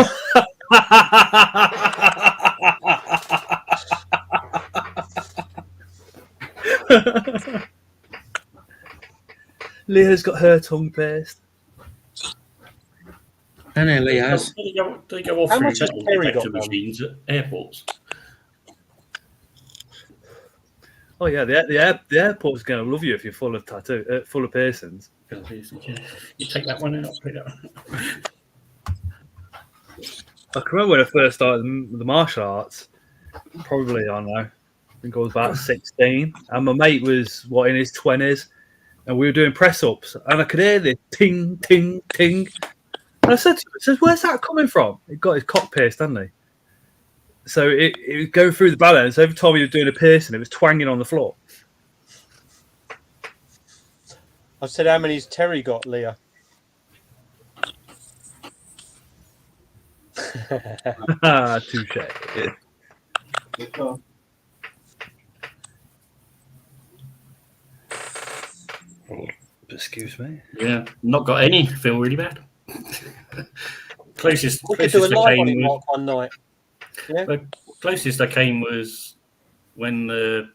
Leah's got her tongue pierced. And Ellie has. They go off How through much has metal Terry detector got done? machines at airports. Oh yeah, the airport's going to love you if you're full of full of piercings. You take that one out. Put it out. I can remember when I first started the martial arts. Probably, I don't know. I think I was about 16, and my mate was in his 20s, and we were doing press ups, and I could hear this ting ting ting. And I said to him, "Where's that coming from?" He got his cock pierced, hadn't he? So it was going through the balance. Every time he was doing a piercing, it was twanging on the floor. I said, how many's Terry got, Leah? Touche. Excuse me. Yeah, not got any. Feel really bad. Closest We could do a I live on came it, was, Mark, one night. Yeah. the closest I came was when the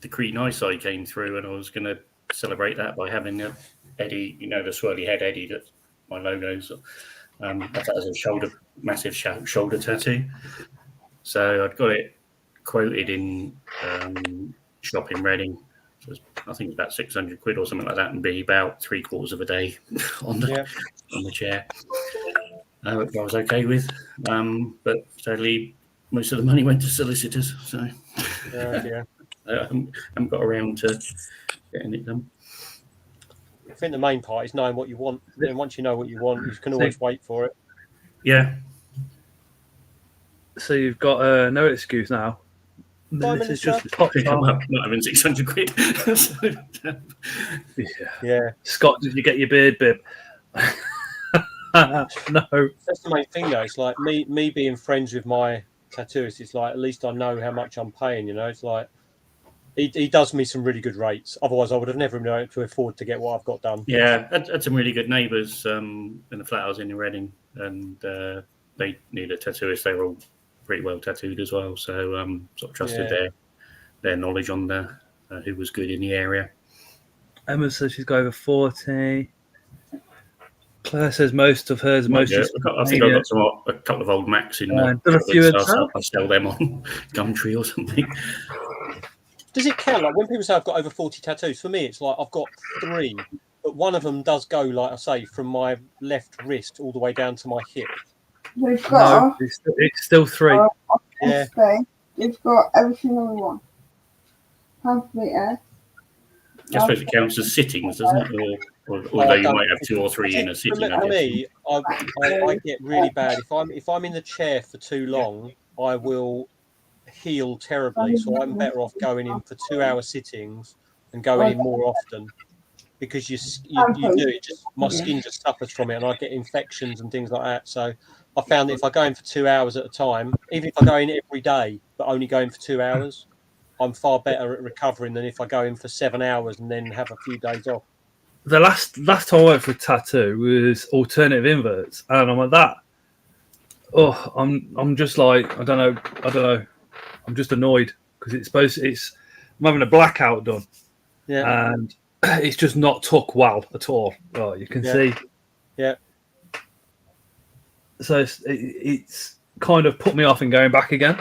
Crete Eyesight came through, and I was going to celebrate that by having Eddie, the swirly head Eddie, that's my logos. That as a massive shoulder tattoo. So I'd got it quoted in shop in Reading. So I think about 600 quid or something like that, and be about 3/4 of a day on the chair. I was okay with, but sadly, most of the money went to solicitors. So Yeah. I haven't got around to getting it done. I think the main part is knowing what you want. And once you know what you want, you can always wait for it. Yeah. So you've got no excuse now. This is just top not having 600 quid. Yeah. Scott, did you get your beard bib? No. That's the main thing, though. It's like me being friends with my tattooist. It's like, at least I know how much I'm paying. It's like he does me some really good rates. Otherwise, I would have never been able to afford to get what I've got done. Yeah, I had some really good neighbours in the flat I was in Reading, and they needed a tattooist. They were all pretty well tattooed as well, so sort of trusted their knowledge on who was good in the area. Emma says she's got over 40. Claire says most of hers. I think I've got a couple of old Macs in there. I sell them on Gumtree or something. Does it count? Like when people say I've got over 40 tattoos, for me, it's like I've got 3, but one of them does go, like I say, from my left wrist all the way down to my hip. We've got. No, it's still 3. Yeah. We've got everything on one. Half meter. I suppose it counts as sittings, doesn't it? Although you might have 2 or 3 in a sitting. For me, I get really bad if I'm in the chair for too long. I will heal terribly, so I'm better off going in for 2-hour sittings and going in more often, because you do it. Just my skin just suffers from it, and I get infections and things like that. So I found that if I go in for 2 hours at a time, even if I go in every day but only go in for 2 hours, I'm far better at recovering than if I go in for 7 hours and then have a few days off. The last time I went for a tattoo was alternative inverts, and I'm like that. Oh, I'm just like I don't know. I'm just annoyed because I'm having a blackout done, and it's just not took well at all. Oh, you can see. Yeah. So it's kind of put me off in going back again.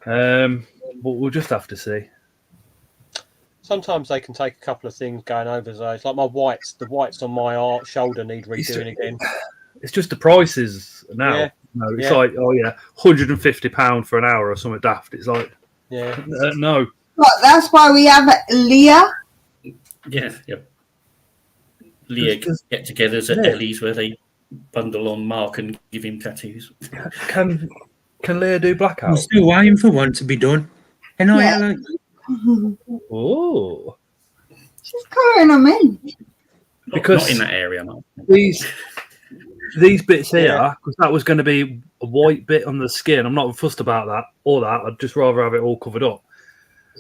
But we'll just have to see. Sometimes they can take a couple of things going over those. Like the whites on my shoulder need redoing again. It's just the prices now. Yeah. No, it's like, oh yeah, £150 for an hour or something daft. It's like, yeah, no. But that's why we have Leah. Yeah, yep. Leah get-togethers at Ellie's where they bundle on Mark and give him tattoos. Can Leah do blackout? I'm still waiting for one to be done. And Yeah. Oh, she's colouring them in. Because not in that area, Mark. These bits here, because that was going to be a white bit on the skin. I'm not fussed about that or that. I'd just rather have it all covered up.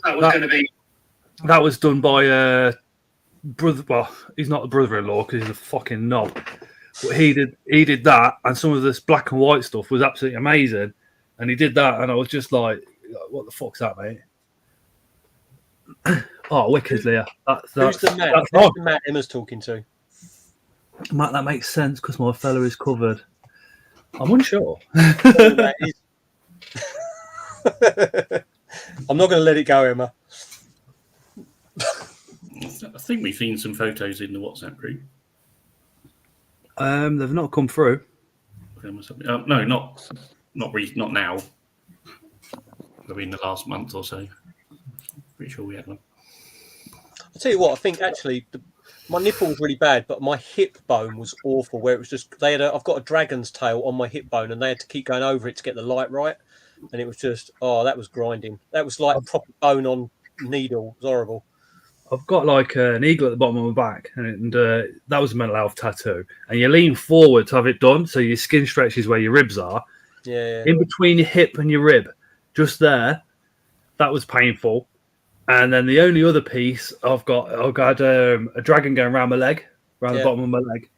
That was done by brother. Well, he's not the brother-in-law because he's a fucking knob. But he did that, and some of this black and white stuff was absolutely amazing. And he did that, and I was just like, "What the fuck's that, mate?" Oh, wicked, Leah. Who's the Matt Emma's talking to? Matt, that makes sense because my fella is covered. I'm unsure. I'm not going to let it go, Emma. I think we've seen some photos in the WhatsApp group. They've not come through. No, not now. Maybe in the last month or so. Pretty sure we had one. I'll tell you what. I think actually my nipple was really bad, but my hip bone was awful. Where it was just I've got a dragon's tail on my hip bone, and they had to keep going over it to get the light right, and it was just that was grinding. That was like proper bone on needle. It was horrible. I've got like an eagle at the bottom of my back, and that was a mental health tattoo. And you lean forward to have it done, so your skin stretches where your ribs are. Yeah. In between your hip and your rib, just there. That was painful. And then the only other piece I've got a dragon going around my leg, around the bottom of my leg.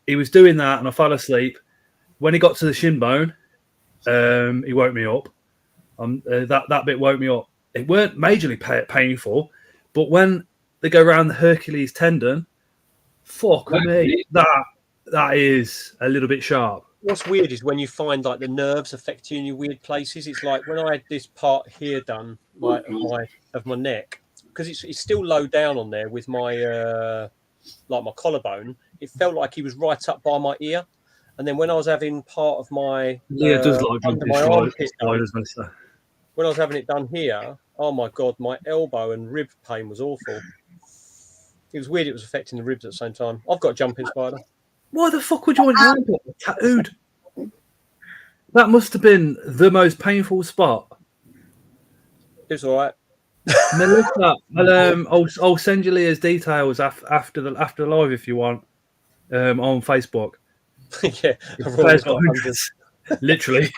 He was doing that, and I fell asleep. When he got to the shin bone, he woke me up. That bit woke me up. It weren't majorly painful, but when they go around the Hercules tendon, fuck me, that is a little bit sharp. What's weird is when you find like the nerves affect you in your weird places. It's like when I had this part here done, like of my neck, because it's still low down on there with my like my collarbone. It felt like he was right up by my ear, and then when I was having part of my does like under my armpit done, when I was having it done here, oh my god, my elbow and rib pain was awful. It was weird. It was affecting the ribs at the same time. I've got a jumping spider. Why the fuck would you want your elbow tattooed? That must have been the most painful spot. It's all right. Melissa, I'll send you Leah's details after the live if you want on Facebook. Yeah, literally.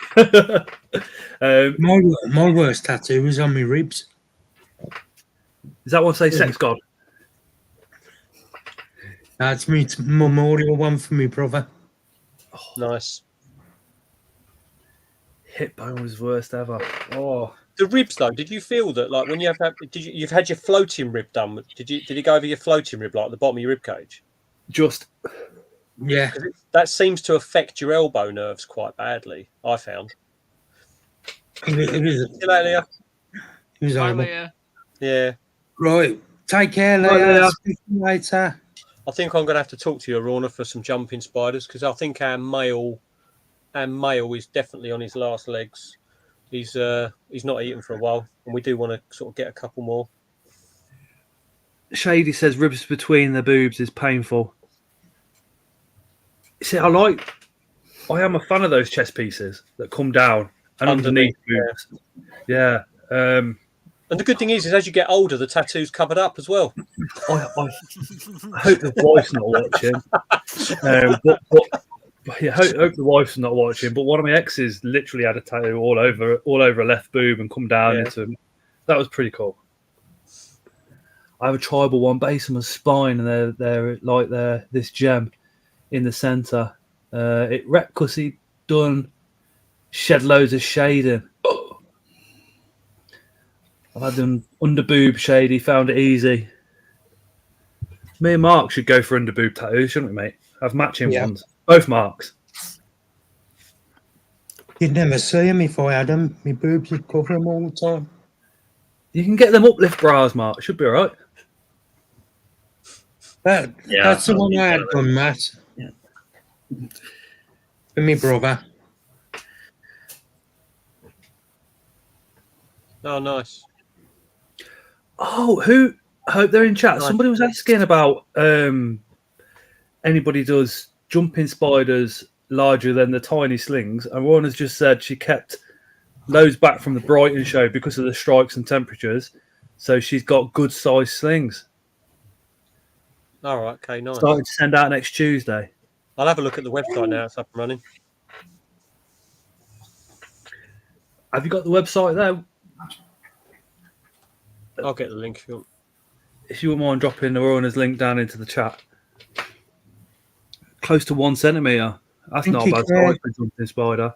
My worst tattoo was on my ribs. Is that one say sex god? That's me memorial one for me brother. Oh, nice. Hip bone was worst ever. Oh, the ribs though. Did you feel that like when you have that? You've had your floating rib done? Did you go over your floating rib like at the bottom of your rib cage? Just yeah. That seems to affect your elbow nerves quite badly. I found. It was. See you later, Leah. It was horrible. Yeah. Right. Take care, Leah. Speak to you later. I think I'm going to have to talk to you, Arona, for some jumping spiders because I think our male is definitely on his last legs. He's not eaten for a while, and we do want to sort of get a couple more. Shady says ribs between the boobs is painful. See, I am a fan of those chest pieces that come down and underneath boobs. Yeah. And the good thing is as you get older, the tattoo's covered up as well. I hope the wife's not watching. But I hope the wife's not watching. But one of my exes literally had a tattoo all over a left boob and come down into. That was pretty cool. I have a tribal one base on my spine, and they're like this gem in the centre. It wrecked because he done shed loads of shading. I've had them under boob shady, found it easy. Me and Mark should go for under boob tattoos, shouldn't we, mate? Have matching ones. Both Marks. You'd never see them if I had them. My boobs would cover them all the time. You can get them uplift bras, Mark. Should be all right. That's the one I had done, Matt. Yeah. For me brother. Oh, nice. Oh, I hope they're in chat. Nice. Somebody was asking about anybody does jumping spiders larger than the tiny slings, and Rhonda's just said she kept loads back from the Brighton show because of the strikes and temperatures, so she's got good size slings. All right, okay, nice. Starting to send out next Tuesday. I'll have a look at the website now. It's up and running. Have you got the website there? I'll get the link if you want. If you wouldn't mind dropping the Rhonda's link down into the chat. Close to 1 centimetre. That's not a bad size for a jumping spider.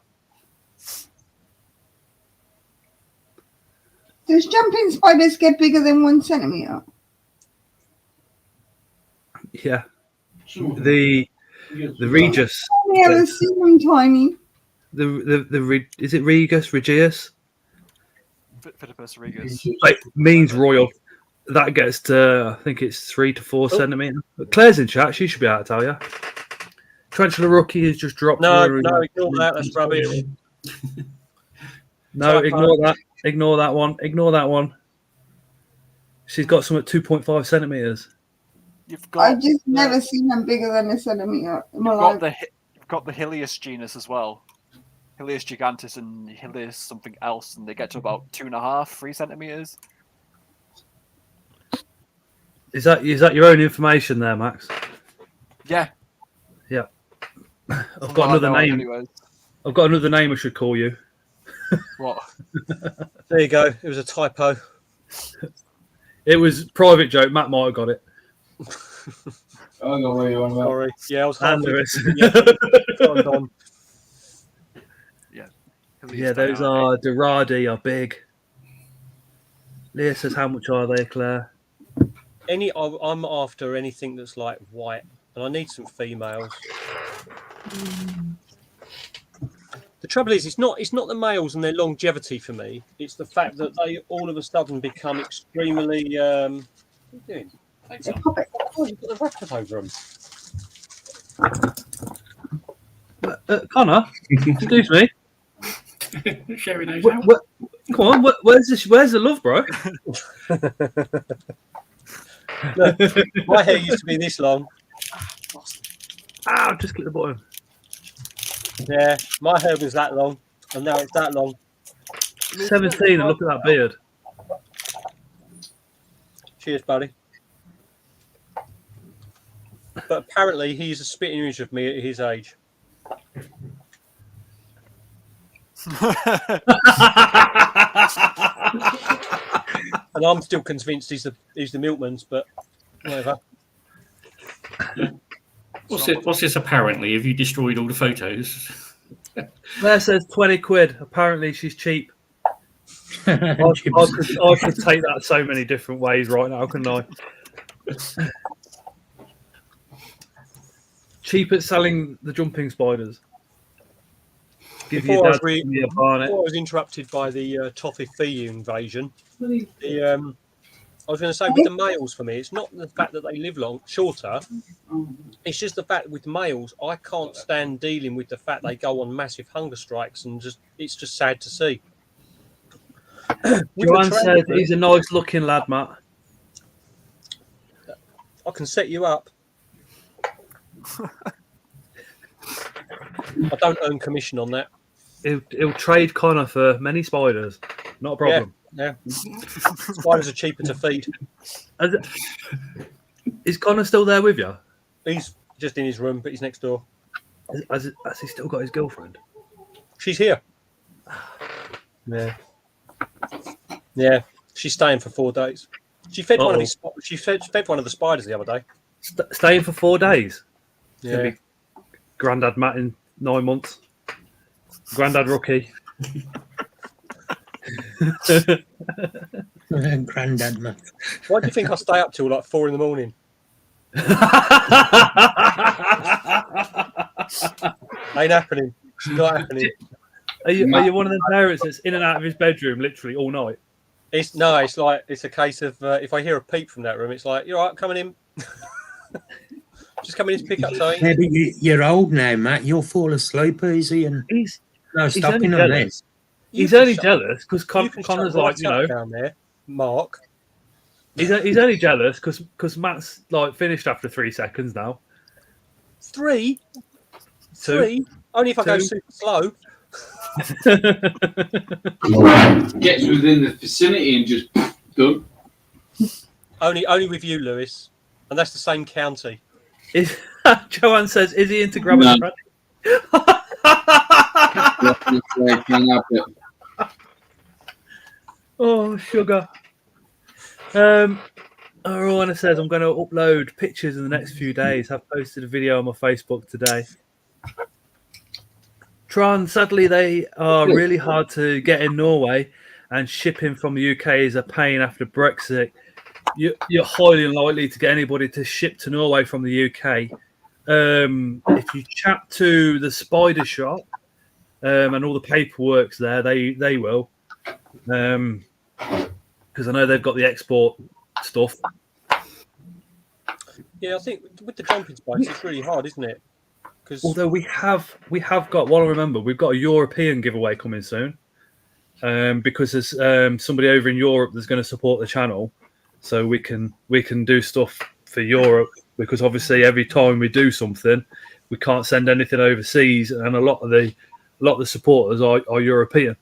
Does jumping spiders get bigger than 1 centimetre? Yeah. The Regus. Yeah, I've seen them tiny. Is it Regus? Regius? Phidippus regus. It means royal. That gets to, I think it's 3 to 4 centimetres. Claire's in chat. She should be able to tell you. Tarantula Rookie has just dropped. No, ignore that. That's rubbish. No, ignore that. Ignore that one. Ignore that one. She's got some at 2.5 centimetres. I've just never seen them bigger than a centimetre in my life. You've got the Helios genus as well. Helios gigantus and Helios something else, and they get to about 2.5, 3 centimetres. Is that your own information there, Max? Yeah. Yeah. I've got another name. Anyways. I've got another name I should call you. What? There you go. It was a typo. It was private joke. Matt might have got it. I don't know where you're on about. Sorry. Yeah, I was Yeah, those are Doradi are big. Leah says, how much are they, Claire? I'm after anything that's like white, and I need some females. The trouble is, it's not the males and their longevity for me. It's the fact that they all of a sudden become extremely. What are you doing? Thanks, you've got the wrap over them. Connor, excuse me. Sharing those Come on, where's the love, bro? Look, my hair used to be this long. Ow, just click the button. Yeah, my hair was that long, and now it's that long. 17, and look at that beard. Cheers, buddy. But apparently he's a spitting image of me at his age. And I'm still convinced he's the milkman's, but whatever. What's this apparently? Have you destroyed all the photos? Claire says 20 quid. Apparently she's cheap. I could take that so many different ways right now, couldn't I? Cheap at selling the jumping spiders. Before I was interrupted by the Toffee Fee invasion, I was going to say with the males for me, it's not the fact that they live shorter. It's just the fact with males, I can't stand dealing with the fact they go on massive hunger strikes, and it's just sad to see. Joanne said he's a nice looking lad, Matt. I can set you up. I don't earn commission on that. He'll trade Connor for many spiders. Not a problem. Yeah. Spiders are cheaper to feed. Is Connor still there with you? He's just in his room, but he's next door. Has he still got his girlfriend? She's here. Yeah. Yeah. She's staying for 4 days. She fed one of these. She fed one of the spiders the other day. Staying for 4 days. Yeah. Grandad Matt in 9 months. Grandad Rookie. Grandad Matt. Why do you think I stay up till like 4 a.m? Ain't happening. It's not happening. Are you one of the parents that's in and out of his bedroom literally all night? It's like it's a case of if I hear a peep from that room, it's like, you're right, coming in. Just coming in to pick up something. Yeah, but you're old now, Matt. You'll fall asleep easy, and no stopping on this. He's only jealous because Connor's like, you know, down there, Mark. He's only jealous because Matt's like finished after 3 seconds now. 3? 2. 3? Only if I go super slow. Gets within the vicinity and just done. Only with you, Lewis, and that's the same county. Joanne says, "Is he into grabbing a Oh, sugar. Rowana says, I'm going to upload pictures in the next few days. I've posted a video on my Facebook today. Tron, sadly, they are really hard to get in Norway, and shipping from the UK is a pain after Brexit. You're highly unlikely to get anybody to ship to Norway from the UK. If you chat to the Spider Shop and all the paperwork's there, they will. Because I know they've got the export stuff. Yeah, I think with the jumping spikes, it's really hard, isn't it? Although we have got, well, I remember, we've got a European giveaway coming soon. Because there's somebody over in Europe that's going to support the channel, so we can do stuff for Europe. Because obviously, every time we do something, we can't send anything overseas, and a lot of the supporters are European.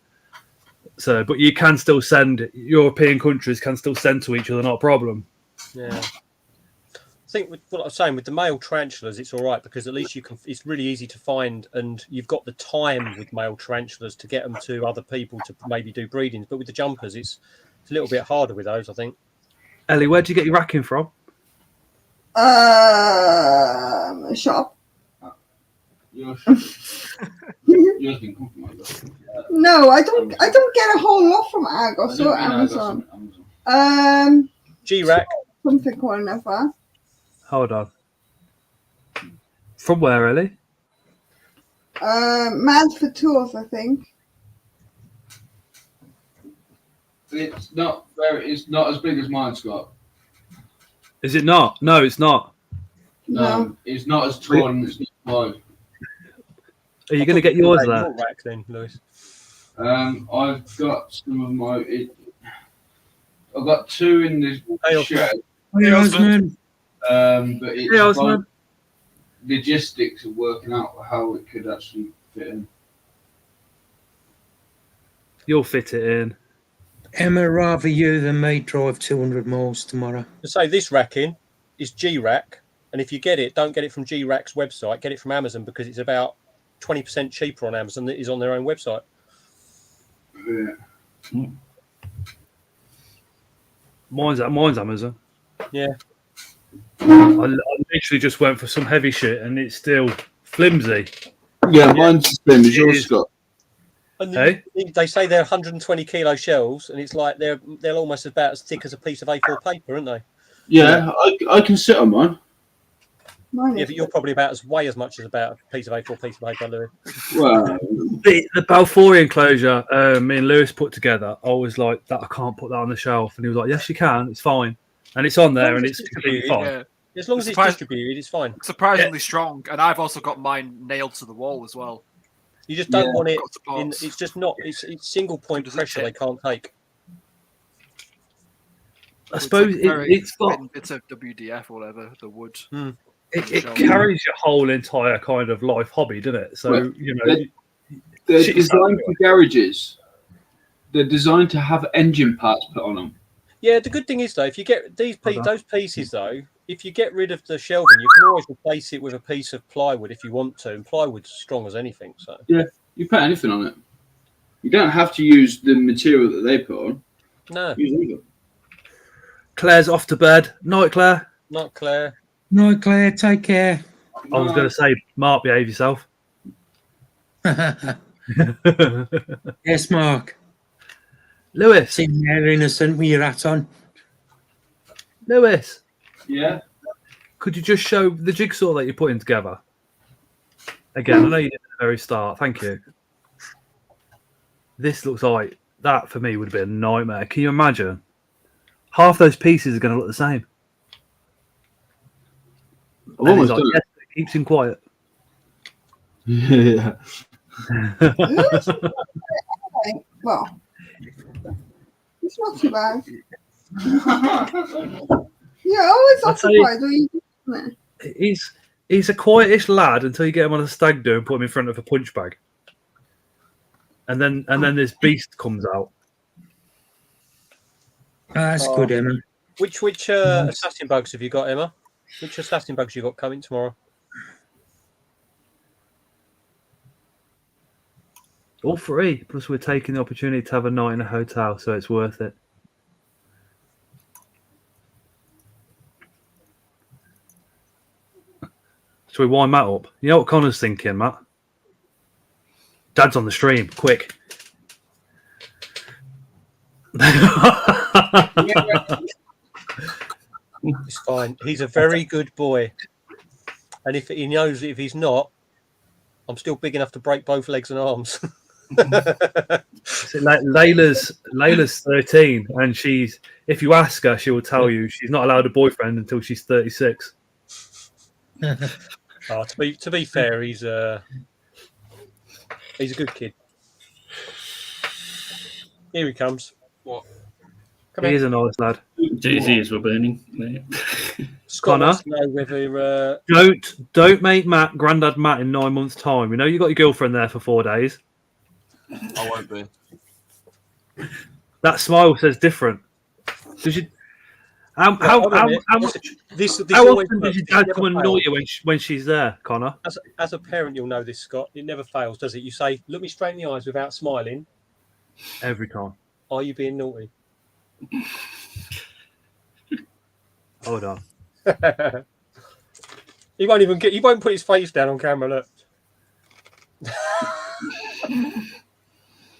So, but you can still send. European countries can still send to each other, not a problem. Yeah. I think with what I was saying with the male tarantulas, it's all right because at least you can. It's really easy to find, and you've got the time with male tarantulas to get them to other people to maybe do breedings. But with the jumpers, it's a little bit harder with those, I think. Ellie, where'd you get your racking from? Shop. Yours been compromised. No, I don't get a whole lot from Argos or Amazon. G-Rack. Something or another. Hold on. From where, Ellie? Mad for Tools, I think. It's not as big as mine, Scott. Is it not? No, it's not. No, it's not as tall and it's not wide. Are you going to get yours there? Your rack then, Lewis. I've got some of my. I've got 2 in the shed. Hey, Osman. But it's like logistics of working out how it could actually fit in. You'll fit it in. Emma, rather you than me drive 200 miles tomorrow. To say this racking is G-Rack, and if you get it, don't get it from G-Rack's website. Get it from Amazon because it's about 20% cheaper on Amazon than it is on their own website. Yeah. Mine's Amazon. Yeah. I literally just went for some heavy shit, and it's still flimsy. Yeah, mine's as thin as yours, Scott. And Hey? they say they're 120 kilo shells, and it's like they're almost about as thick as a piece of A4 paper, aren't they? Yeah, I can sit on mine. Yeah, but you're probably about as much as about a piece of A4 piece of paper, Lewis. Well, the Balfour enclosure me and Lewis put together, I was like, that I can't put that on the shelf, and he was like, yes, you can, it's fine, and it's on there, and it's completely fine. Yeah. As long as it's distributed, it's fine. Surprisingly strong, and I've also got mine nailed to the wall as well. You just don't want it. It's just not. It's single point pressure. They can't take. I suppose it's got bits of WDF or whatever, the wood. It carries your whole entire kind of life hobby, doesn't it? So well, you know, they're designed for garages. They're designed to have engine parts put on them. Yeah, the good thing is though, if you get those pieces though, if you get rid of the shelving, you can always replace it with a piece of plywood if you want to, and plywood's strong as anything. So yeah, you put anything on it. You don't have to use the material that they put on. No. Claire's off to bed. Night, Claire. Not Claire. Night, Claire. Take care. I was going to say, Mark, behave yourself. Yes, Mark. Lewis. Sitting there innocent with your hat on. Lewis. Yeah. Could you just show the jigsaw that you're putting together? Again, I know you did at the very start. Thank you. this looks like that for me would have been a nightmare. Can you imagine? Half those pieces are going to look the same. I've almost done yes, it keeps him quiet. Yeah. Well, it's not too bad. You're always occupied. Or you He's a quietish lad until you get him on a stag do and put him in front of a punch bag, and then this beast comes out. That's good, Emma. Which assassin bugs have you got, Emma? Which assassin bugs you got coming tomorrow? All three. Plus, we're taking the opportunity to have a night in a hotel, so it's worth it. Should we wind Matt up? You know what Connor's thinking, Matt? Dad's on the stream. Quick. It's fine. He's a very good boy. And if he knows that if he's not, I'm still big enough to break both legs and arms. So Layla's 13, and she's, if you ask her, she will tell you she's not allowed a boyfriend until she's 36. To be fair, he's a good kid. Here he comes. What? He is a nice lad. His ears were burning. Scott Connor, wants to know whether don't make Grandad Matt in 9 months' time. You know you got your girlfriend there for 4 days. I won't be. That smile says different. Did you? How often does your dad come and annoy you when she's there, Connor? As a parent, you'll know this, Scott. It never fails, does it? You say, "Look me straight in the eyes without smiling." Every time. Are you being naughty? Hold on. He won't even he won't put his face down on camera. Look.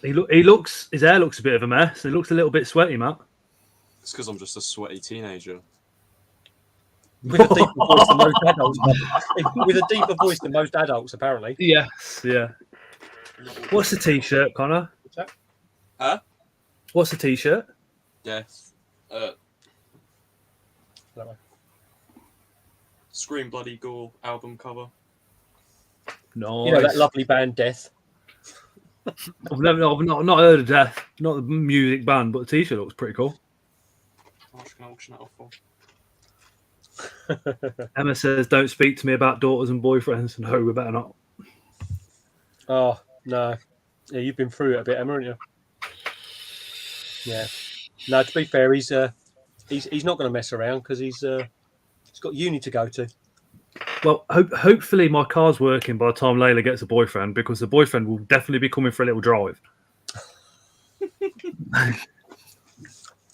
His hair looks a bit of a mess. He looks a little bit sweaty, Matt. It's because I'm just a sweaty teenager. With a deeper voice than most adults. With a deeper voice than most adults, apparently. Yes, yeah. What's the t-shirt, Connor? What's that? Huh? What's the t-shirt? Yes. Scream Bloody Gore album cover. Nice. You know that lovely band Death. I've not heard of Death, not the music band, but the t-shirt looks pretty cool. How much can I auction that off for? Emma says, "Don't speak to me about daughters and boyfriends." No, we better not. Oh no, yeah, you've been through it a bit, Emma, haven't you? Yeah. No, to be fair, he's not going to mess around because he's got uni to go to. Well, hopefully my car's working by the time Layla gets a boyfriend, because the boyfriend will definitely be coming for a little drive. I've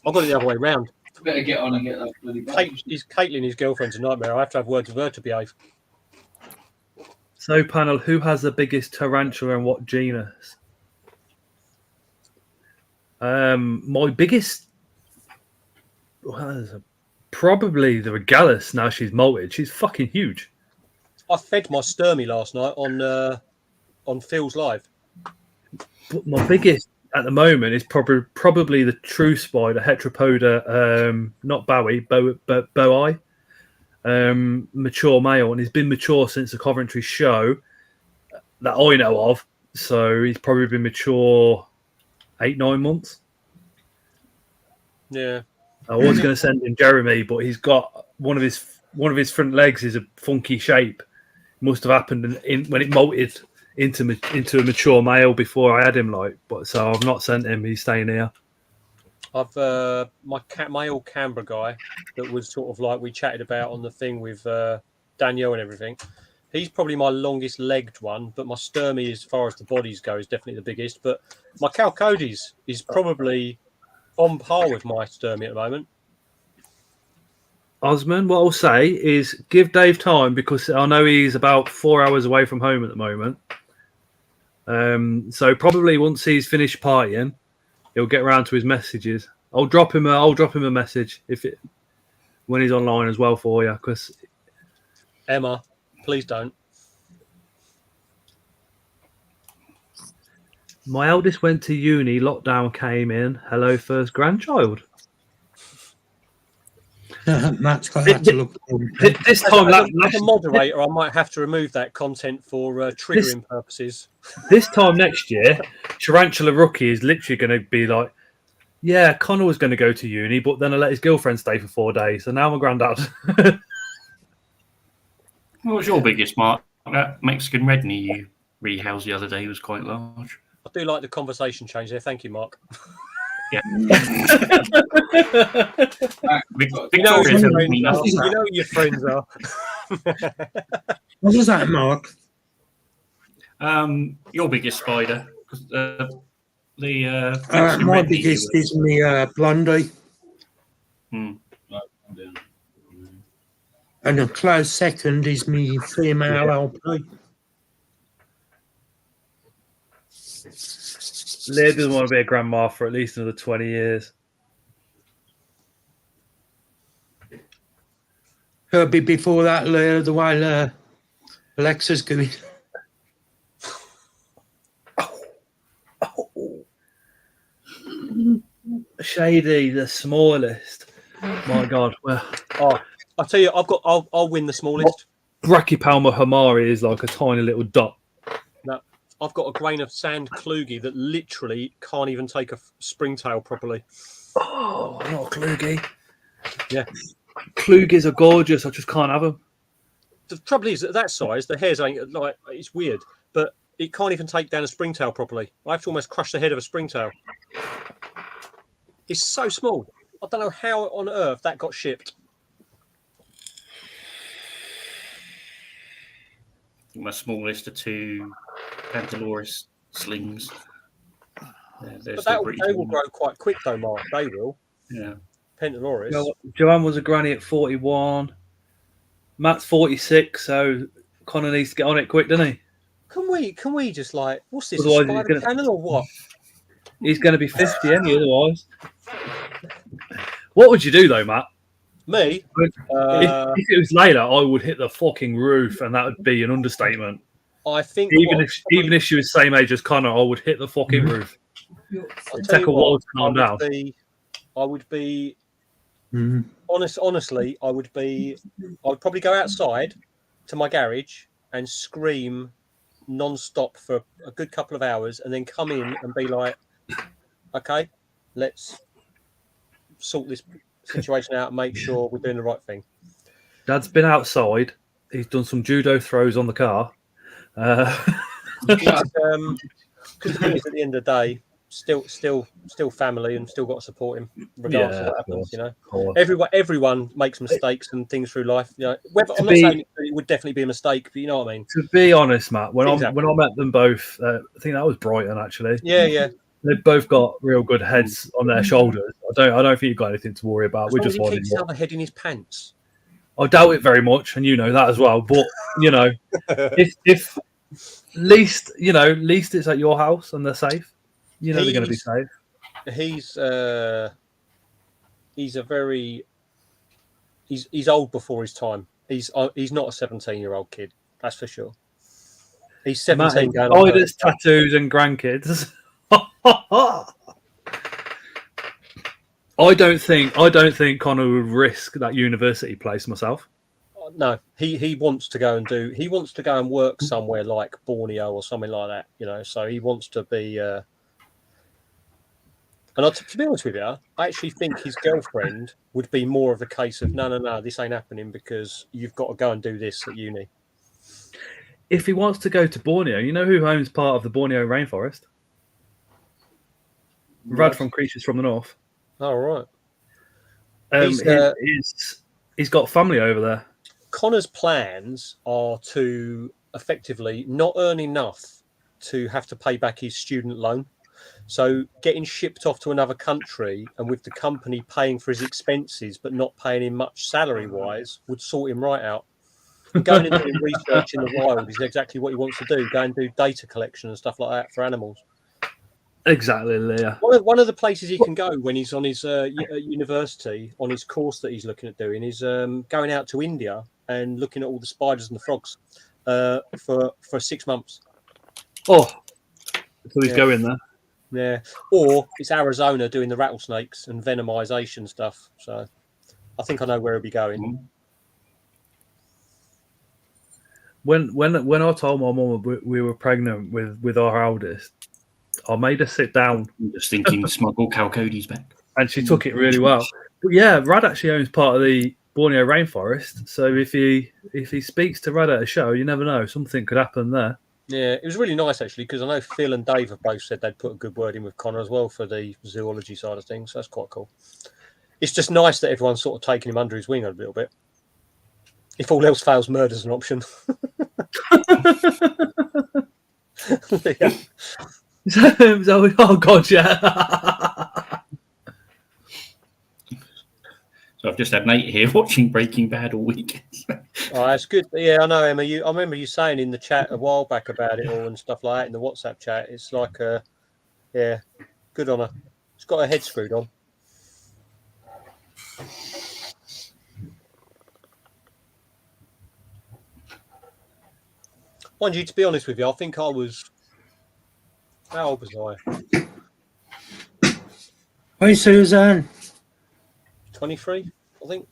got it the other way round. Better get on and get that bloody bag. Caitlin, his girlfriend's a nightmare. I have to have words with her to behave. So, panel, who has the biggest tarantula and what genus? My biggest, probably the Regalis. Now she's molted. She's fucking huge. I fed my Sturmy last night on Phil's Live. But my biggest at the moment is probably the true spider, Heteropoda, not Bowie, Bowie, mature male, and he's been mature since the Coventry show that I know of. So he's probably been mature 8-9 months. Yeah. I was going to send him Jeremy, but he's got one of his front legs is a funky shape. Must have happened when it molted into a mature male before I had him, so I've not sent him. He's staying here. I've my old Canberra guy that was sort of like we chatted about on the thing with Danielle and everything. He's probably my longest legged one, but my Sturmy, as far as the bodies go, is definitely the biggest. But my Calcodes is probably on par with my Sturmy at the moment. Osman, what I'll say is give Dave time, because I know he's about 4 hours away from home at the moment. So probably once he's finished partying, he'll get around to his messages. I'll drop him a message when he's online as well for you. Because Emma, please don't. My eldest went to uni. Lockdown came in. Hello, first grandchild. Matt's got to look. This time, as a moderator, I might have to remove that content for triggering purposes. This time next year, Tarantula Rookie is literally going to be like, yeah, Connor was going to go to uni, but then I let his girlfriend stay for 4 days, so now I'm a granddad. What was your biggest, Mark? That Mexican redney you rehoused the other day was quite large. I do like the conversation change there. Thank you, Mark. Yeah. You know who your friends are. What was that, Mark? Your biggest spider. My biggest is me blondie. And a close second is me female LP. Leah doesn't want to be a grandma for at least another 20 years. It'll be before that, Leah, the way Alexa's going. Shady, the smallest. My God. Well, I'll tell you, I'll win the smallest. Brachypalma hamari is like a tiny little dot. No, I've got a grain of sand klugi that literally can't even take a springtail properly. Oh, not a klugi. Yeah. Klugis are gorgeous. I just can't have them. The trouble is, at that size, the hairs ain't like, it's weird, but it can't even take down a springtail properly. I have to almost crush the head of a springtail. It's so small. I don't know how on earth that got shipped. My smallest are 2 Pantaloris slings. But they will grow quite quick, though, Mark. They will. Yeah. Pantaloris. Joanne was a granny at 41. Matt's 46, so Connor needs to get on it quick, doesn't he? Can we just like, what's this? Otherwise a spider cannon or what? He's going to be 50 otherwise. What would you do though, Matt? Me? If it was later, I would hit the fucking roof, and that would be an understatement. I think even if she was the same age as Connor, I would hit the fucking roof. It'd take a while to calm down. I would be honestly. I would probably go outside to my garage and scream non-stop for a good couple of hours, and then come in and be like, "Okay, let's sort this situation out and make sure we're doing the right thing." Dad's been outside. He's done some judo throws on the car. Because the thing is, at the end of the day, still family, and still got to support him regardless of what happens. You know, everyone makes mistakes and things through life. You know, I'm not saying it would definitely be a mistake, but you know what I mean. To be honest, Matt, when I met them both, I think that was Brighton actually. Yeah. They've both got real good heads on their shoulders. I don't think you've got anything to worry about. We just he keeps the other head in his pants. I doubt it very much, and you know that as well. But you know, if least it's at your house and they're safe. You know they're going to be safe. He's old before his time. He's not a 17-year-old kid, that's for sure. He's 17. Spiders, tattoos, and grandkids. I don't think Connor would risk that university place myself. No, he wants to go and work somewhere like Borneo or something like that, you know. So he wants to be. And to be honest with you, I actually think his girlfriend would be more of a case of no, this ain't happening because you've got to go and do this at uni. If he wants to go to Borneo, you know who owns part of the Borneo rainforest? Rad from Creatures from the North. Oh, right. He's got family over there. Connor's plans are to effectively not earn enough to have to pay back his student loan. So getting shipped off to another country and with the company paying for his expenses but not paying him much salary-wise would sort him right out. And going and doing research in the wild is exactly what he wants to do. Go and do data collection and stuff like that for animals. Exactly, Leah. One of the places he can go when he's on his university, on his course that he's looking at doing, is going out to India and looking at all the spiders and the frogs for 6 months. Oh, So he's going there. Yeah, or it's Arizona doing the rattlesnakes and venomization stuff. So I think I know where he'll be going. When I told my mum we were pregnant with our eldest, I made her sit down. Just thinking, smuggle Calcody's back, and she took it really well. But yeah, Rad actually owns part of the Borneo rainforest, so if he speaks to Rad at a show, you never know, something could happen there. Yeah, it was really nice actually, because I know Phil and Dave have both said they'd put a good word in with Connor as well for the zoology side of things. So that's quite cool. It's just nice that everyone's sort of taking him under his wing a little bit. If all else fails, murder's an option. Yeah. So, oh God, yeah. So I've just had Nate here watching Breaking Bad all week. Oh, that's good. Yeah, I know, Emma. I remember you saying in the chat a while back about it all and stuff like that in the WhatsApp chat. It's like, yeah, good on her. She's got her head screwed on. Mind you, to be honest with you, I think I was. How old was I? Hi, Susan. 23, I think.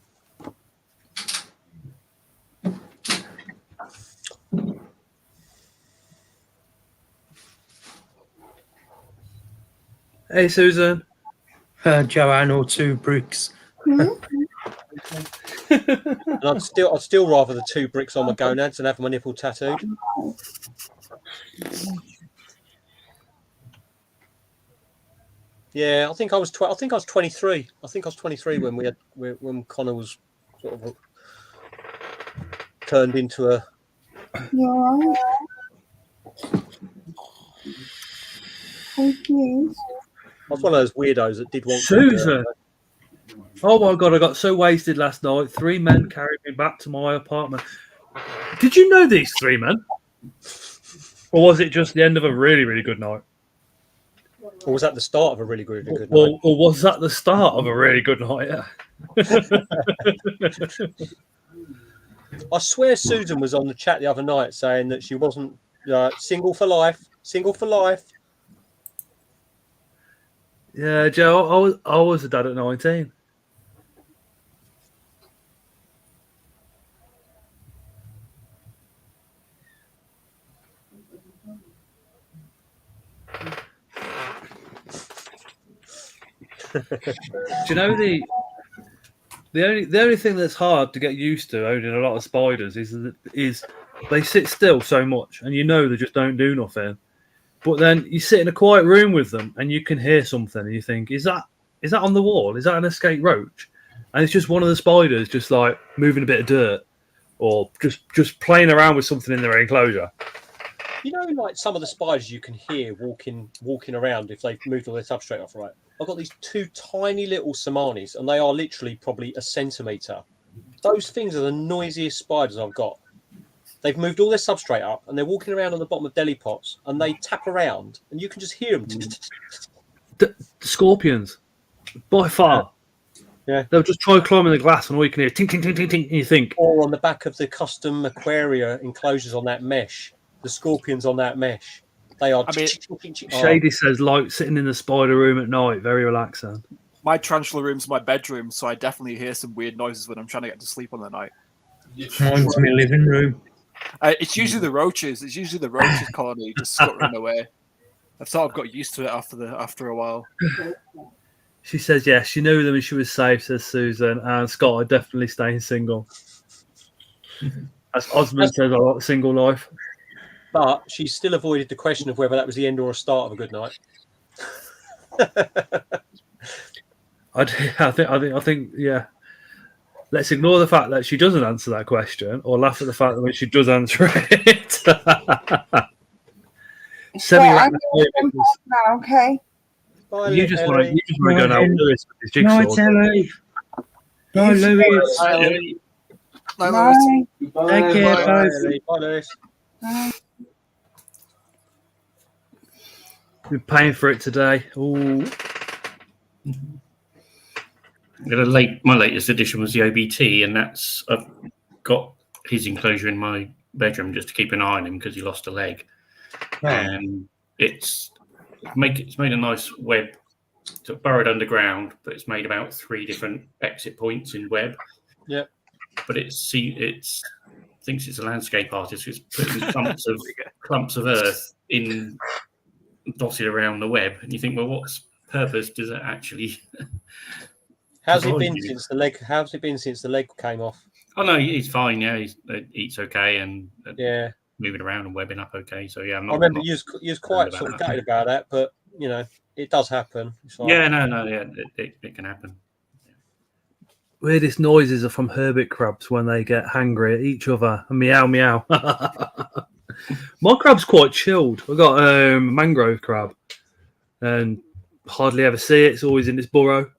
Hey, Susan. Joanne or 2 bricks. And I'd still rather the 2 bricks on my gonads than have my nipple tattooed. Yeah, I think I was 23. I think I was 23 when when Connor was sort of turned into a. Yeah. Confused. I was one of those weirdos that did want Susan. Oh my God, I got so wasted last night. 3 men carried me back to my apartment. Did you know these 3 men? Or was it just the end of a really, really good night? Or was that the start of a really good night? Or was that the start of a really good night? Yeah. I swear Susan was on the chat the other night saying that she wasn't single for life. Single for life. Yeah, Joe, I was a dad at 19. Do you know the only thing that's hard to get used to owning a lot of spiders is they sit still so much, and you know they just don't do nothing. But then you sit in a quiet room with them, and you can hear something, and you think, is that on the wall? Is that an escape roach? And it's just one of the spiders, just like moving a bit of dirt, or just playing around with something in their enclosure. You know, like some of the spiders you can hear walking around if they've moved all their substrate off, right? I've got these 2 tiny little Samanis, and they are literally probably a centimetre. Those things are the noisiest spiders I've got. They've moved all their substrate up, and they're walking around on the bottom of deli pots, and they tap around, and you can just hear them. The scorpions, by far. Yeah. They'll just try climbing the glass, and all you can hear ting, ting, ting, ting, ting, and you think. Or on the back of the custom aquaria enclosures on that mesh, the scorpions on that mesh. They are. Shady says, like sitting in the spider room at night, very relaxing. My tarantula room's my bedroom, so I definitely hear some weird noises when I'm trying to get to sleep on the night. Mine's my living room. It's usually the roaches. It's usually the roaches colony just scuttering away. I've sort of got used to it after a while. She says, yes, she knew them and she was safe, says Susan. And Scott are definitely staying single. As Osmond says, I like single life. But she still avoided the question of whether that was the end or a start of a good night. I think, yeah. Let's ignore the fact that she doesn't answer that question, or laugh at the fact that when she does answer it. I'm going now, okay? Bye, you just want to go now with Lewis with his jigsaw. Night, Ellie. Bye, Lewis. Bye. Take care, Bye, bye. Bye, Lewis. Bye. Been paying for it today. Ooh. My latest edition was the OBT, and I've got his enclosure in my bedroom just to keep an eye on him because he lost a leg. Oh. And it's it's made a nice web, burrowed underground, but it's made about 3 different exit points in web. Yeah. But it's thinks it's a landscape artist. It's putting clumps of earth in dotted around the web, and you think, well, what purpose does it actually? How's it been since the leg? How's it been since the leg came off? Oh no, he's fine. Yeah, he eats okay and yeah, moving around and webbing up okay. So yeah, I remember you was quite sort of gutted about that, but you know it does happen. Like, yeah, yeah, it can happen. Weirdest noises are from hermit crabs when they get hangry at each other. Meow, meow. My crab's quite chilled. I've got a mangrove crab and hardly ever see it. It's always in its burrow.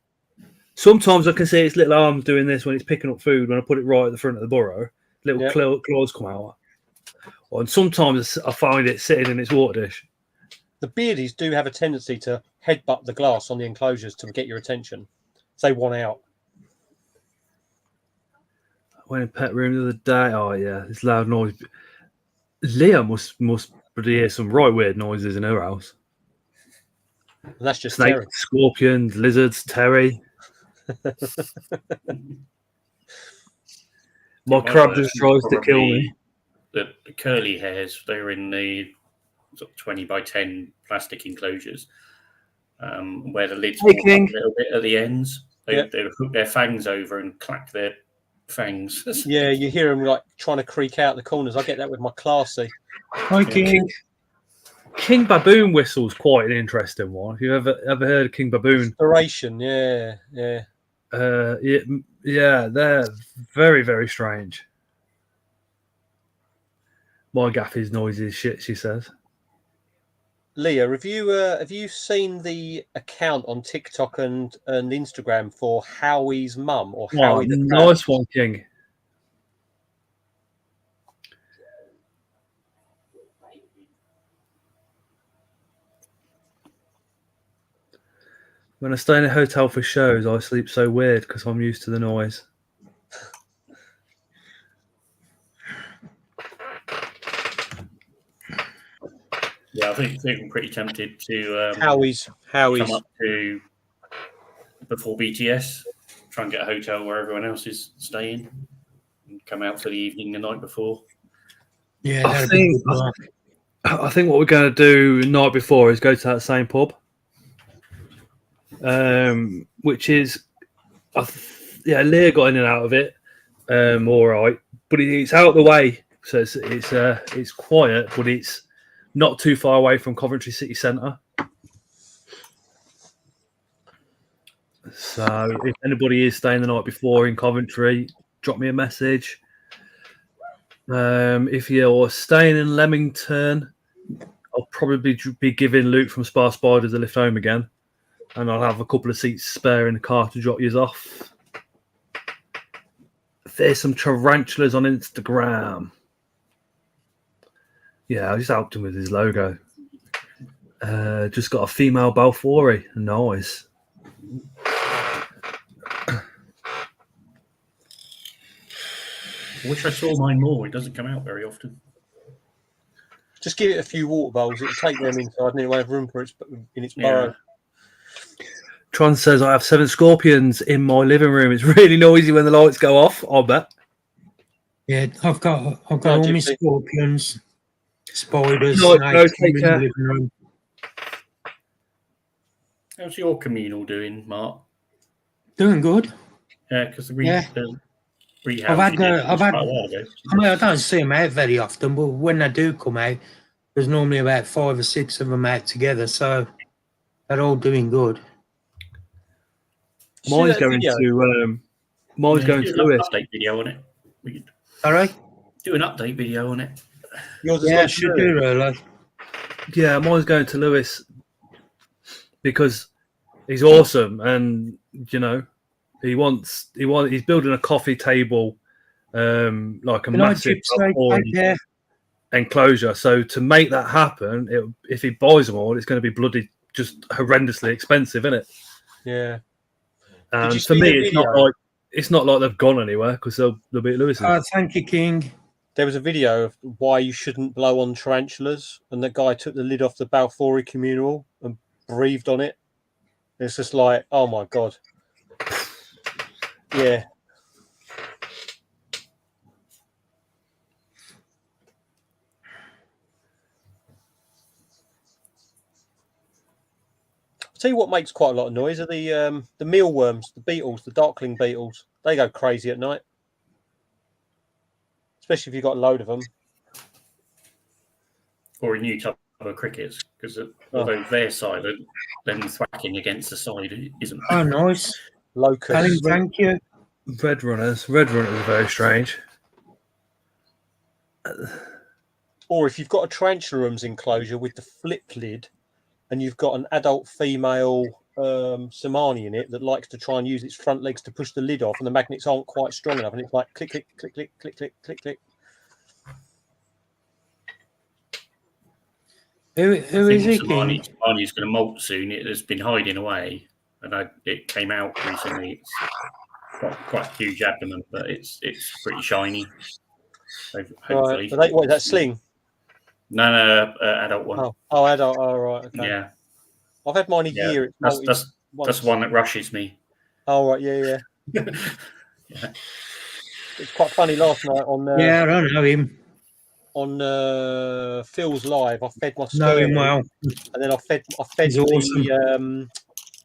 Sometimes I can see its little arms doing this when it's picking up food. When I put it right at the front of the burrow, little claws come out. And sometimes I find it sitting in its water dish. The beardies do have a tendency to headbutt the glass on the enclosures to get your attention. Say one out. I went in pet room the other day. Oh yeah, this loud noise. Leah must hear some right weird noises in her house. And that's just snakes, Terry. Scorpions, lizards, Terry. My crab just tries to kill me. The curly hairs, they're in the sort of 20 by 10 plastic enclosures where the lids walk up a little bit at the ends. They hook their fangs over and clack their fangs. Yeah, you hear them like trying to creak out the corners. I get that with my Classy. Hi, King. King Baboon whistle's quite an interesting one. Have you ever heard of King Baboon? Inspiration, yeah. Yeah, they're very, very strange. My gaffy's noisy as shit, she says. Leah, have you seen the account on TikTok and Instagram for Howie's mum or Howie the cat? Nice one, King. When I stay in a hotel for shows, I sleep so weird because I'm used to the noise. Yeah, I think I'm pretty tempted to Howie's come up to before BTS, try and get a hotel where everyone else is staying, and come out for the evening the night before. Yeah, I think what we're going to do the night before is go to that same pub, which is, Leah got in and out of it, all right, but it's out of the way, so it's quiet, but it's not too far away from Coventry City Centre. So if anybody is staying the night before in Coventry, drop me a message. If you're staying in Leamington, I'll probably be giving Luke from Spar Spiders a lift home again, and I'll have a couple of seats spare in the car to drop you off. There's some tarantulas on Instagram. Yeah, I just helped him with his logo. Just got a female Balfouri. Nice. I wish I saw mine more. It doesn't come out very often. Just give it a few water bowls. It'll take them inside and it'll have room for in its burrow. Tron says, I have 7 scorpions in my living room. It's really noisy when the lights go off, I bet. Yeah, I've got all my scorpions, spiders, No, snakes take in care. the living room. How's your communal doing, Mark? Doing good. Yeah, because I don't see them out very often, but when they do come out, there's normally about 5 or 6 of them out together, so they're all doing good. Mine's going to Lewis. Update video on it. We could All right. do an update video on it. Yeah, should do really. Yeah, mine's going to Lewis because he's awesome, and he's building a coffee table, like a massive enclosure. So to make that happen, if he buys them all, it's going to be bloody just horrendously expensive, isn't it? Yeah. And for me, it's not like they've gone anywhere because they'll be at Lewis's. Oh, thank you, King. there was a video of why you shouldn't blow on tarantulas, and the guy took the lid off the Balfour communal and breathed on it. It's just like, oh my god, yeah. I'll tell you what makes quite a lot of noise are the mealworms, the beetles, the darkling beetles. They go crazy at night, especially if you've got a load of them. Or a new type of crickets, because although they're silent, then thwacking against the side isn't. Oh, nice. Locusts. Thank you. Red runners. Red runners are very strange. Or if you've got a tarantularum's enclosure with the flip lid, and you've got an adult female Somani in it that likes to try and use its front legs to push the lid off, and the magnets aren't quite strong enough, and it's like click, click, click, click, click, click, click, click. Who is he? Somani's going to molt soon. It has been hiding away, and it came out recently. It's got quite a huge abdomen, but it's pretty shiny. So hopefully, right. What is that, sling? No, adult one. Oh, adult. Oh, right. Okay. Yeah. I've had mine a year. That's the one that rushes me. Oh, right. Yeah. Yeah. It's quite funny last night on. Yeah, I don't know him. On Phil's live, I fed my Know him sperm, well. and then I fed He's awesome.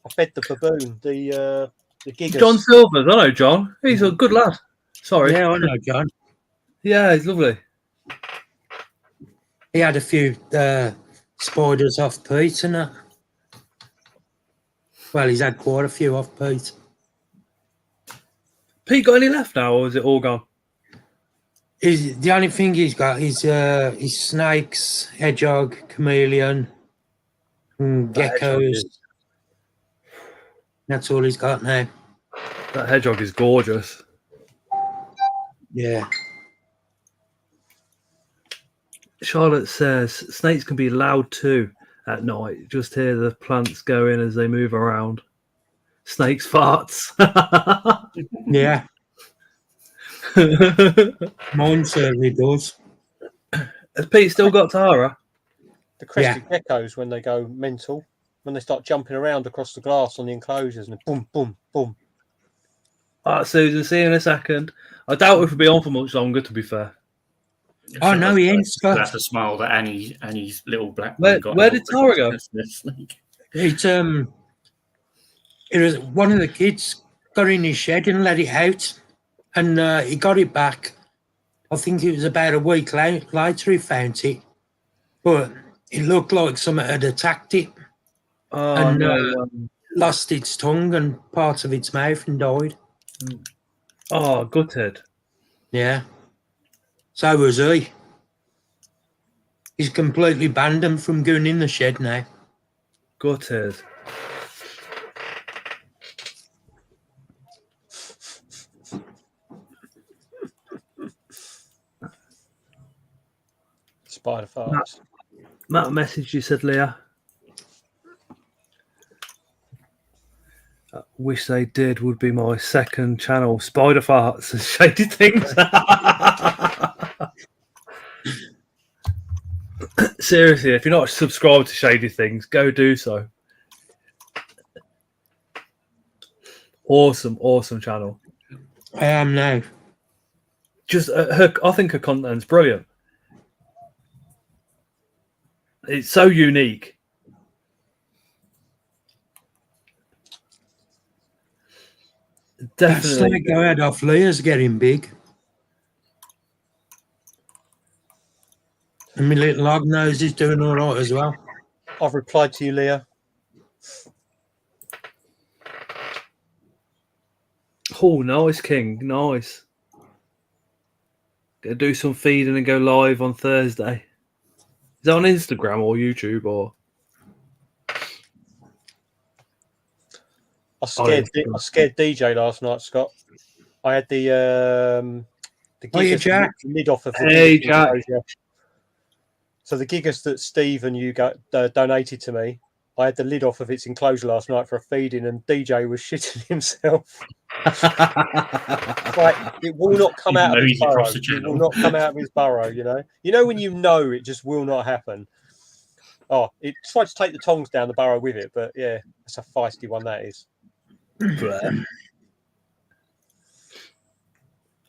I fed the baboon, the gigas. John Silvers. I know John. He's a good lad. Sorry. Yeah, I know John. Yeah, he's lovely. He had a few spiders off Pete and that. Well, he's had quite a few off Pete. Pete got any left now, or is it all gone? The only thing he's got is snakes, hedgehog, chameleon, and geckos. That's all he's got now. That hedgehog is gorgeous. Yeah. Charlotte says snakes can be loud too at night. Just hear the plants going as they move around. Snakes farts. Yeah. Mine certainly does. Has Pete still got Tara? The crested geckos, when they go mental, when they start jumping around across the glass on the enclosures, and boom, boom, boom. All right, Susan, see you in a second. I doubt if we'll be on for much longer, to be fair. Oh, no, he ain't, Scott. That's a smile that Annie's little black Where, one got. where did Tara go? It was one of the kids got in his shed and let it out, and he got it back. I think it was about a week later he found it, but it looked like something had attacked it, lost its tongue and parts of its mouth and died. Oh, gutted. Yeah. So was he. He's completely banned him from going in the shed now. Gutted. Spider farts. Matt message you said, Leah. Wish they did would be my second channel. Spider farts and shady things. Seriously, if you're not subscribed to Shady Things, go do so. Awesome channel. I am now. Just I think her content's brilliant. It's so unique. Definitely. That snake I had off Leah's getting big. And my little log nose is doing all right as well. I've replied to you, Leah. Oh, nice, King. Nice. Gonna do some feeding and go live on Thursday. Is that on Instagram or YouTube or? I scared DJ last night, Scott. I had the Jack. lid off of the Hey, Jack. So the gigas that Steve and you donated to me, I had the lid off of its enclosure last night for a feeding, and DJ was shitting himself. Like, it will not come out of his burrow. It will not come out of his burrow. You know when you know it just will not happen. Oh, it tried to take the tongs down the burrow with it, but yeah, that's a feisty one. That is.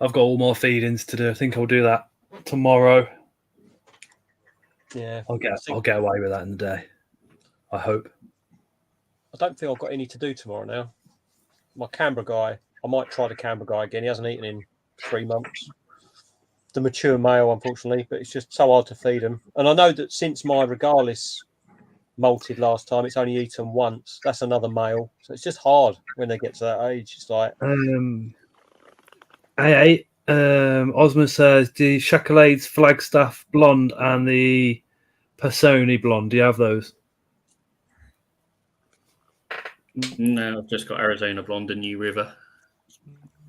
I've got all more feedings to do. I think I'll do that tomorrow. Yeah, I'll get away with that in the day. I hope. I don't think I've got any to do tomorrow now. My Canberra guy, I might try the Canberra guy again. He hasn't eaten in 3 months. The mature male, unfortunately, but it's just so hard to feed him. And I know that since my Regalis molted last time, it's only eaten once. That's another male. So it's just hard when they get to that age. It's like... Osman says, the Chocolades Flagstaff Blonde and the Personi Blonde, do you have those? No, I've just got Arizona Blonde and New River.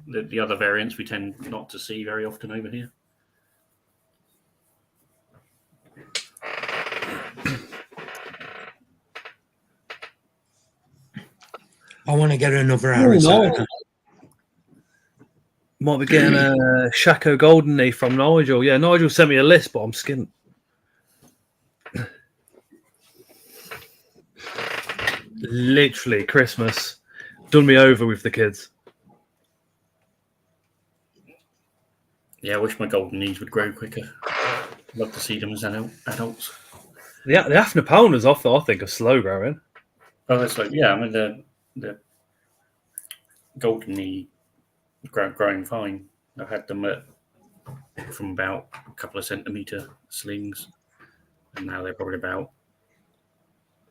The other variants we tend not to see very often over here. I want to get another Arizona. Might be getting a Shaco Golden Knee from Nigel. Yeah, Nigel sent me a list, but I'm skint. Literally, Christmas done me over with the kids. Yeah, I wish my golden knees would grow quicker. Love to see them as adults. The Afnapounders, I think, are slow growing. Oh, that's like, yeah, I mean, the golden knee growing fine. I've had them from about a couple of centimetre slings, and now they're probably about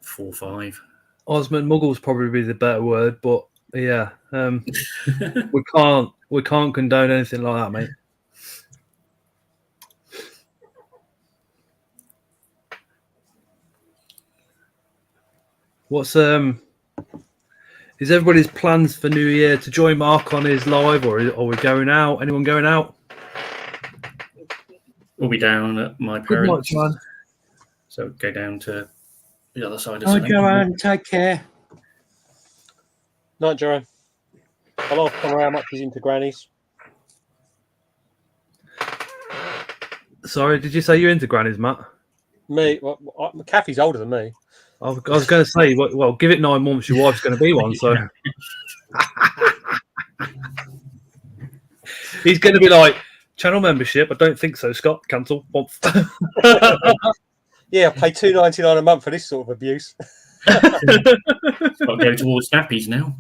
4 or 5. Osmond Muggle's probably the better word, but yeah, we can't condone anything like that, mate. What's is everybody's plans for New Year to join Mark on his live, or are we going out? Anyone going out? We'll be down at my Good parents'. night, John. So go down to the other side of Oh, St. Joanne, take care. Night, Joanne. I'll ask Connor how much he's into grannies. Sorry, did you say you're into grannies, Matt? Me? Well, Kathy's older than me. I was going to say, well, give it 9 months. Your wife's going to be one, so he's going to be like, channel membership. I don't think so, Scott. Cancel. Yeah, I pay $2.99 a month for this sort of abuse. Got to go towards nappies now.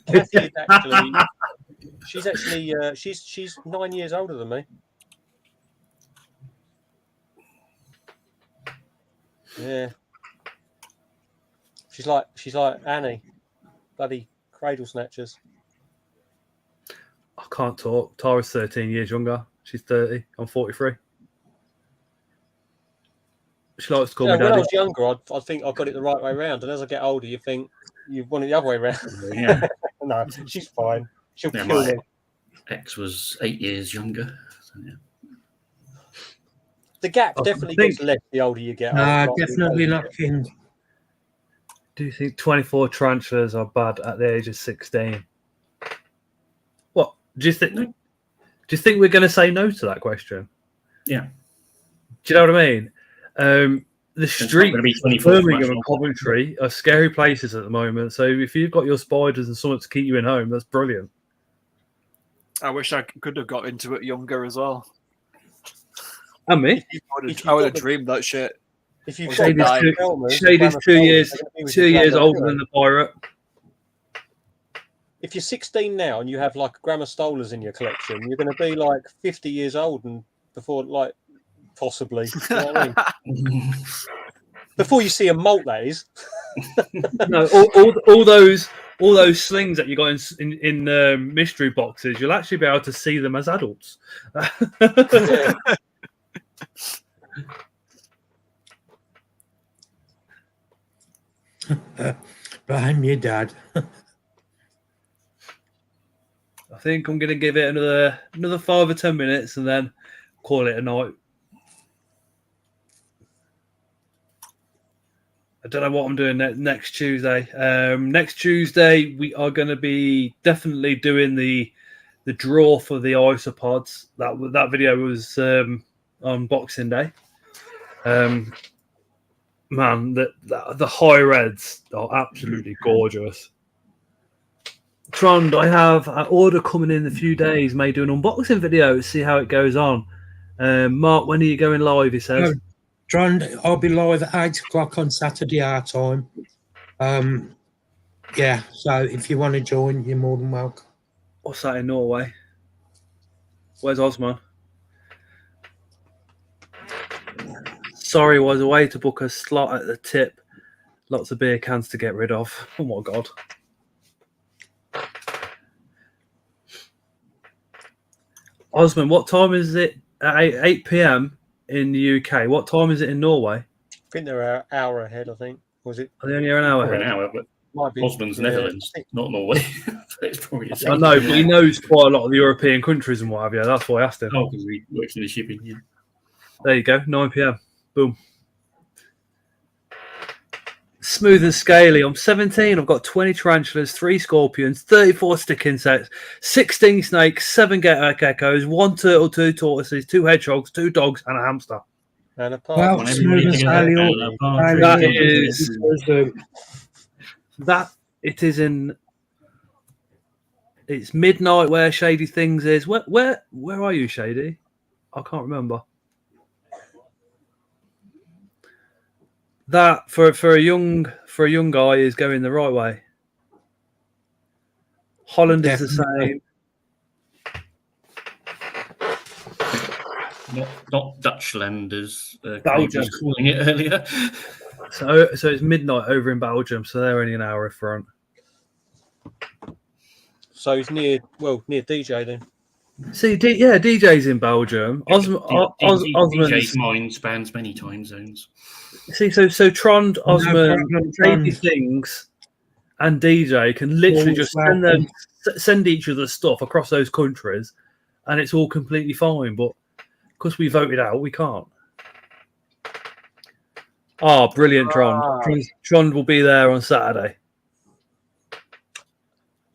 Kathy is actually, she's 9 years older than me. Yeah. She's like Annie, bloody cradle snatchers. I can't talk. Tara's 13 years younger. She's 30. I'm 43. She likes to call me daddy. When I was younger, I think I got it the right way around, and as I get older, you think you want it the other way around. Yeah. No, she's fine. She'll Yeah, kill my me. ex was 8 years younger. So, yeah. The gap definitely gets less the older you get. Definitely looking. Do you think 24 tarantulas are bad at the age of 16? What do you think? Do you think we're going to say no to that question? Yeah. Do you know what I mean? The street of Birmingham and Coventry are scary places at the moment. So if you've got your spiders and someone to keep you in home, that's brilliant. I wish I could have got into it younger as well. And me? I would have dreamed that shit. If you've Shady's 2 years older than the pirate. If you're 16 now and you have like Grammar Stolas in your collection, you're going to be like 50 years old and before, like, possibly. You know what I mean? Before you see a molt, that is. No, all those slings that you got in mystery boxes, you'll actually be able to see them as adults. Yeah. But I'm your dad. I think I'm going to give it another 5 or 10 minutes and then call it a night. I don't know what I'm doing next Tuesday. Next Tuesday, we are going to be definitely doing the draw for the Isopods. That video was on Boxing Day. Man, the high reds are absolutely gorgeous. Trond, I have an order coming in a few days. May do an unboxing video, see how it goes on. Mark, when are you going live? He says. Trond, I'll be live at 8 o'clock on Saturday our time. Yeah, so if you want to join, you're more than welcome. What's that in Norway? Where's Osman? Sorry, was away to book a slot at the tip. Lots of beer cans to get rid of. Oh my god. Osman, what time is it? At 8 p.m. in the UK. What time is it in Norway? I think they're an hour ahead, I think. Was it? Are they only an hour ahead? An hour, but Might be, Osman's Netherlands, not Norway. It's probably I know, but he knows quite a lot of the European countries and what have you. That's why I asked him. Oh, because he works in the shipping. Yeah. There you go, 9 p.m. Boom. Smooth and scaly. I'm 17. I've got 20 tarantulas, 3 scorpions, 34 stick insects, 16 snakes, 7 geckos, 1 turtle, 2 tortoises, 2 hedgehogs, 2 dogs, and a hamster. And a Well, smooth and scaly. It is in. It's midnight where Shady Things is. Where are you, Shady? I can't remember. That for a young guy is going the right way. Holland is the same. Not Dutchland as Belgium was calling it earlier. So it's midnight over in Belgium, so they're only an hour in front. So he's near DJ then. See, DJ's in Belgium. DJ's mind spans many time zones. See, so Trond, Osman, Shady Things, and DJ can literally just send each other stuff across those countries, and it's all completely fine. But because we voted out, we can't. Oh, brilliant, Trond. Trond will be there on Saturday.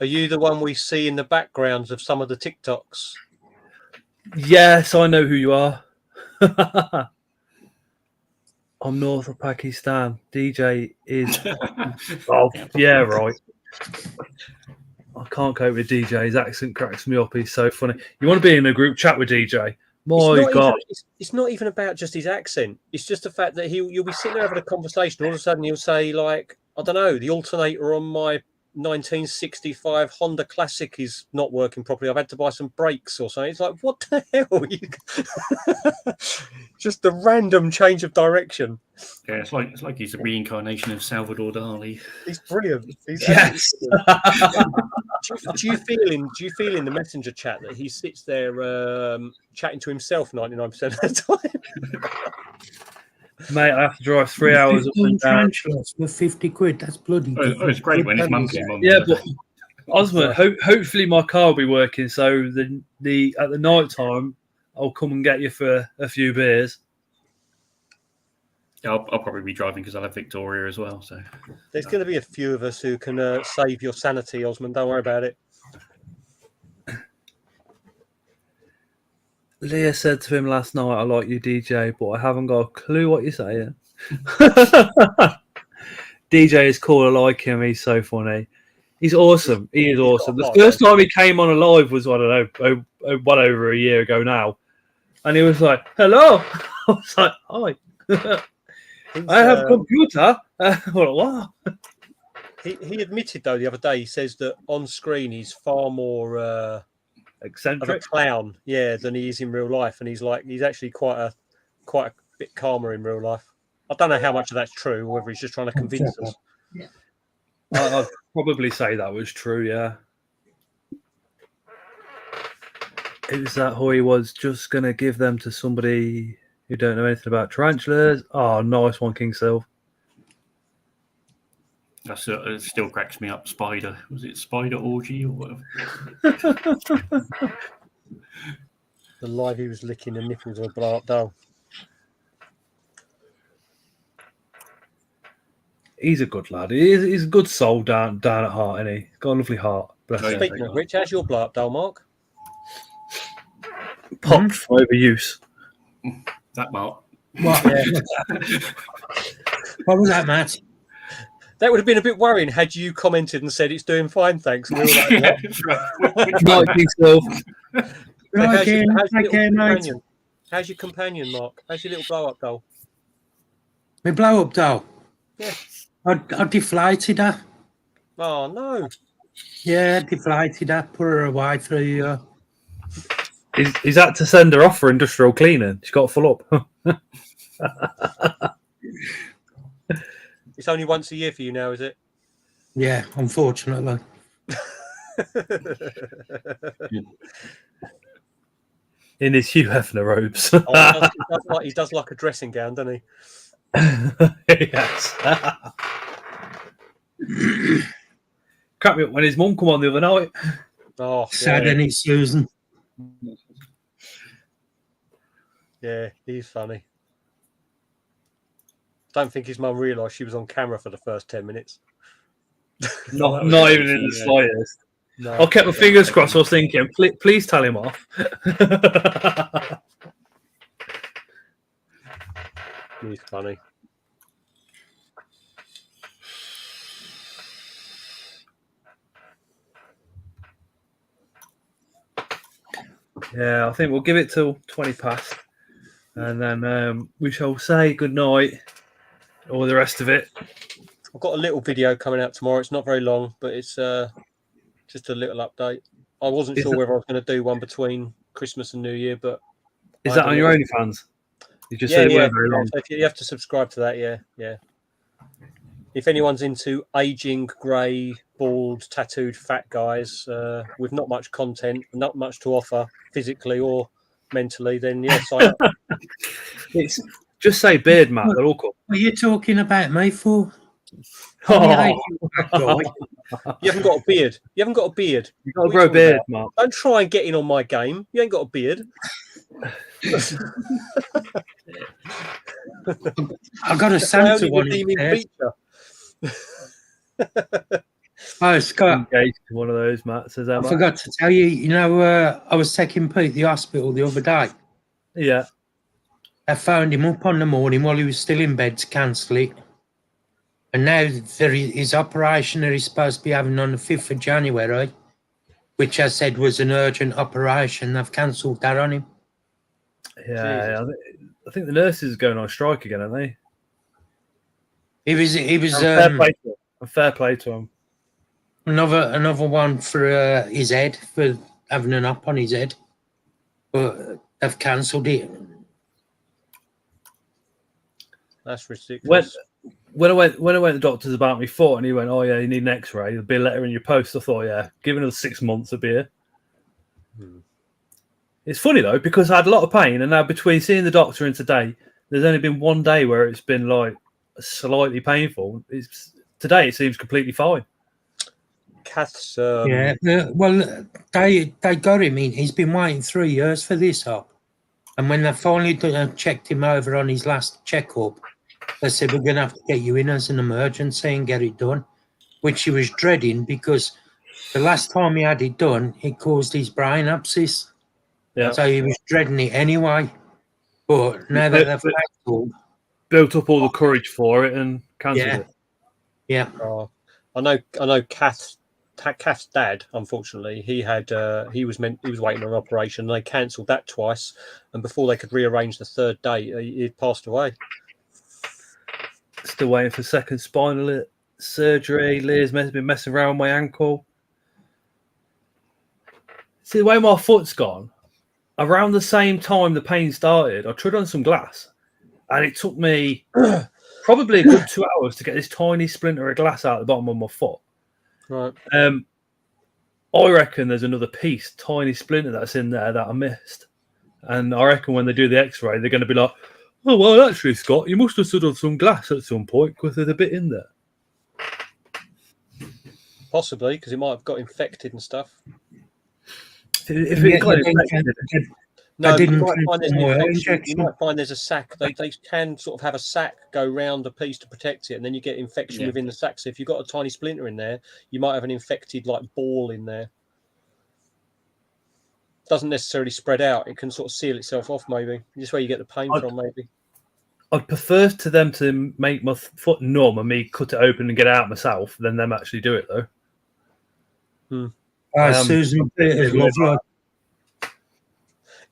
Are you the one we see in the backgrounds of some of the TikToks? Yes, I know who you are. I'm north of Pakistan. DJ is. Oh, yeah, right. I can't cope with DJ. His accent cracks me up. He's so funny. You want to be in a group chat with DJ? My God. It's not even about just his accent. It's just the fact that you'll be sitting there having a conversation. All of a sudden, he'll say, like, I don't know, the alternator on my 1965 Honda Classic is not working properly. I've had to buy some brakes or something. It's like, what the hell? Just a random change of direction. Yeah, it's like he's a reincarnation of Salvador Dali. He's brilliant. Yes. Do you feel in the messenger chat that he sits there chatting to himself 99% of the time? Mate, I have to drive 3 hours up and down. For 50 quid, that's bloody. Oh, it's great when his mum came on. Yeah, but Osman, hopefully my car will be working. So at the night time, I'll come and get you for a few beers. Yeah, I'll probably be driving because I'll have Victoria as well. So there's going to be a few of us who can save your sanity, Osman. Don't worry about it. Leah said to him last night, I like you, DJ, but I haven't got a clue what you're saying. DJ is cool. I like him. He's so funny. He's awesome. He is awesome. The first time he came on a live was, I don't know, well over a year ago now. And he was like, hello. I was like, hi. I have a computer. What? He admitted, though, the other day, he says that on screen he's far more... eccentric, of a clown, than he is in real life, and he's actually quite a bit calmer in real life. I don't know how much of that's true, or whether he's just trying to convince us. Yeah. I'd probably say that was true. Yeah, it was that Hoy was just gonna give them to somebody who don't know anything about tarantulas. Oh, nice one, King Silv. That's it still cracks me up. Spider, was it Spider Orgy or whatever? The live he was licking the nipples of a blow up doll. He's a good lad. He's a good soul down at heart, isn't he? He's got a lovely heart. Speaking of which, how's your blow up doll, Mark? Popped from overuse. That Mark. What? What was that, Matt? That would have been a bit worrying had you commented and said it's doing fine, thanks. And we were like, what? How's your companion, Mark? How's your little blow up doll? My blow up doll? Yeah. I deflated her. Oh, no. Yeah, deflated her, put her away for a year. He's had to send her off for industrial cleaning. She's got full up. It's only once a year for you now, is it? Yeah, unfortunately. In his Hugh Hefner robes. He does like a dressing gown, doesn't he? Yes. Cracked me up when his mum come on the other night. Oh, sad, isn't it, Susan? Yeah, he's funny. Don't think his mum realised she was on camera for the first 10 minutes. Not even in the slightest. No. I kept my fingers crossed. I was thinking, please tell him off. He's funny. Yeah, I think we'll give it till 20 past. And then we shall say good night. All the rest of it. I've got a little video coming out tomorrow. It's not very long, but it's just a little update. I wasn't sure whether I was going to do one between Christmas and New Year, but is that on your OnlyFans? You just said it weren't very long. So you have to subscribe to that. Yeah. If anyone's into aging, grey, bald, tattooed, fat guys with not much content, not much to offer physically or mentally, then yeah, sign up. It's just say beard, Matt. They're all cool. What are you talking about me for? Oh. You haven't got a beard. You've got to grow a beard, Mark. Don't try and get in on my game. You ain't got a beard. I've got a Santa one. Oh, Scott. Engaged to one of those, Matt. Says I forgot to tell you. You know, I was taking Pete to the hospital the other day. Yeah. I found him up on the morning while he was still in bed to cancel it. And now his operation that he's supposed to be having on the 5th of January, which I said was an urgent operation, They've cancelled that on him. Yeah, I think the nurses are going on strike again, aren't they? He was. Fair play to him. Another one for his head, for having an op on his head, but they've cancelled it. That's ridiculous. When I went to the doctors about my foot, and he went, "Oh yeah, you need an X-ray. There'll be a letter in your post." I thought, yeah, give another 6 months a beer. It's funny though, because I had a lot of pain, and now between seeing the doctor and today, there's only been one day where it's been like slightly painful. Today it seems completely fine. Kath's yeah, well, they got him in. He's been waiting 3 years for this op, and when they finally checked him over on his last checkup, they said we're going to have to get you in as an emergency and get it done, which he was dreading because the last time he had it done, it caused his brain abscess. Yeah. So he was dreading it anyway. But now that they've built up all the courage for it and cancelled it. Yeah. I know Kath's dad, unfortunately, he was waiting on an operation, and they cancelled that twice, and before they could rearrange the third date, he passed away. Still waiting for second spinal surgery. Leah's been messing around with my ankle. See, the way my foot's gone, around the same time the pain started, I tried on some glass, and it took me probably a good 2 hours to get this tiny splinter of glass out of the bottom of my foot. Right. I reckon there's another tiny splinter that's in there that I missed. And I reckon when they do the X-ray, they're going to be like, "Oh, well, actually, Scott, you must have stood on some glass at some point because there's a bit in there." Possibly, because it might have got infected and stuff. If it got infected, No, you didn't might find there's an oil infection. injection. You might find there's a sac. They can sort of have a sac go round a piece to protect it, and then you get infection within the sac. So if you've got a tiny splinter in there, you might have an infected like ball in there. Doesn't necessarily spread out. It can sort of seal itself off. Maybe this where you get the pain from. Maybe. I'd prefer to them to make my foot numb and me cut it open and get it out myself than them actually do it though. Susan Peters loves like.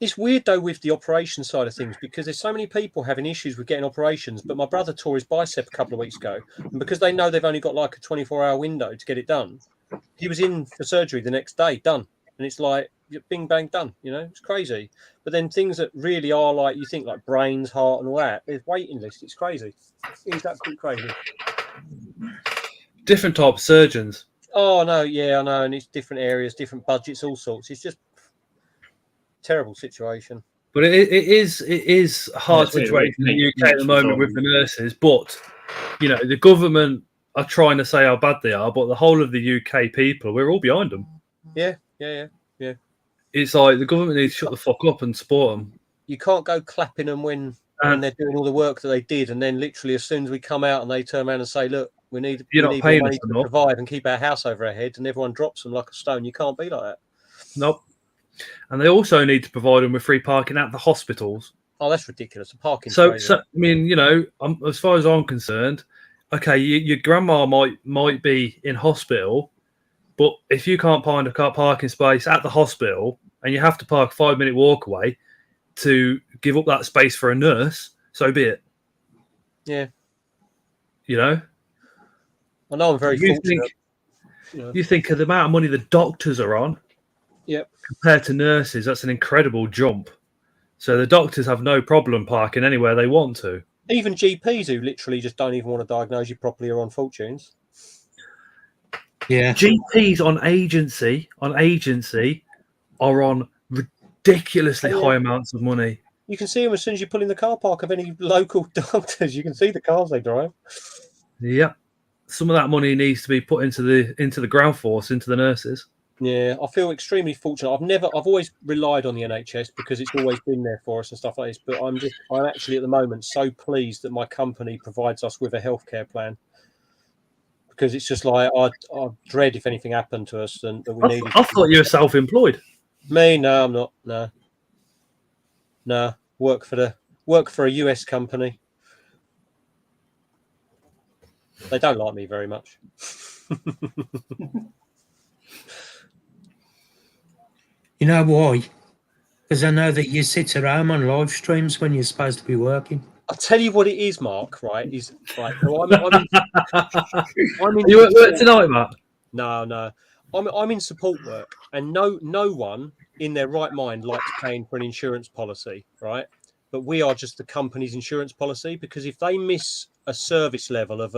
It's weird though with the operation side of things because there's so many people having issues with getting operations. But my brother tore his bicep a couple of weeks ago, and because they know they've only got like a 24-hour window to get it done, he was in for surgery the next day, done, and it's like bing bang done. You know, it's crazy. But then things that really are like you think like brains, heart, and all that, there's waiting lists. It's crazy. It's absolutely crazy. Different type of surgeons. Oh no, yeah, I know, and it's different areas, different budgets, all sorts. It's just terrible situation. But it is a hard situation in the UK at the moment with the nurses. But you know, the government are trying to say how bad they are, but the whole of the UK people, we're all behind them. Yeah. It's like the government needs to shut the fuck up and support them. You can't go clapping them when they're doing all the work that they did, and then literally as soon as we come out and they turn around and say, "Look, we need money to provide and keep our house over our head," and everyone drops them like a stone. You can't be like that. Nope. And they also need to provide them with free parking at the hospitals. Oh, that's ridiculous. The parking. So I mean, you know, as far as I'm concerned, okay, your grandma might be in hospital, but if you can't find a car parking space at the hospital and you have to park a 5-minute walk away to give up that space for a nurse, so be it. Yeah. You know? I know I'm very fortunate. You think of the amount of money the doctors are on. Yep. Compared to nurses, that's an incredible jump. So the doctors have no problem parking anywhere they want to. Even GPs who literally just don't even want to diagnose you properly are on fortunes. Yeah. GPs on agency are on ridiculously high amounts of money. You can see them as soon as you pull in the car park of any local doctors. You can see the cars they drive. Yeah. Some of that money needs to be put into the ground force, into the nurses. Yeah, I feel extremely fortunate. I've always relied on the NHS because it's always been there for us and stuff like this. But I'm actually at the moment so pleased that my company provides us with a healthcare plan, because it's just like I dread if anything happened to us and that we needed. I thought you were self-employed. Me? No, I'm not. No, work for a US company. They don't like me very much. You know why? Because I know that you sit at home on live streams when you're supposed to be working. I'll tell you what it is, Mark, right? Is right. So I'm in you at work tonight, Mark? No. I'm in support work, and no one in their right mind likes paying for an insurance policy, right? But we are just the company's insurance policy, because if they miss a service level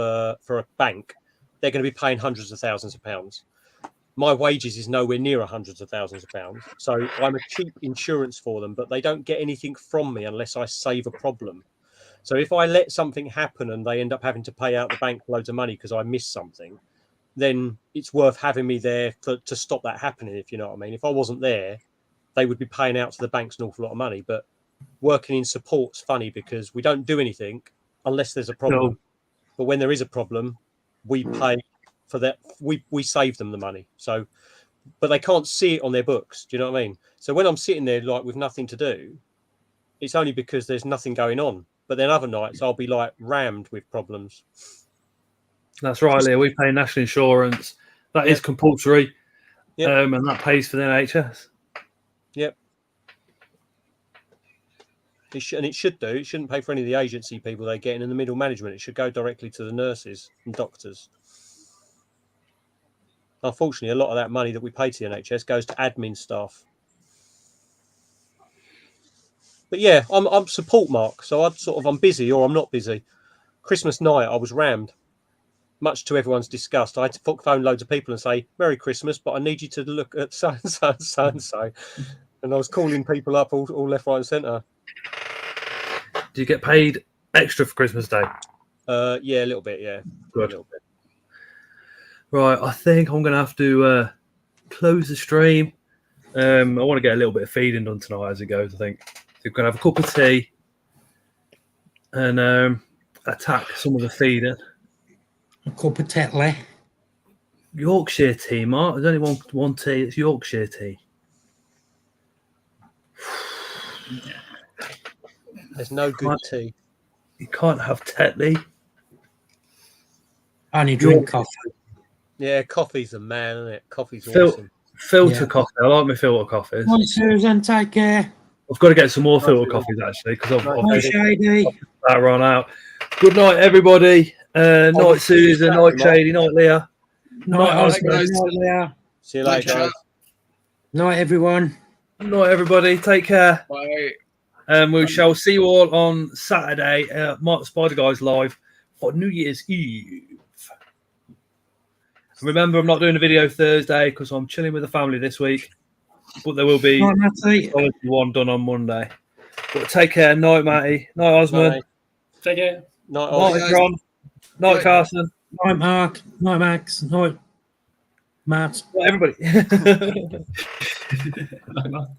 for a bank, they're going to be paying hundreds of thousands of pounds. My wages is nowhere near hundreds of thousands of pounds. So I'm a cheap insurance for them, but they don't get anything from me unless I save a problem. So if I let something happen and they end up having to pay out the bank loads of money because I missed something, then it's worth having me there to stop that happening, if you know what I mean. If I wasn't there, they would be paying out to the banks an awful lot of money. But working in support's funny because we don't do anything unless there's a problem. No. But when there is a problem, we pay for that. We save them the money. So, but they can't see it on their books. Do you know what I mean? So when I'm sitting there like with nothing to do, it's only because there's nothing going on. But then other nights I'll be like rammed with problems. That's right, Leo. We pay national insurance. That is compulsory, and that pays for the NHS. Yep. It should do. It shouldn't pay for any of the agency people they get in the middle management. It should go directly to the nurses and doctors. Unfortunately, a lot of that money that we pay to the NHS goes to admin staff. But yeah, I'm support, Mark. So I'm busy or I'm not busy. Christmas night, I was rammed. Much to everyone's disgust. I had to phone loads of people and say, Merry Christmas, but I need you to look at so-and-so and so-and-so. And I was calling people up all left, right and centre. Do you get paid extra for Christmas Day? Yeah, a little bit, yeah. Good. A little bit. Right, I think I'm going to have to close the stream. I want to get a little bit of feeding done tonight as it goes, I think. So we're going to have a cup of tea and attack some of the feeding. A cup of Tetley. Yorkshire tea, Mark. There's only one tea. It's Yorkshire tea. There's no good tea. You can't have Tetley. I only drink coffee. Yeah, coffee's a man, isn't it? Coffee's Filter awesome. coffee. I like my filter coffees. Hi, Susan. Take care. I've got to get some more filter coffees actually because Hi, Shady. that run out. Good night, everybody. Night, Susan. Night, Shady. Night, Leah. Night, husband. Night, Leah. See you later, guys. Night, everyone. Night, everybody. Take care. Bye. We shall see you all on Saturday. Spider Guys live for New Year's Eve. Remember, I'm not doing a video Thursday because I'm chilling with the family this week. But there will be one done on Monday. But take care. Night, Matty. Night, Osman. Take care. Night, John. Night, Carson. Night, Mark. Night, Max. Night, Matt. Everybody. Night, Mark.